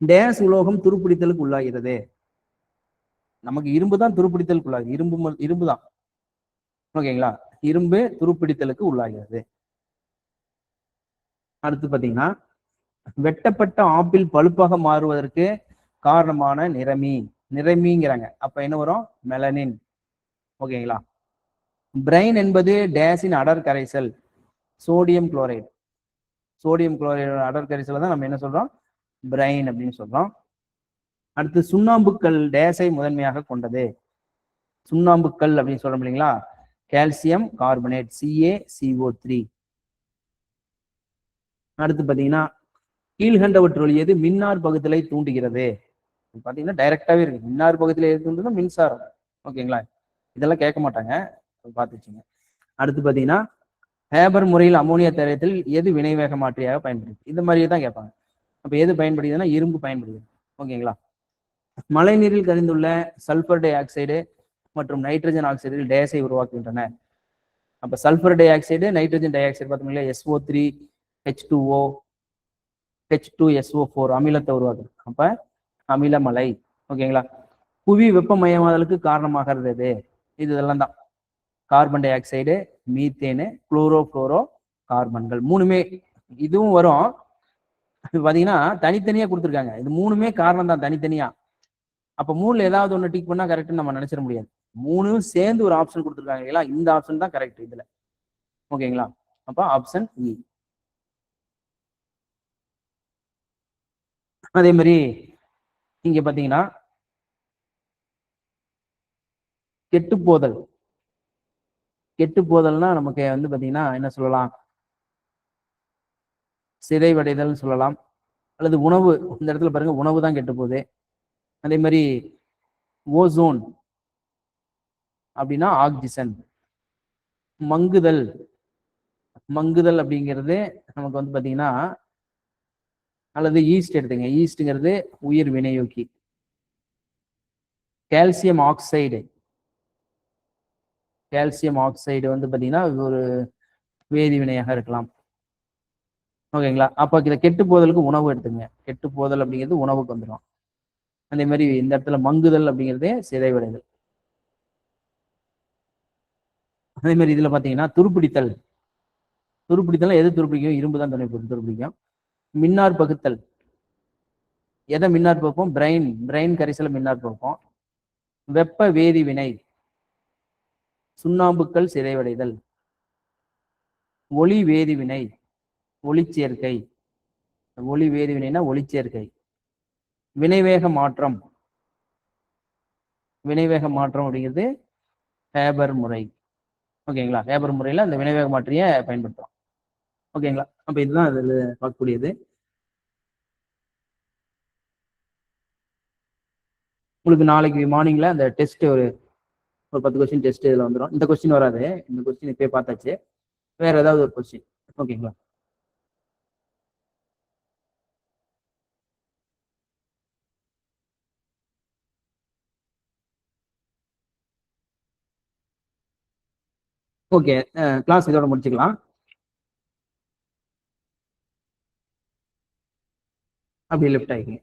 டேஸ் உலோகம் துருப்பிடித்தலுக்கு உள்ளாகிறது. நமக்கு இரும்பு தான் துருப்பிடித்தலுக்கு உள்ளாகுது, இரும்பு தான், ஓகேங்களா. இரும்பு துருப்பிடித்தலுக்கு உள்ளாகிறது. அடுத்து பாத்தீங்கன்னா, வெட்டப்பட்ட ஆப்பிள் பழுப்பாக மாறுவதற்கு காரணமான நிறமிங்கிறாங்க. அப்ப என்ன வரும், மெலனின், ஓகேங்களா. பிரைன் என்பது டேஸின் அடர் கரைசல், சோடியம் குளோரைடு. சோடியம் குளோரைடு அடர் கரைசல் தான் நம்ம என்ன சொல்றோம், பிரைன் அப்படின்னு சொல்றோம். அடுத்து சுண்ணாம்புக்கல் டேஸை முதன்மையாக கொண்டது. சுண்ணாம்புக்கல் அப்படின்னு சொல்றோம் இல்லைங்களா, கால்சியம் கார்பனேட், CaCO3. அடுத்து பாத்தீங்கன்னா, கீழ்கண்டவற்றுள் எது மின்னார் பகுத்தலை தூண்டுகிறது. பாத்தீங்கன்னா டைரக்டாவே இருக்கு, மின்னார் பகுதியில எது தூண்டுதுன்னா மின்சாரம், ஓகேங்களா. இதெல்லாம் கேட்க மாட்டாங்க, பார்த்து வச்சுங்க. அடுத்து பாத்தீங்கன்னா, ஹேபர் முறையில் அமோனியா தயாரித்தல் எது வினைவேக மாற்றியாக பயன்படுது, இந்த மாதிரியே தான் கேட்பாங்க. அப்ப எது பயன்படுதுன்னா இரும்பு பயன்படுது, ஓகேங்களா. மழை நீரில் கரைந்துள்ள சல்பர் டை ஆக்சைடு மற்றும் நைட்ரஜன் ஆக்சைடுகள் டேஸை உருவாக்குகின்றன. அப்ப sulphur dioxide, nitrogen di oxide பார்த்தோம்ல, SO3 H2O H2SO4 அமிலத்தை உருவாக்குது. அப்ப அமிலமலை, ஓகேங்களா. புவி வெப்பமயமாதலுக்கு காரணமாகிறது இதெல்லாம் தான், carbon di oxide, methane, chlorofluoro கார்பன்கள். மூணுமே இதுவும் வரும். பாத்தீங்கன்னா தனித்தனியா கொடுத்துருக்காங்க, இது மூணுமே காரணம் தான் தனித்தனியா. அப்ப மூணுல ஏதாவது ஒண்ணு டிக் பண்ணா கரெக்ட்னு நம்ம நினைச்சிட முடியாது. மூணும் சேர்ந்து ஒரு ஆப்ஷன் கொடுத்துருக்காங்க இல்லையா, இந்த ஆப்ஷன் தான் கரெக்ட் இதுல, ஓகேங்களா. அப்ப ஆப்ஷன் இ. அதே மாதிரி இங்க பாத்தீங்கன்னா, கெட்டுப்போதல். கெட்டுப்போதல்னா நமக்கு பாத்தீங்கன்னா என்ன சொல்லலாம், சிதைவடைதல் சொல்லலாம், அல்லது உணவு. இந்த இடத்துல பாருங்க, உணவு தான் கெட்டு போகுது. அதே மாதிரி ஓசோன் அப்படின்னா ஆக்சிஜன். மங்குதல், மங்குதல் அப்படிங்கிறது நமக்கு பாத்தீங்கன்னா, அல்லது ஈஸ்ட் எடுத்துங்க, ஈஸ்ட்ங்கிறது உயிர் வினையூக்கி. கால்சியம் ஆக்சைடு, கால்சியம் ஆக்சைடு பாத்தீங்கன்னா ஒரு வேதி வினையாக இருக்கலாம், ஓகேங்களா. அப்ப இதை கெட்டு போதலுக்கு உணவு எடுத்துங்க, கெட்டு போதல் அப்படிங்கிறது உணவுக்கு வந்துடும். அதே மாதிரி இந்த இடத்துல மங்குதல் அப்படிங்கிறது சிதைவடைதல். அதே மாதிரி இதுல பாத்தீங்கன்னா துருப்பிடித்தல். துருப்பிடித்தல் எது துருப்பிடிக்கும், இரும்பு தான் துருப்பிடிக்கும். மின்னார் பகுத்தல், எதை மின்னார் பகுப்போம், பிரைன் கரைசல மின்னார் பகுப்போம். வெப்ப வேதி வினை, சுண்ணாம்புக்கல் சிதைவடைதல். ஒளி வேதி வினை, ஒளிச்சேர்க்கை. ஒளி வேதி வினைனா ஒளிச்சேர்க்கை. வினைவேக மாற்றம், வினைவேக மாற்றம் அப்படிங்கிறது ஹேபர் முறை, ஓகேங்களா. ஹேபர் முறையில அந்த வினைவேக மாற்றிய பயன்படுத்துறோம், ஓகேங்களா. அப்ப இதுதான் அதுல பார்க்கக்கூடியது. உங்களுக்கு நாளைக்கு மார்னிங்ல அந்த டெஸ்ட் ஒரு 10 கொஸ்டின் டெஸ்ட் இதுல வந்துடும். இந்த கொஸ்டின் வராது, இந்த கொஸ்டின் இப்பயே பார்த்தாச்சு. வேற ஏதாவது ஒரு கொஸ்டின், ஓகேங்களா. ஓகே, கிளாஸ் இதோட முடிச்சுக்கலாம். அப்படி லெஃப்ட் ஆகிங்க.